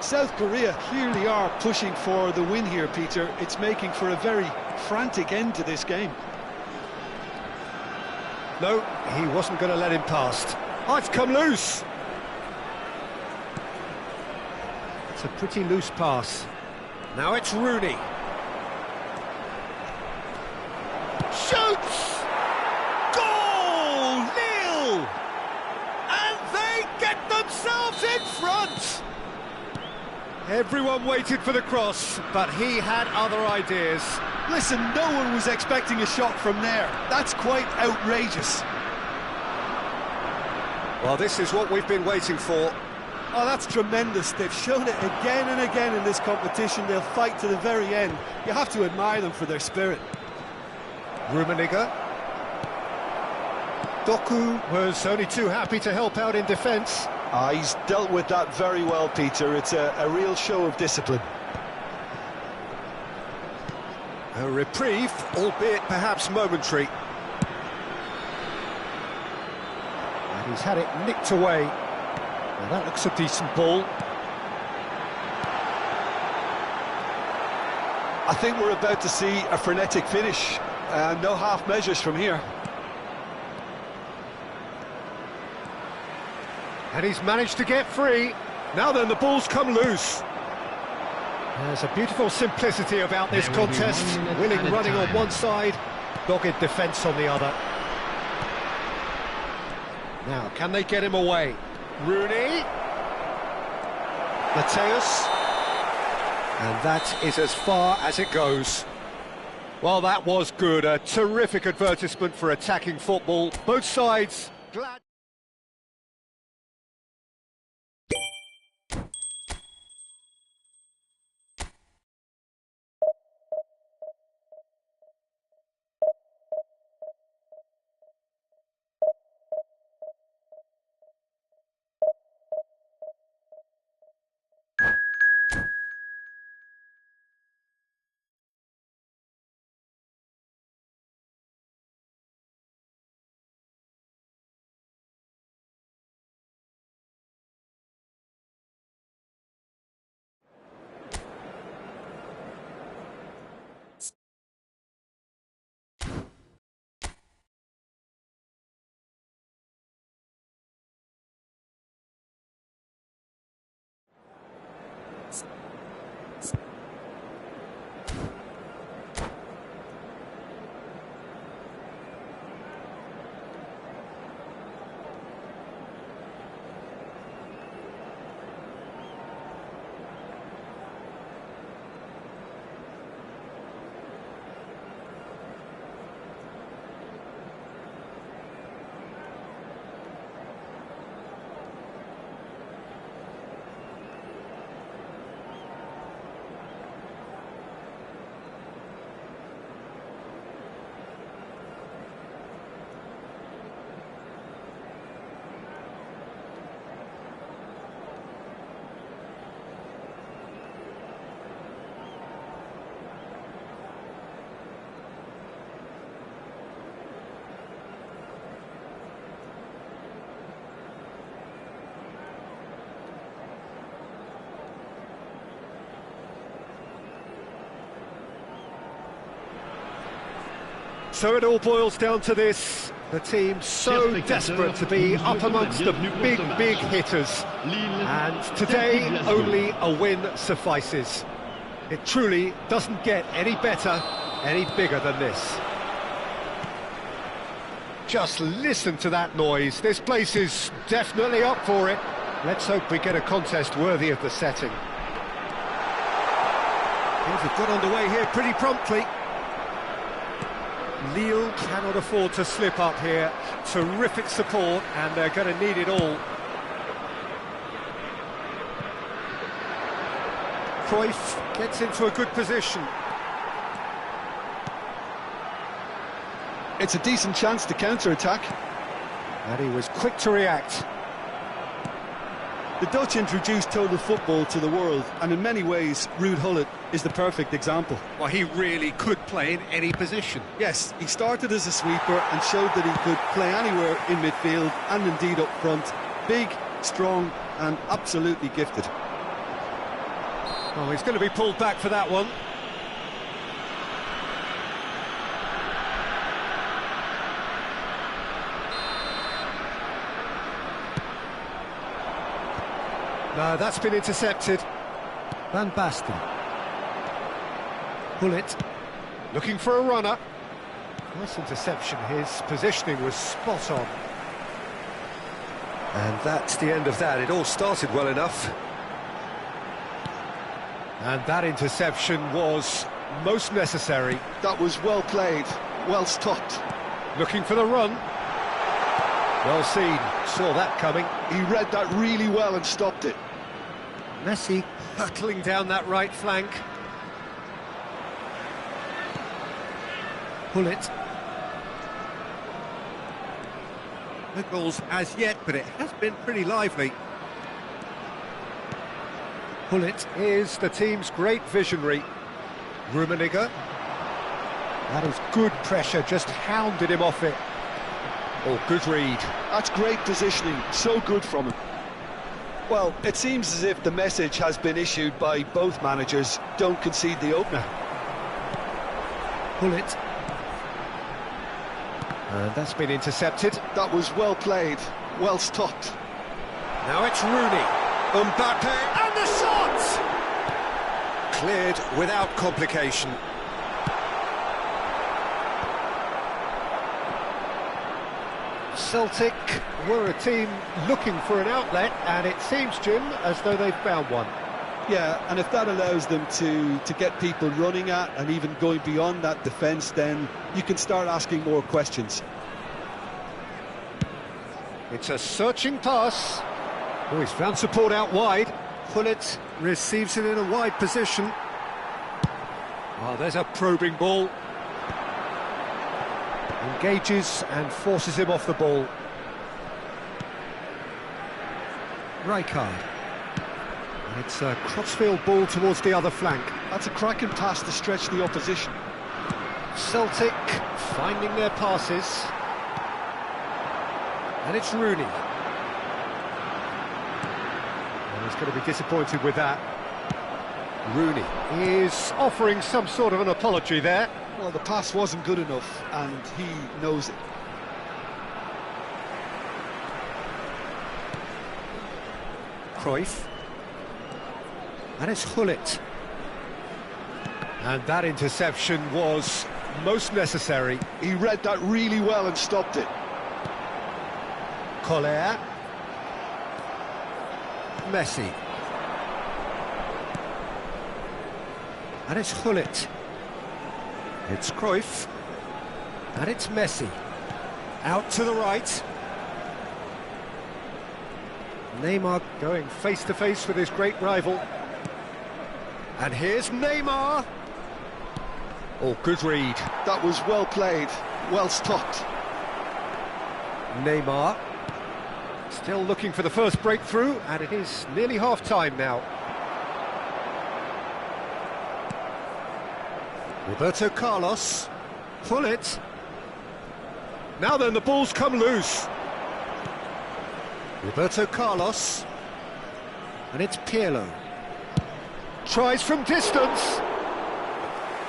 South Korea clearly are pushing for the win here, Peter. It's making for a very frantic end to this game. No, he wasn't going to let him past. Oh, it's come loose. It's a pretty loose pass. Now it's Rooney. Shoots! Goal! Lille! And they get themselves in front! Everyone waited for the cross, but he had other ideas. Listen, no one was expecting a shot from there. That's quite outrageous. Well, this is what we've been waiting for. Oh, that's tremendous. They've shown it again and again in this competition. They'll fight to the very end. You have to admire them for their spirit. Rummenigge. Doku was only too happy to help out in defence. He's dealt with that very well, Peter. It's a real show of discipline. A reprieve, albeit perhaps momentary. And he's had it nicked away. Now that looks a decent ball. I think we're about to see a frenetic finish. No half measures from here. And he's managed to get free. Now then, the ball's come loose. There's a beautiful simplicity about this There will be contest. 1 minute Willing at a running on time. one side, dogged defence on the other. Now, can they get him away? Rooney. Mateus. And that is as far as it goes. Well, that was good. A terrific advertisement for attacking football. Both sides glad. So it all boils down to this. The team so desperate to be up amongst the big hitters. And today, only a win suffices. It truly doesn't get any better, any bigger than this. Just listen to that noise. This place is definitely up for it. Let's hope we get a contest worthy of the setting. Things have got underway here pretty promptly. Lille cannot afford to slip up here. Terrific support, and they're going to need it all. Cruyff gets into a good position. It's a decent chance to counter-attack. And he was quick to react. The Dutch introduced total football to the world, and in many ways, Ruud Gullit is the perfect example. Well, he really could play in any position. Yes, he started as a sweeper and showed that he could play anywhere in midfield and indeed up front. Big, strong and absolutely gifted. Oh, he's going to be pulled back for that one. No, that's been intercepted. Van Basten. Gullit looking for a runner. Nice interception. His positioning was spot on. And that's the end of that. It all started well enough. And that interception was most necessary. That was well played, well stopped. Looking for the run. Well seen, saw that coming. He read that really well and stopped it. Messi hurtling down that right flank. Gullit. No goals as yet, but it has been pretty lively. Gullit is the team's great visionary. Rummenigge. That is good pressure, just hounded him off it. Oh, good read. That's great positioning, so good from him. Well, it seems as if the message has been issued by both managers: don't concede the opener. Gullit. And that's been intercepted. That was well played, well stopped. Now it's Rooney. Mbappe. And the shot! Cleared without complication. Celtic were a team looking for an outlet, and it seems, Jim, as though they've found one. Yeah, and if that allows them to get people running at and even going beyond that defence, then you can start asking more questions. It's a searching pass. Oh, he's found support out wide. Gullit receives it in a wide position. Oh, there's a probing ball. Engages and forces him off the ball. Rijkaard. And it's a crossfield ball towards the other flank. That's a cracking pass to stretch the opposition. Celtic finding their passes. And it's Rooney. And he's going to be disappointed with that. Rooney is offering some sort of an apology there. Well, the pass wasn't good enough, and he knows it. Cruyff. And it's Gullit. And that interception was most necessary. He read that really well and stopped it. Collier. Messi. And it's Gullit. It's Cruyff. And it's Messi. Out to the right. Neymar going face-to-face with his great rival. And here's Neymar. Oh, good read. That was well played, well stopped. Neymar. Still looking for the first breakthrough, and it is nearly half-time now. Roberto Carlos. Gullit. Now then, the ball's come loose. Roberto Carlos. And it's Pirlo. Tries from distance.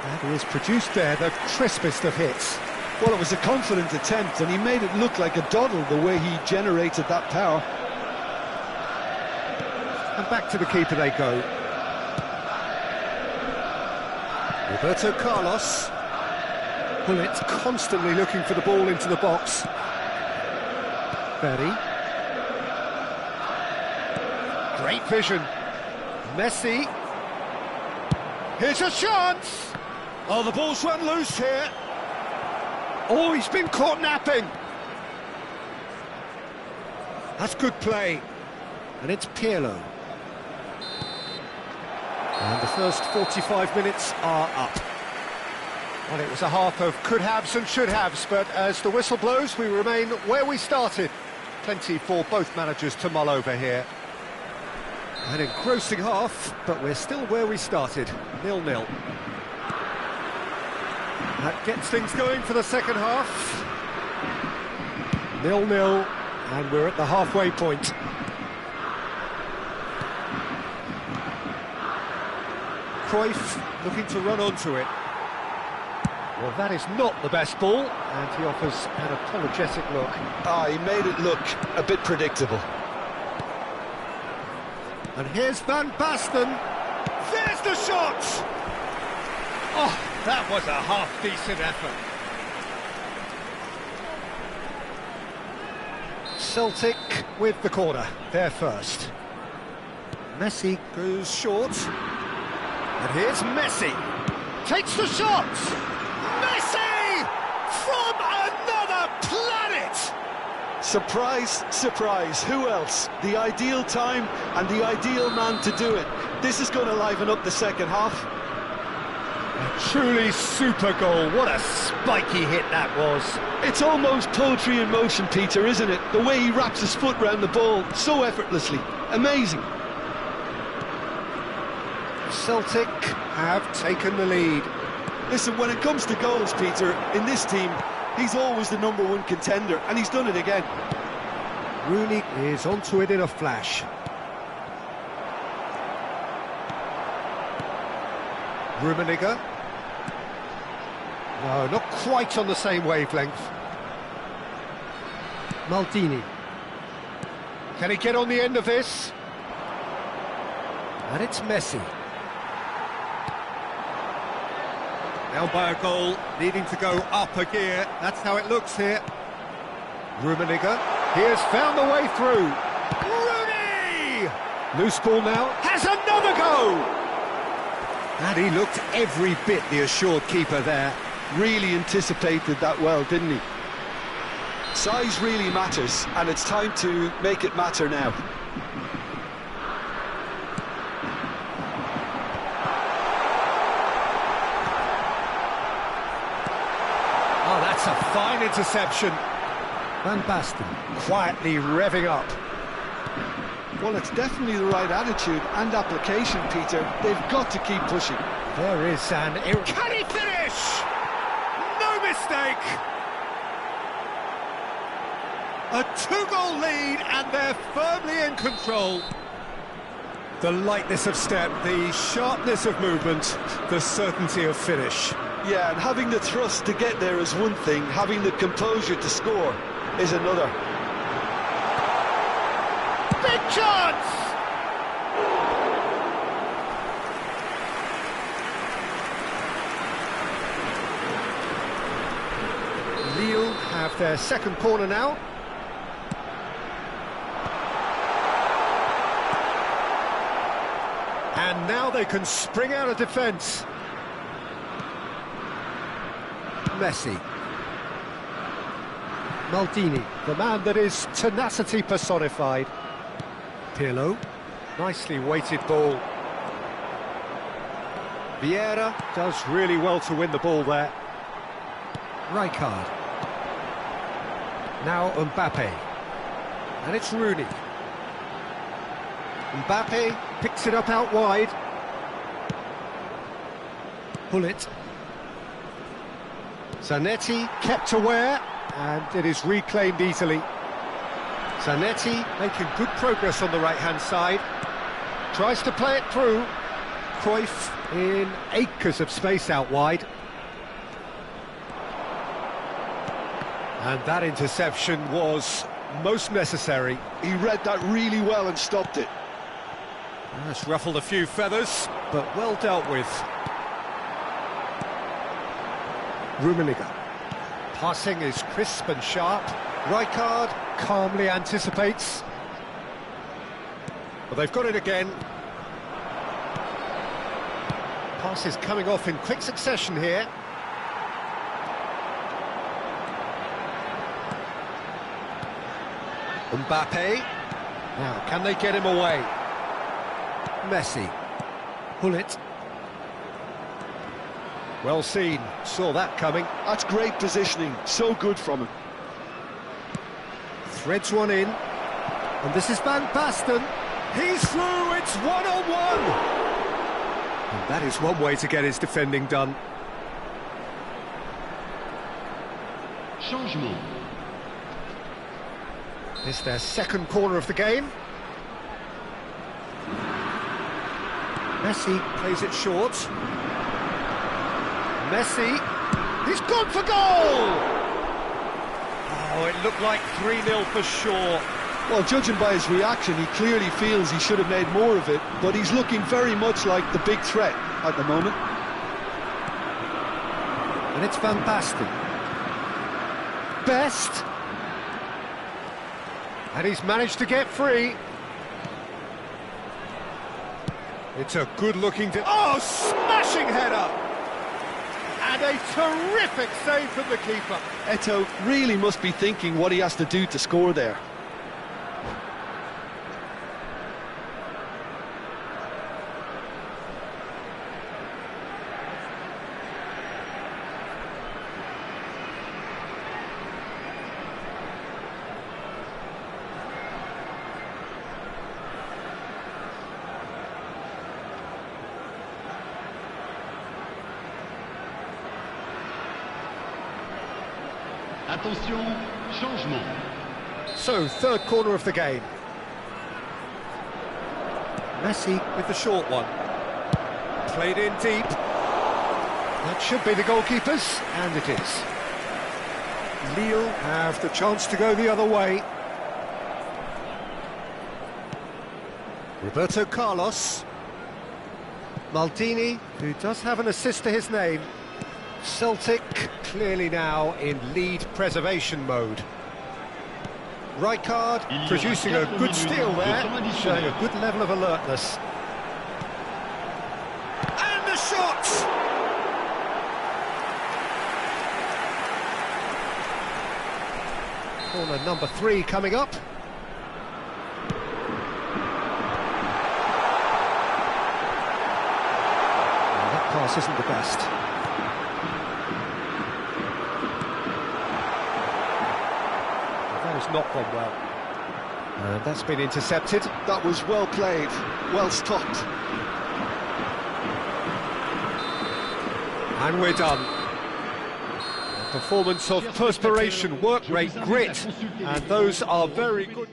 And he has produced there the crispest of hits. Well, it was a confident attempt, and he made it look like a doddle the way he generated that power. And back to the keeper they go. Roberto Carlos. Bullet constantly looking for the ball into the box. Berry. Great vision. Messi. Here's a chance! Oh, the ball's run loose here. Oh, he's been caught napping. That's good play. And it's Pirlo. And the first 45 minutes are up. Well, it was a half of could-haves and should-haves, but as the whistle blows, we remain where we started. Plenty for both managers to mull over here. An engrossing half, but we're still where we started, 0-0. That gets things going for the second half. 0-0, and we're at the halfway point. Cruyff looking to run onto it. Well, that is not the best ball, and he offers an apologetic look. He made it look a bit predictable. And here's Van Basten. There's the shot! Oh, that was a half-decent effort. Celtic with the corner, they're first. Messi goes short. And here's Messi. Takes the shot! Messi! From another planet! Surprise, surprise, who else? The ideal time and the ideal man to do it. This is going to liven up the second half. A truly super goal, what a spiky hit that was. It's almost poetry in motion, Peter, isn't it? The way he wraps his foot round the ball so effortlessly. Amazing. Celtic have taken the lead. Listen, when it comes to goals, Peter, in this team, he's always the number one contender, and he's done it again. Rooney is onto it in a flash. Rummenigge. No, not quite on the same wavelength. Maldini. Can he get on the end of this? And it's Messi. Now by a goal, needing to go up a gear. That's how it looks here. Rummenigge. He has found the way through. Rooney! Loose ball now. Has another go! And he looked every bit the assured keeper there. Really anticipated that well, didn't he? Size really matters, and it's time to make it matter now. Oh, that's a fine interception. Van Basten quietly revving up. Well, it's definitely the right attitude and application, Peter. They've got to keep pushing. There is an... Can he finish? No mistake! A two-goal lead, and they're firmly in control. The lightness of step, the sharpness of movement, the certainty of finish. Yeah, and having the thrust to get there is one thing, having the composure to score is another. Big chance! Lille have their second corner now. And now they can spring out of defence. Messi. Maldini, the man that is tenacity personified. Pirlo, nicely weighted ball. Vieira does really well to win the ball there. Rijkaard. Now Mbappe. And it's Rooney. Mbappe picks it up out wide. Bullet. Zanetti kept aware, and it is reclaimed easily. Zanetti making good progress on the right-hand side. Tries to play it through. Cruyff in acres of space out wide. And that interception was most necessary. He read that really well and stopped it. That's ruffled a few feathers, but well dealt with. Rummenigge. Passing is crisp and sharp. Rijkaard calmly anticipates. Well, they've got it again. Passes coming off in quick succession here. Mbappe. Now, can they get him away? Messi. Hullet. Well seen, saw that coming. That's great positioning, so good from him. Threads one in, and this is Van Basten. He's through, it's one-on-one! And that is one way to get his defending done. Changement. It's their second corner of the game. Messi plays it short. Messi, he's gone for goal! Oh, it looked like 3-0 for sure. Well, judging by his reaction, he clearly feels he should have made more of it, but he's looking very much like the big threat at the moment. And it's Van Basten. Best. And he's managed to get free. It's a good-looking... Oh, smashing header! And a terrific save from the keeper. Eto'o really must be thinking what he has to do to score there. Attention, changement. So, third corner of the game. Messi with the short one. Played in deep. That should be the goalkeepers, and it is. Lille have the chance to go the other way. Roberto Carlos. Maldini, who does have an assist to his name. Celtic clearly now in lead preservation mode. Rijkaard producing a good steal there, showing a good level of alertness. And the shot! Corner number 3 coming up. Well, that pass isn't the best. Has not gone well. And that's been intercepted. That was well played, well stopped. And we're done. A performance of perspiration, work rate, grit, and those are very good.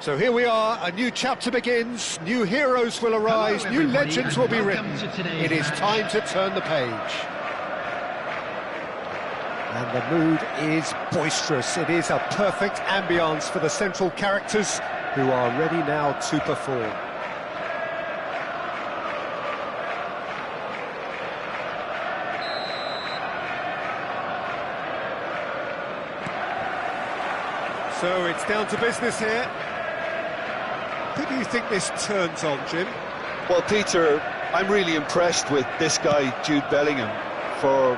So here we are, a new chapter begins, new heroes will arise, new legends will be written. It is time to turn the page. And the mood is boisterous. It is a perfect ambience for the central characters who are ready now to perform. So it's down to business here. Who do you think this turns on, Jim? Well, Peter, I'm really impressed with this guy, Jude Bellingham. For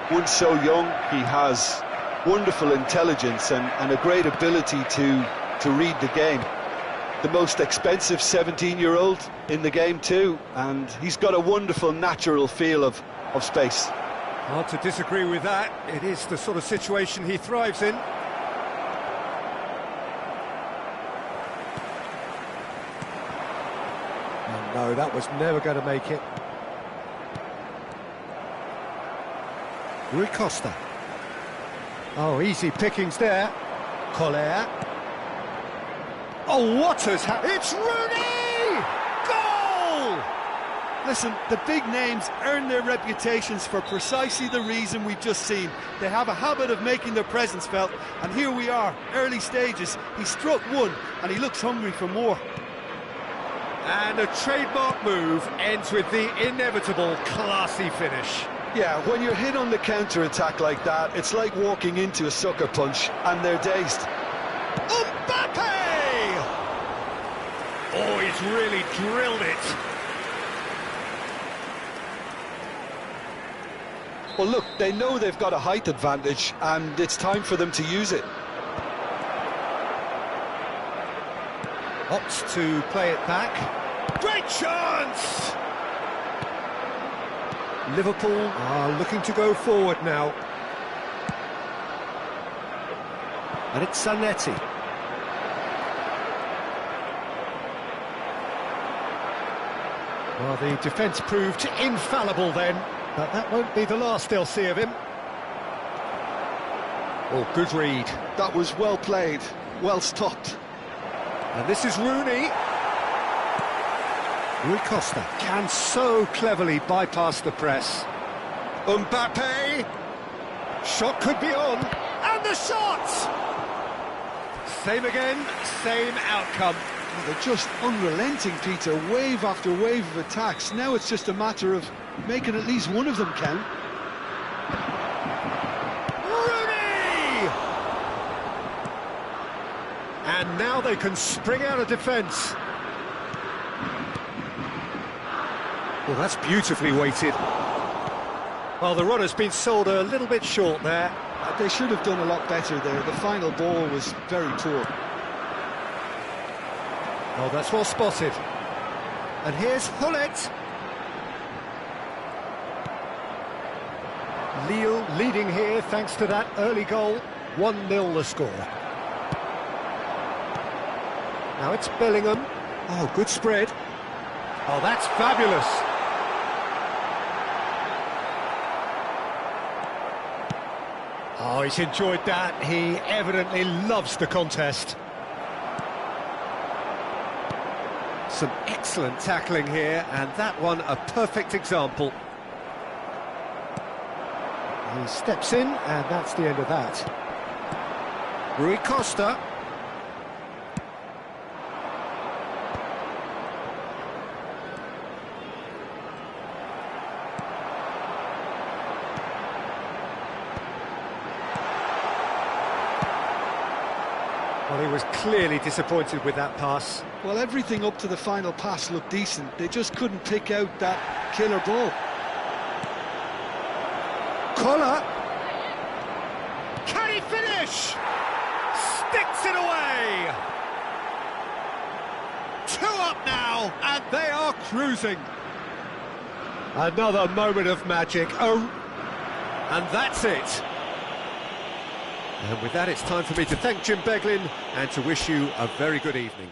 one so young, he has wonderful intelligence and a great ability to read the game. The most expensive 17-year-old in the game too, and he's got a wonderful natural feel of space. Hard to disagree with that. It is the sort of situation he thrives in. Oh, no, that was never going to make it. Rui Costa. Oh, easy pickings there. Collier. Oh, what has happened? It's Rooney! Goal! Listen, the big names earn their reputations for precisely the reason we've just seen. They have a habit of making their presence felt, and here we are, early stages. He struck one, and he looks hungry for more. And a trademark move ends with the inevitable classy finish. Yeah, when you're hit on the counter-attack like that, it's like walking into a sucker punch, and they're dazed. Mbappe! Oh, he's really drilled it. Well, look, they know they've got a height advantage, and it's time for them to use it. Opts to play it back. Great chance! Liverpool are looking to go forward now. And it's Zanetti. Well, the defence proved infallible then, but that won't be the last they'll see of him. Oh, good read. That was well played, well stopped. And this is Rooney. Rui Costa can so cleverly bypass the press. Mbappe! Shot could be on. And the shot! Same again, same outcome. Oh, they're just unrelenting, Peter. Wave after wave of attacks. Now it's just a matter of making at least one of them count. Rooney! And now they can spring out of defence. Well, that's beautifully weighted. Well, the runner's been sold a little bit short there. They should have done a lot better there. The final ball was very poor. Oh, that's well spotted. And here's Hullet. Lille leading here thanks to that early goal. 1-0 the score. Now it's Bellingham. Oh, good spread. Oh, that's fabulous. Oh, he's enjoyed that. He evidently loves the contest. Some excellent tackling here, and that one a perfect example. He steps in, and that's the end of that. Rui Costa. Well, he was clearly disappointed with that pass. Well, everything up to the final pass looked decent. They just couldn't pick out that killer ball. Collar. Can he finish? Sticks it away. 2 up now, and they are cruising. Another moment of magic. Oh, and that's it. And with that, it's time for me to thank Jim Beglin and to wish you a very good evening.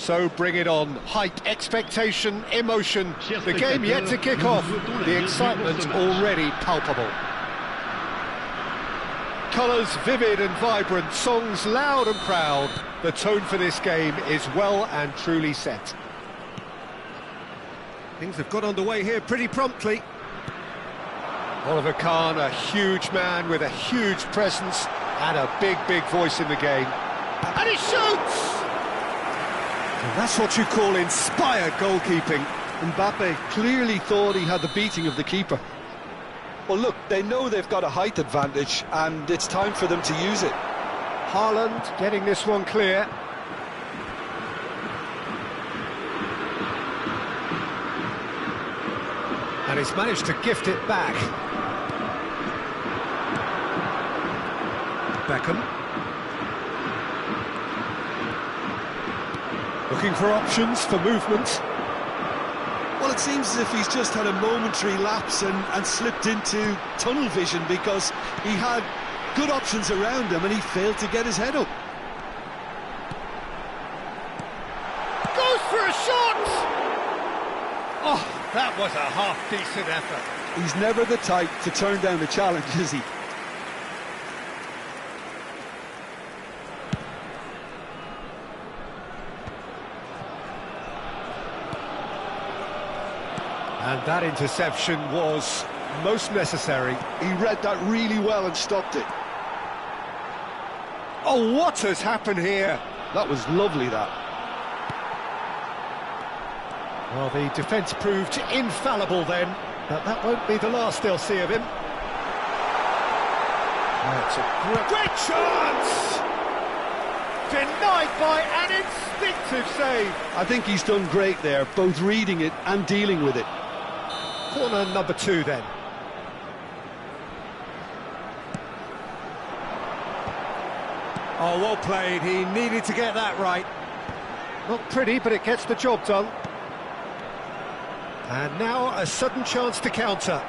So bring it on. Hype, expectation, emotion. The game yet to kick off. The excitement already palpable. Colours vivid and vibrant, songs loud and proud. The tone for this game is well and truly set. Things have got underway here pretty promptly. Oliver Kahn, a huge man with a huge presence and a big voice in the game. And he shoots! And that's what you call inspired goalkeeping. Mbappe clearly thought he had the beating of the keeper. Well, look, they know they've got a height advantage, and it's time for them to use it. Haaland getting this one clear. And he's managed to gift it back. Beckham. Looking for options for movement. Well, it seems as if he's just had a momentary lapse and slipped into tunnel vision, because he had good options around him and he failed to get his head up. Goes for a shot! Oh, that was a half-decent effort. He's never the type to turn down a challenge, is he? And that interception was most necessary. He read that really well and stopped it. Oh, what has happened here? That was lovely, that. Well, the defence proved infallible then, but that won't be the last they'll see of him. That's a great chance! Denied by an instinctive save. I think he's done great there, both reading it and dealing with it. Corner number 2 then. Oh, well played. He needed to get that right. Not pretty, but it gets the job done. And now a sudden chance to counter.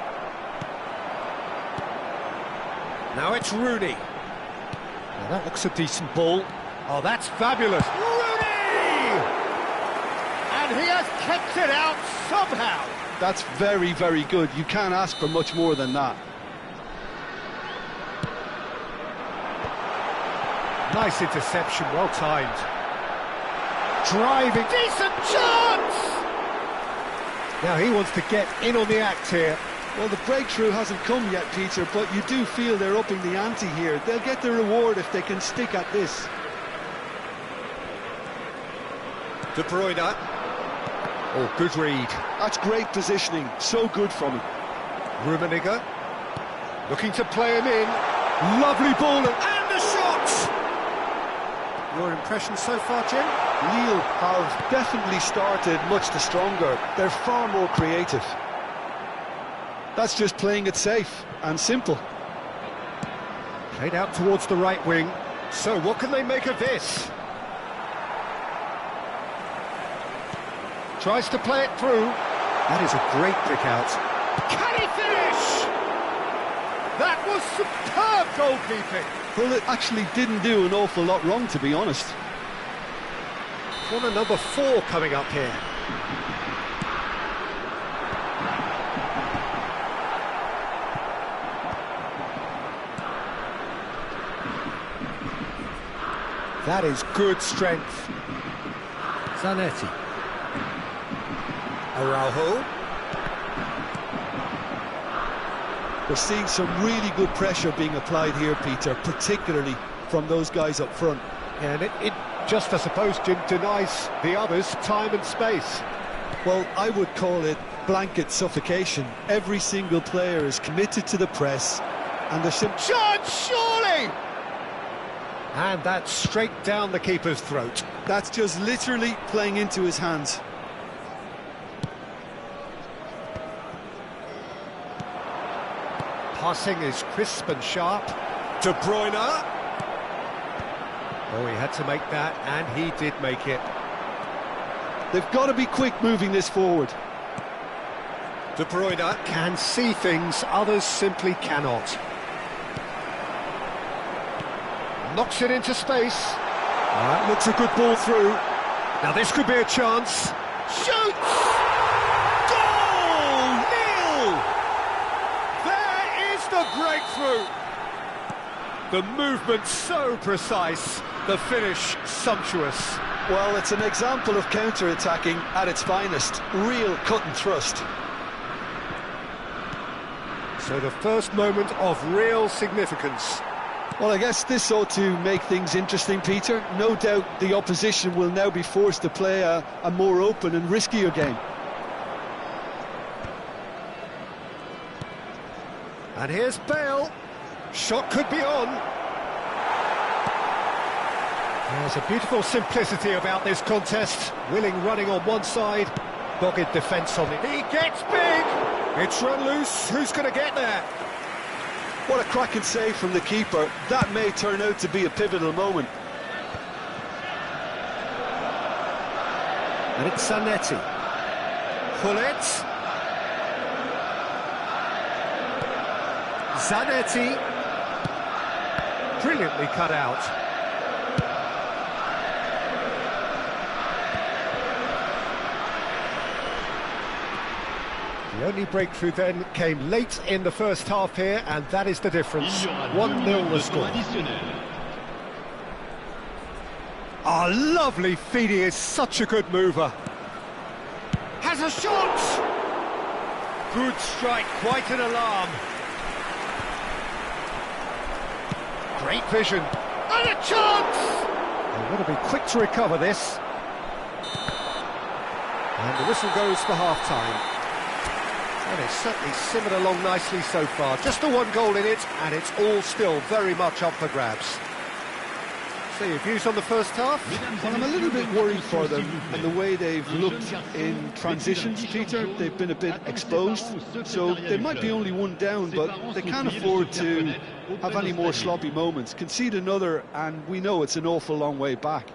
Now it's Rooney. Now that looks a decent ball. Oh, that's fabulous. Rooney! And he has kept it out somehow. That's very good. You can't ask for much more than that. Nice interception, well timed. Driving, decent chance! Now he wants to get in on the act here. Well, the breakthrough hasn't come yet, Peter, but you do feel they're upping the ante here. They'll get the reward if they can stick at this. De Bruyne. Oh, good read. That's great positioning, so good from him. Rummenigge. Looking to play him in. Lovely ball and the shot! Your impressions so far, Jim? Lille have definitely started much the stronger. They're far more creative. That's just playing it safe and simple. Played out towards the right wing. So what can they make of this? Tries to play it through. That is a great pick out. Can he finish? That was superb goalkeeping. Well, it actually didn't do an awful lot wrong, to be honest. Corner number 4 coming up here. That is good strength. Zanetti. Araujo. We're seeing some really good pressure being applied here, Peter, particularly from those guys up front. And it just, I suppose, Jim, denies the others time and space. Well, I would call it blanket suffocation. Every single player is committed to the press, and there's some... Chance, surely! And that's straight down the keeper's throat. That's just literally playing into his hands. Passing is crisp and sharp. De Bruyne. Oh, he had to make that, and he did make it. They've got to be quick moving this forward. De Bruyne can see things others simply cannot. Knocks it into space. That looks a good ball through. Now this could be a chance. Shoots! Goal! Nil! There is the breakthrough. The movement so precise, the finish sumptuous. Well, it's an example of counter-attacking at its finest. Real cut and thrust. So the first moment of real significance. Well, I guess this ought to make things interesting, Peter. No doubt the opposition will now be forced to play a more open and riskier game. And here's Bale. Shot could be on. There's a beautiful simplicity about this contest. Willing running on one side, dogged defence on it. He gets big! It's run loose. Who's going to get there? What a cracking save from the keeper. That may turn out to be a pivotal moment. And it's Zanetti. Pullet. Zanetti. Brilliantly cut out. The only breakthrough then came late in the first half here, and that is the difference. 1-0 the score. Ah, lovely feed. He is such a good mover. Has a shot! Good strike, quite an alarm. Great vision. And a chance! They've got to be quick to recover this. And the whistle goes for half-time. And it's certainly simmered along nicely so far. Just the one goal in it, and it's all still very much up for grabs. So your views on the first half? Well, I'm a little bit worried for them and the way they've looked in transitions, Peter. They've been a bit exposed, so they might be only one down, but they can't afford to have any more sloppy moments. Concede another, and we know it's an awful long way back.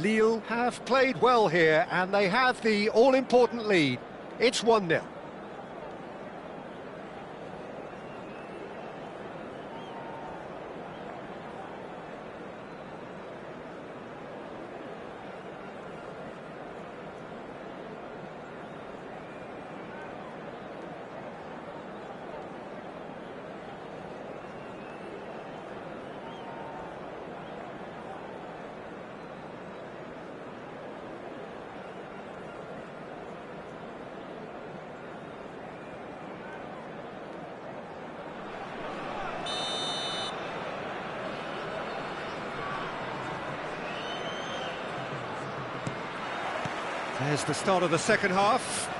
Lille have played well here, and they have the all-important lead. It's 1-0. There's the start of the second half.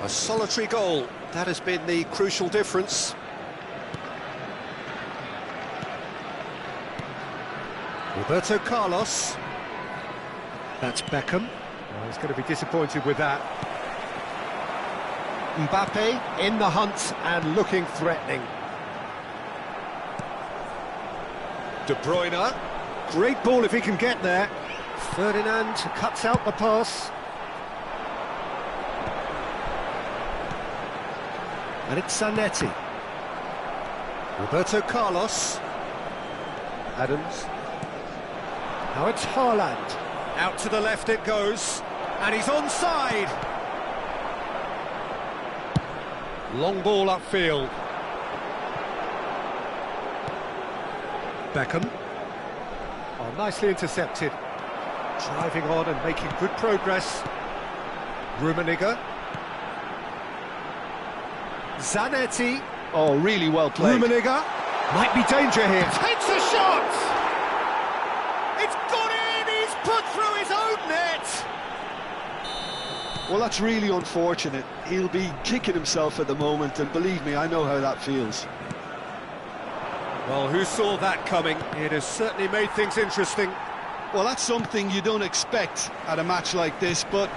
A solitary goal. That has been the crucial difference. Roberto Carlos. That's Beckham. Oh, he's going to be disappointed with that. Mbappe in the hunt and looking threatening. De Bruyne. Great ball if he can get there. Ferdinand cuts out the pass. And it's Zanetti. Roberto Carlos. Adams. Now it's Haaland. Out to the left it goes. And he's onside. Long ball upfield. Beckham. Oh, nicely intercepted. Driving on and making good progress. Rummenigge. Zanetti. Oh, really well played. Rummenigge. Might be danger here. Takes a shot! It's gone in! He's put through his own net! Well, that's really unfortunate. He'll be kicking himself at the moment, and believe me, I know how that feels. Well, who saw that coming? It has certainly made things interesting. Well, that's something you don't expect at a match like this, but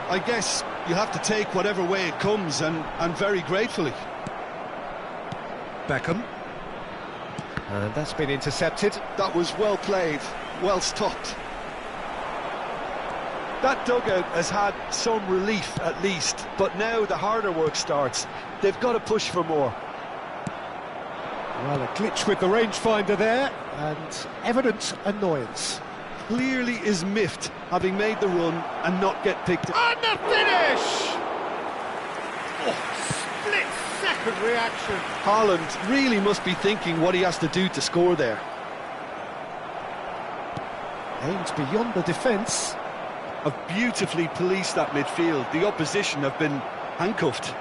I guess you have to take whatever way it comes, and very gratefully. Beckham. And that's been intercepted. That was well played, well stopped. That dugout has had some relief at least, but now the harder work starts. They've got to push for more. Well, a glitch with the rangefinder there, and evident annoyance. clearly is miffed, having made the run and not get picked up. And the finish! Oh, split-second reaction. Haaland really must be thinking what he has to do to score there. Aimed beyond the defence. Have beautifully policed that midfield. The opposition have been handcuffed.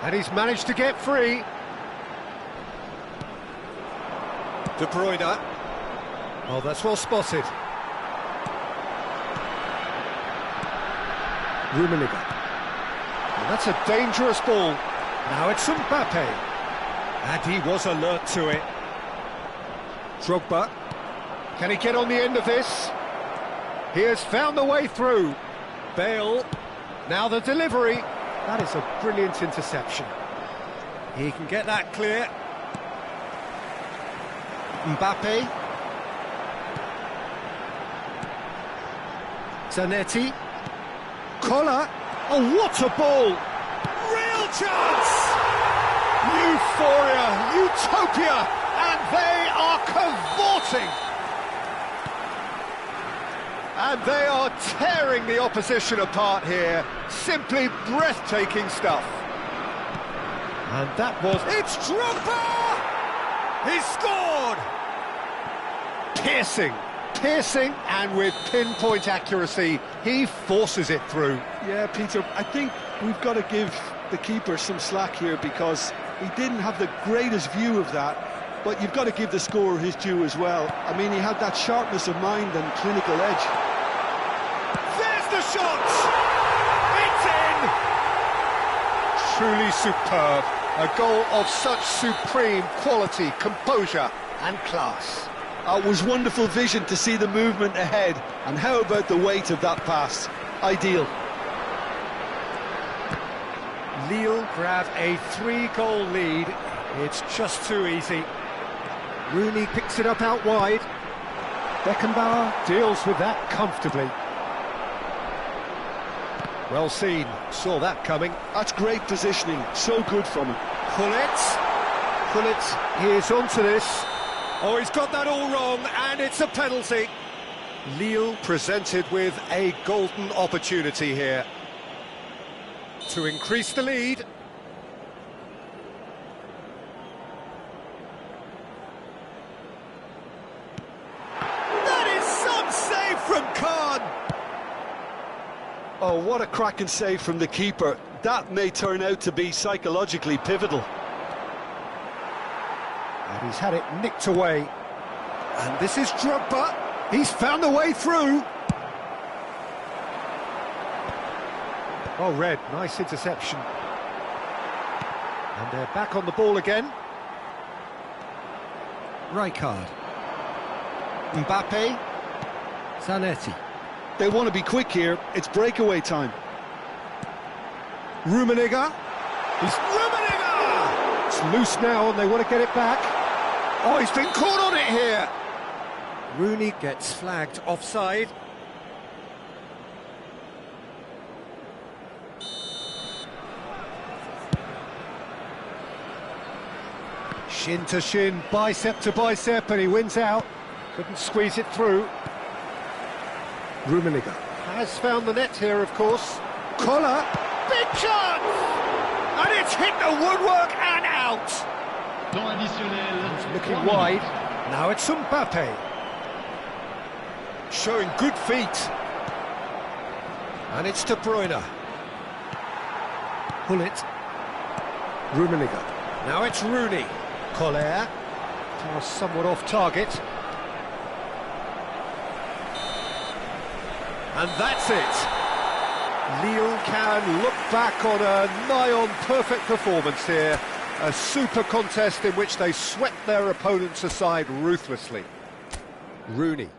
And he's managed to get free. De Bruyne. Oh, that's well spotted. Rummenigge. And that's a dangerous ball. Now it's Mbappe. And he was alert to it. Drogba. Can he get on the end of this? He has found the way through. Bale. Now the delivery. That is a brilliant interception. He can get that clear. Mbappe. Zanetti. Collar. Oh, what a ball! Real chance! Euphoria, utopia, and they are cavorting. And they are tearing the opposition apart here. Simply breathtaking stuff. And that was... It's Drogba! He scored! Piercing, and with pinpoint accuracy, he forces it through. Yeah, Peter, I think we've got to give the keeper some slack here because he didn't have the greatest view of that, but you've got to give the scorer his due as well. I mean, he had that sharpness of mind and clinical edge. There's the shot! It's in! Truly superb. A goal of such supreme quality, composure and class. It was wonderful vision to see the movement ahead, and how about the weight of that pass? Ideal. Lille grab a 3-goal lead. It's just too easy. Rooney picks it up out wide. Beckenbauer deals with that comfortably. Well seen, saw that coming. That's great positioning, so good from him. Gullit, he is onto this. Oh, he's got that all wrong, and it's a penalty. Lille presented with a golden opportunity here to increase the lead. That is some save from Khan. Oh, what a cracking save from the keeper. That may turn out to be psychologically pivotal. And he's had it nicked away. And this is Drogba. He's found a way through. Oh, Red, nice interception. And they're back on the ball again. Rijkaard. Mbappe. Zanetti. They want to be quick here. It's breakaway time. Rummenigge. He's Rummenigge! It's loose now and they want to get it back. Oh, he's been caught on it here. Rooney gets flagged offside. Shin to shin, bicep to bicep, and he wins out. Couldn't squeeze it through. Rummenigge has found the net here, of course. Collar, big chance! And it's hit the woodwork and out! Temps additionnel. He's looking wide. Now it's Mbappe. Showing good feet. And it's De Bruyne. Gullit. Rummenigge. Now it's Rooney. Collar. Pass somewhat off target. And that's it. Lille can look back on a nigh-on perfect performance here. A super contest in which they swept their opponents aside ruthlessly. Rooney.